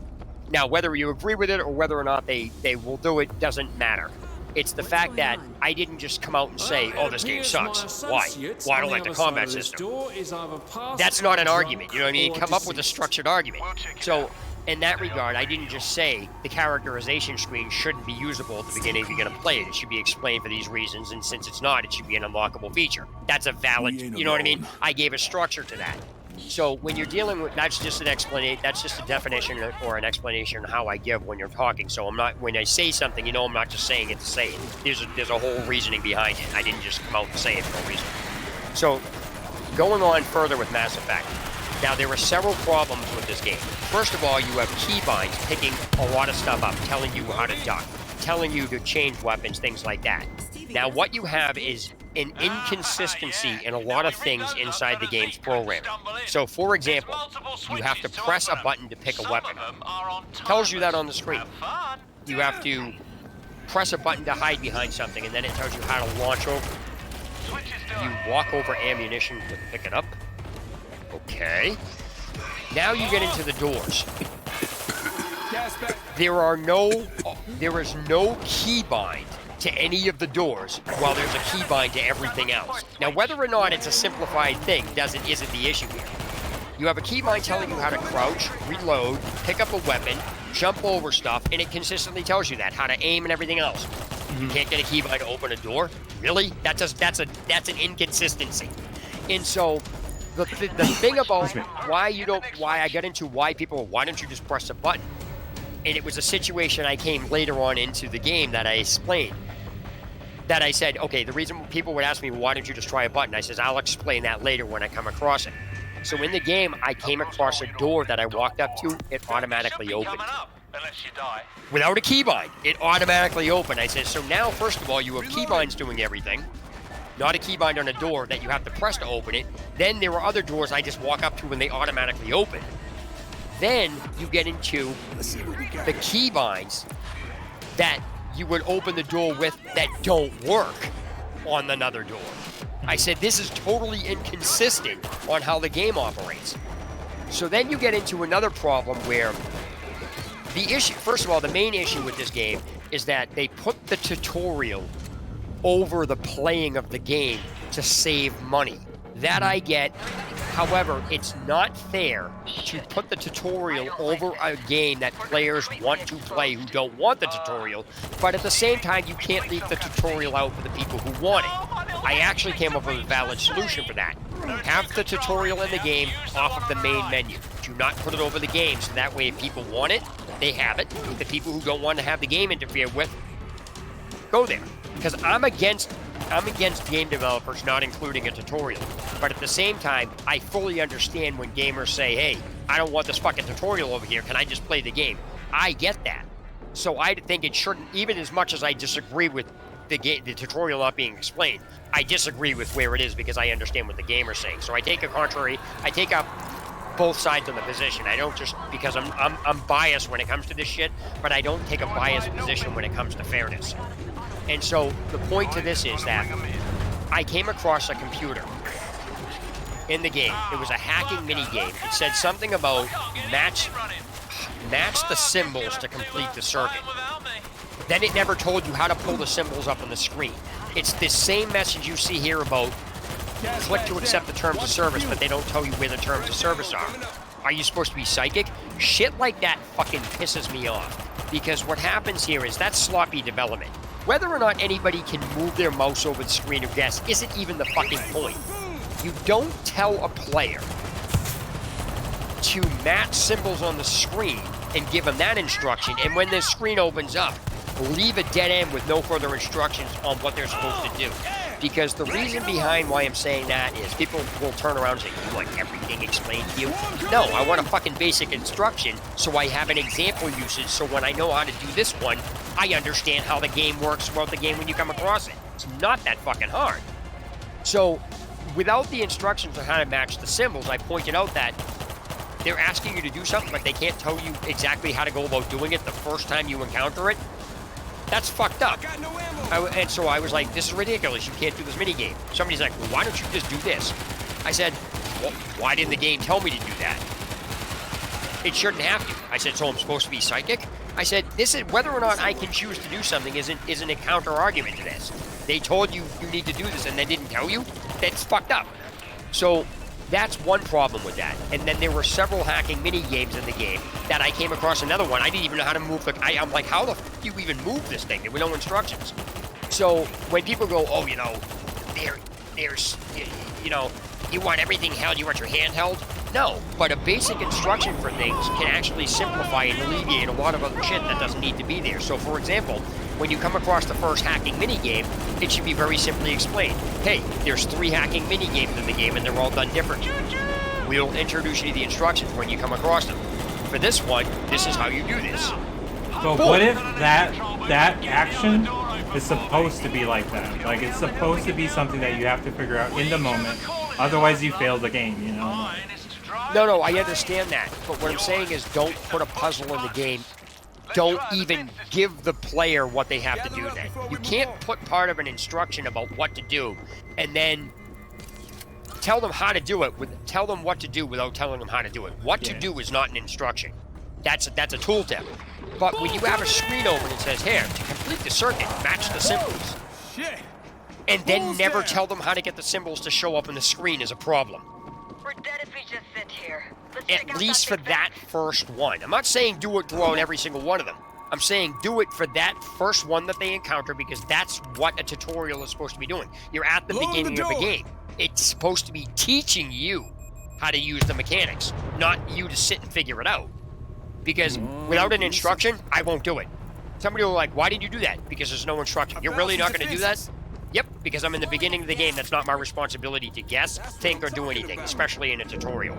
Now, whether you agree with it or whether or not they will do it doesn't matter. It's the fact that I didn't just come out and say, oh, this game sucks. Why? Well, I don't like the combat system. That's not an argument. You know what I mean? Come up with a structured argument. So in that regard, I didn't just say the characterization screen shouldn't be usable at the beginning if you're going to play it. It should be explained for these reasons, and since it's not, it should be an unlockable feature. That's a valid, you know what I mean? I gave a structure to that. So when you're dealing with, that's just an explanation, that's just a definition or an explanation of how I give when you're talking. So I'm not, when I say something, I'm not just saying it to say it. There's a whole reasoning behind it. I didn't just come out and say it for no reason. So going on further with Mass Effect. Now, there were several problems with this game. First of all, you have keybinds picking a lot of stuff up, telling you how to duck, telling you to change weapons, things like that. Now, what you have is an inconsistency in a lot of things inside the game's programming. So, for example, you have to press a button to pick a weapon. It tells you that on the screen. You have to press a button to hide behind something, and then it tells you how to launch over. You walk over ammunition to pick it up. Okay. Now you get into the doors. There is no keybind to any of the doors, while there's a keybind to everything else. Now, whether or not it's a simplified thing isn't the issue here. You have a keybind telling you how to crouch, reload, pick up a weapon, jump over stuff, and it consistently tells you that, how to aim and everything else. You can't get a keybind to open a door? Really? That's an inconsistency. And so the thing about why I got into why don't you just press a button? And it was a situation I came later on into the game that I explained. That I said, okay, the reason people would ask me, why don't you just try a button? I says, I'll explain that later when I come across it. So in the game, I came across a door that I walked up to, it automatically opened. Without a keybind, it automatically opened. I said, so now, first of all, you have keybinds doing everything. Not a keybind on a door that you have to press to open it. Then there are other doors I just walk up to and they automatically open. Then you get into the keybinds that you would open the door with that don't work on another door. I said, this is totally inconsistent on how the game operates. So then you get into another problem where the issue, first of all, the main issue with this game is that they put the tutorial over the playing of the game to save money. That I get. However, it's not fair to put the tutorial over a game that players want to play who don't want the tutorial, but at the same time, you can't leave the tutorial out for the people who want it. I actually came up with a valid solution for that. Have the tutorial in the game off of the main menu. Do not put it over the game, so that way if people want it, they have it. The people who don't want to have the game interfere with, go there. Because I'm against game developers not including a tutorial. But at the same time, I fully understand when gamers say, hey, I don't want this fucking tutorial over here. Can I just play the game? I get that. So I think it shouldn't, even as much as I disagree with the tutorial not being explained. I disagree with where it is because I understand what the gamer's saying. So I take up both sides of the position. I don't just, because I'm biased when it comes to this shit, but I don't take a biased position when it comes to fairness. And so the point to this is that I came across a computer in the game. It was a hacking mini game. It said something about match the symbols to complete the circuit. Then it never told you how to pull the symbols up on the screen. It's this same message you see here about click to accept the terms of service, but they don't tell you where the terms of service are. Are you supposed to be psychic? Shit like that fucking pisses me off. Because what happens here is that's sloppy development. Whether or not anybody can move their mouse over the screen or guess isn't even the fucking point. You don't tell a player to match symbols on the screen and give them that instruction, and when the screen opens up, leave a dead end with no further instructions on what they're supposed to do. Because the reason behind why I'm saying that is people will turn around and say, you want everything explained to you? No, I want a fucking basic instruction so I have an example usage, so when I know how to do this one, I understand how the game works throughout the game when you come across it. It's not that fucking hard. So, without the instructions on how to match the symbols, I pointed out that they're asking you to do something, but they can't tell you exactly how to go about doing it the first time you encounter it. That's fucked up. And so I was like, this is ridiculous. You can't do this mini game. Somebody's like, well, why don't you just do this? I said, well, why didn't the game tell me to do that? It shouldn't have to. I said, so I'm supposed to be psychic? I said, this is whether or not I can choose to do something isn't a counter argument to this. They told you you need to do this and they didn't tell you? That's fucked up. So that's one problem with that. And then there were several hacking mini games in the game that I came across another one. I didn't even know how to move the... I'm like, how the f*** do you even move this thing? There were no instructions. So when people go, oh, you know, there's, you know, you want everything held, you want your hand held? No, but a basic instruction for things can actually simplify and alleviate a lot of other shit that doesn't need to be there. So for example, when you come across the first hacking mini game, it should be very simply explained. Hey, there's 3 hacking mini games in the game and they're all done differently. We'll introduce you to the instructions when you come across them. For this one, this is how you do this. But what if that action is supposed to be like that? Like, it's supposed to be something that you have to figure out in the moment. Otherwise, you fail the game, you know? No, I understand that. But what I'm saying is don't put a puzzle in the game. Don't even give the player what they have to do then. You can't put part of an instruction about what to do and then tell them how to do it. Tell them what to do without telling them how to do it. What to do is not an instruction. That's a tooltip. But when you have a screen open and says, here, to complete the circuit, match the symbols. And then never tell them how to get the symbols to show up on the screen is a problem. We're dead if we just sit here. At least for that first one. I'm not saying do it throughout every single one of them. I'm saying do it for that first one that they encounter because that's what a tutorial is supposed to be doing. You're at the beginning of the game. It's supposed to be teaching you how to use the mechanics, not you to sit and figure it out. Because without an instruction, I won't do it. Somebody will be like, why did you do that? Because there's no instruction. You're really not going to do that? Yep, because I'm in the beginning of the game. That's not my responsibility to guess, think, or do anything, especially in a tutorial.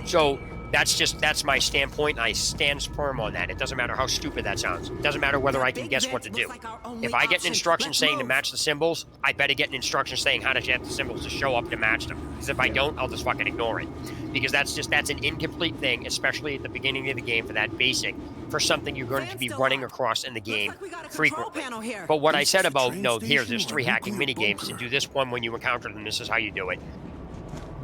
So that's my standpoint, and I stand firm on that. It doesn't matter how stupid that sounds. It doesn't matter whether I can guess what to do. If I get an instruction saying to match the symbols, I better get an instruction saying how to get the symbols to show up to match them. Because if I don't, I'll just fucking ignore it. Because that's an incomplete thing, especially at the beginning of the game for that basic, for something you're going to be running across in the game frequently. But what I said about, no, there's 3 hacking mini games. To do this one when you encounter them, this is how you do it.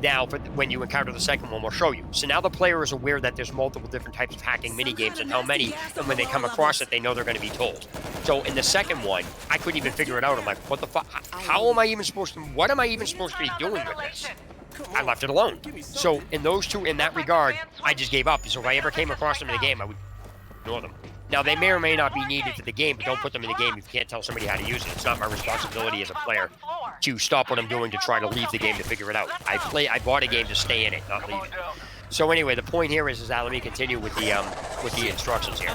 Now, when you encounter the second one, we'll show you. So now the player is aware that there's multiple different types of hacking mini games and how many, and when they come across it, they know they're going to be told. So in the second one, I couldn't even figure it out. I'm like, what the fuck? How am I even supposed to, what am I even supposed to be doing with this? I left it alone. So in those two, in that regard, I just gave up. So if I ever came across them in the game, I would ignore them. Now, they may or may not be needed for the game, but don't put them in the game if you can't tell somebody how to use it. It's not my responsibility as a player. to stop what I'm doing to try to leave the game to figure it out. I bought a game to stay in it, not leave it. So anyway, the point here is that let me continue with the instructions here.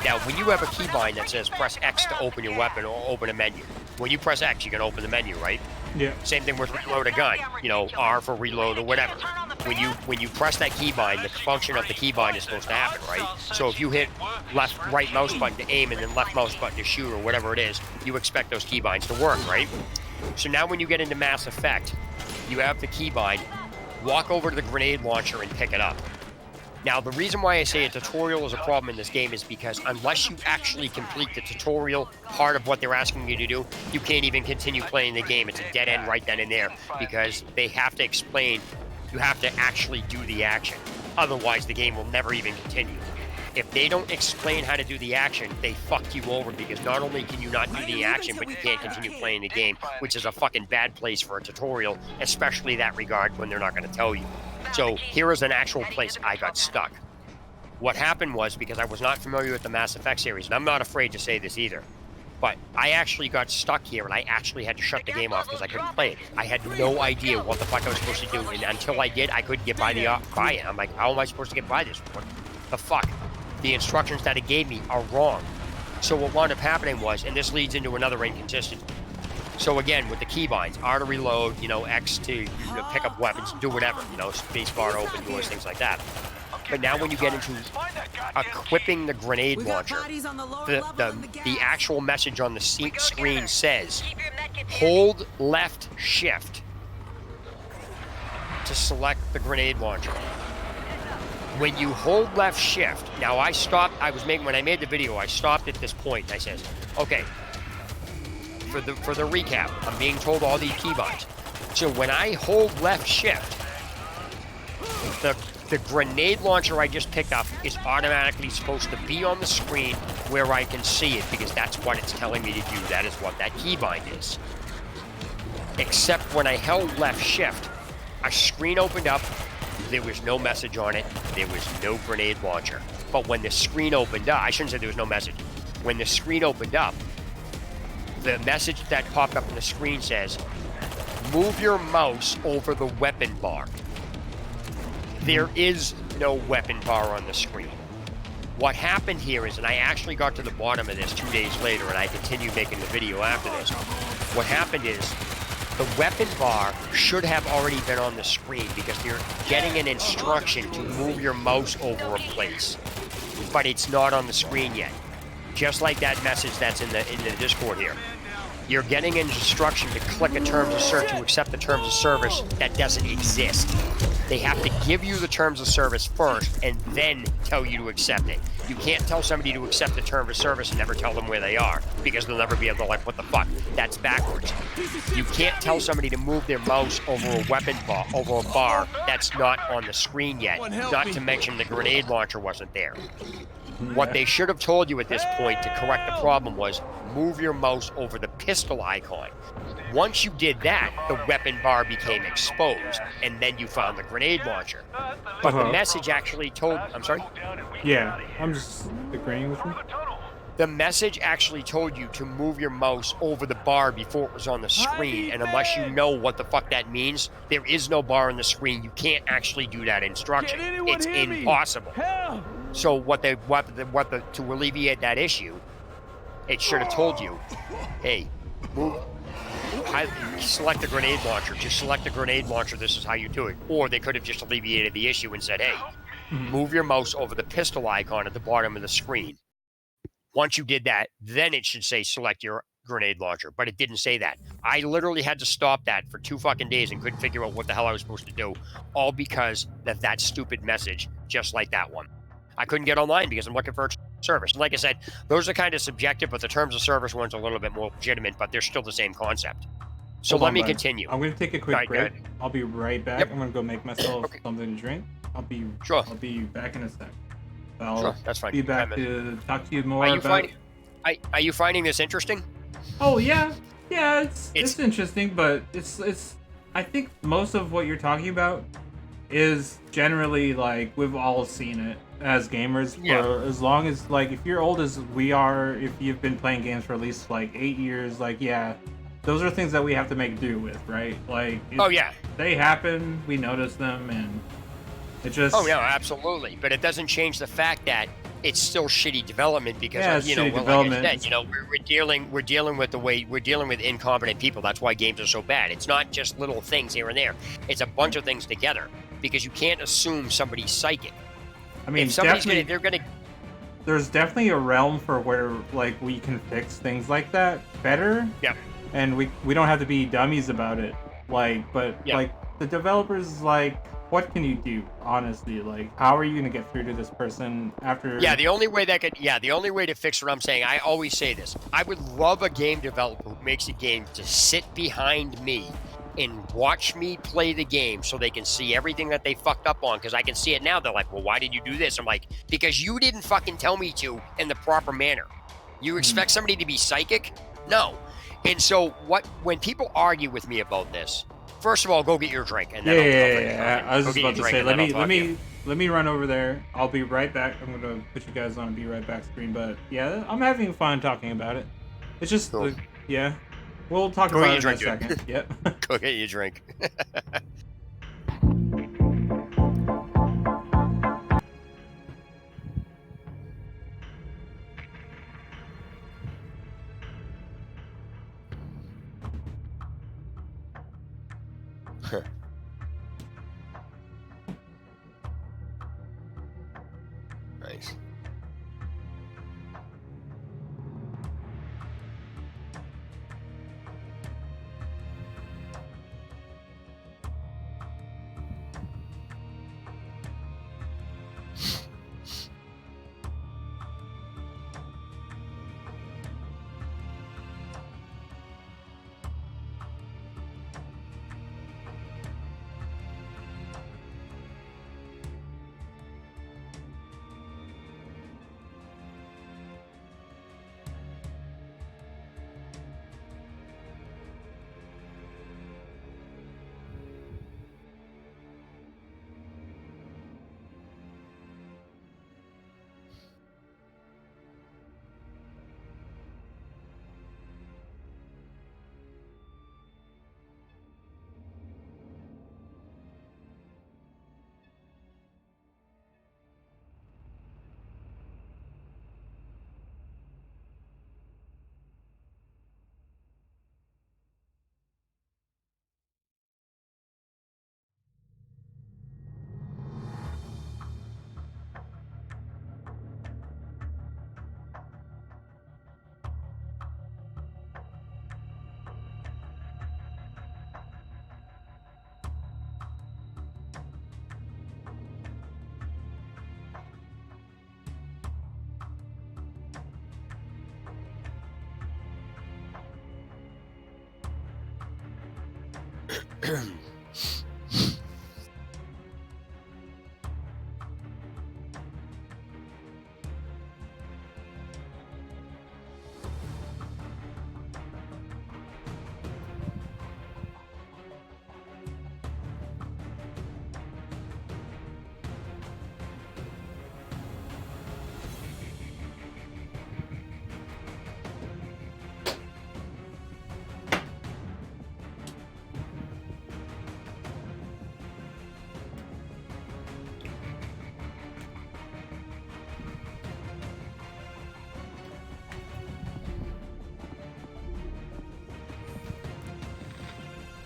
Now, when you have a keybind that says press X to open your weapon or open a menu, when you press X, you can open the menu, right? Yeah. Same thing with reload a gun. You know, R for reload or whatever. When you press that keybind, the function of the keybind is supposed to happen, right? So if you hit right mouse button to aim and then left mouse button to shoot or whatever it is, you expect those keybinds to work, right? So now when you get into Mass Effect, you have the keybind. Walk over to the grenade launcher and pick it up. Now, the reason why I say a tutorial is a problem in this game is because unless you actually complete the tutorial part of what they're asking you to do, you can't even continue playing the game. It's a dead end right then and there because they have to explain, you have to actually do the action. Otherwise, the game will never even continue. If they don't explain how to do the action, they fuck you over because not only can you not do the action, but you can't continue playing the game, which is a fucking bad place for a tutorial, especially that regard when they're not going to tell you. So here is an actual place I got stuck. What happened was, because I was not familiar with the Mass Effect series, and I'm not afraid to say this either, but I actually got stuck here and I actually had to shut the game off because I couldn't play it. I had no idea what the fuck I was supposed to do, and until I did, I couldn't get by it. I'm like, how am I supposed to get by this? What the fuck? The instructions that it gave me are wrong. So what wound up happening was, and this leads into another inconsistency. So again, with the keybinds, R to reload, you know, X to pick up weapons, do whatever, you know, space bar to open doors, things like that. But now when you get into equipping the grenade launcher, the actual message on the screen says, hold left shift to select the grenade launcher. When you hold left shift, now when I made the video, I stopped at this point and I said, okay, for the recap, I'm being told all these keybinds. So when I hold left shift, the grenade launcher I just picked up is automatically supposed to be on the screen where I can see it because that's what it's telling me to do. That is what that keybind is. Except when I held left shift, a screen opened up. There was no message on it. There was no grenade launcher. But when the screen opened up, I shouldn't say there was no message. When the screen opened up, the message that popped up on the screen says, move your mouse over the weapon bar. There is no weapon bar on the screen. What happened here is, and I actually got to the bottom of this 2 days later, and I continued making the video after this. What happened is, the weapon bar should have already been on the screen because you're getting an instruction to move your mouse over a place. But it's not on the screen yet. Just like that message that's in the Discord here. You're getting an instruction to click a terms of service to accept the terms of service that doesn't exist. They have to give you the terms of service first and then tell you to accept it. You can't tell somebody to accept the terms of service and never tell them where they are because they'll never be able to, like, what the fuck? That's backwards. You can't tell somebody to move their mouse over a weapon bar, over a bar that's not on the screen yet, not to mention the grenade launcher wasn't there. What they should have told you at this point to correct the problem was move your mouse over the pistol icon. Once you did that, the weapon bar became exposed, and then you found the grenade launcher. But the message actually told... I'm sorry? Yeah, I'm just agreeing with you. The message actually told you to move your mouse over the bar before it was on the screen, and unless you know what the fuck that means, there is no bar on the screen. You can't actually do that instruction. It's impossible. So to alleviate that issue, it should have told you, hey, select the grenade launcher. Just select the grenade launcher. This is how you do it. Or they could have just alleviated the issue and said, hey, move your mouse over the pistol icon at the bottom of the screen. Once you did that, then it should say select your grenade launcher. But it didn't say that. I literally had to stop that for 2 fucking days and couldn't figure out what the hell I was supposed to do. All because of that stupid message, just like that one. I couldn't get online because I'm looking for a service. Like I said, those are kind of subjective, but the terms of service one's a little bit more legitimate, but they're still the same concept. So let me continue. I'm going to take a quick break. I'll be right back. Yep. I'm going to go make myself something to drink. I'll be back in a sec. That's fine. Be back to talk to you more about... Are you finding this interesting? Oh, yeah. Yeah, it's interesting, but it's I think most of what you're talking about is generally, like, we've all seen it as gamers for as long as, like, if you're old as we are, if you've been playing games for at least, like, 8 years, like, yeah, those are things that we have to make do with, right? Like, Oh yeah. they happen, we notice them, and it just. Oh yeah, absolutely. But it doesn't change the fact that it's still shitty development because Yeah, it's you know, shitty well, development. like I said, you know, we're dealing with we're dealing with incompetent people. That's why games are so bad. It's not just little things here and there. It's a bunch of things together because you can't assume somebody's psychic. I mean, If somebody's definitely, there's definitely a realm for where like we can fix things like that better. Yeah. And we don't have to be dummies about it. Like, but like the developers, like, what can you do? Honestly, like, how are you gonna get through to this person after? Yeah, the only way to fix what I'm saying, I always say this. I would love a game developer who makes a game to sit behind me and watch me play the game so they can see everything that they fucked up on, because I can see it now. They're like, well, why did you do this? I'm like, because you didn't fucking tell me to in the proper manner. You expect somebody to be psychic? No. And so when people argue with me about this, first of all, go get your drink. And then Yeah. I was just about to say, let me run over there. I'll be right back. I'm gonna put you guys on a be right back screen. But yeah, I'm having fun talking about it. It's just, cool. Yeah. We'll talk about it in a second. Yep. Go get your drink. Nice.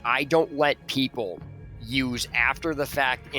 I don't let people use after the fact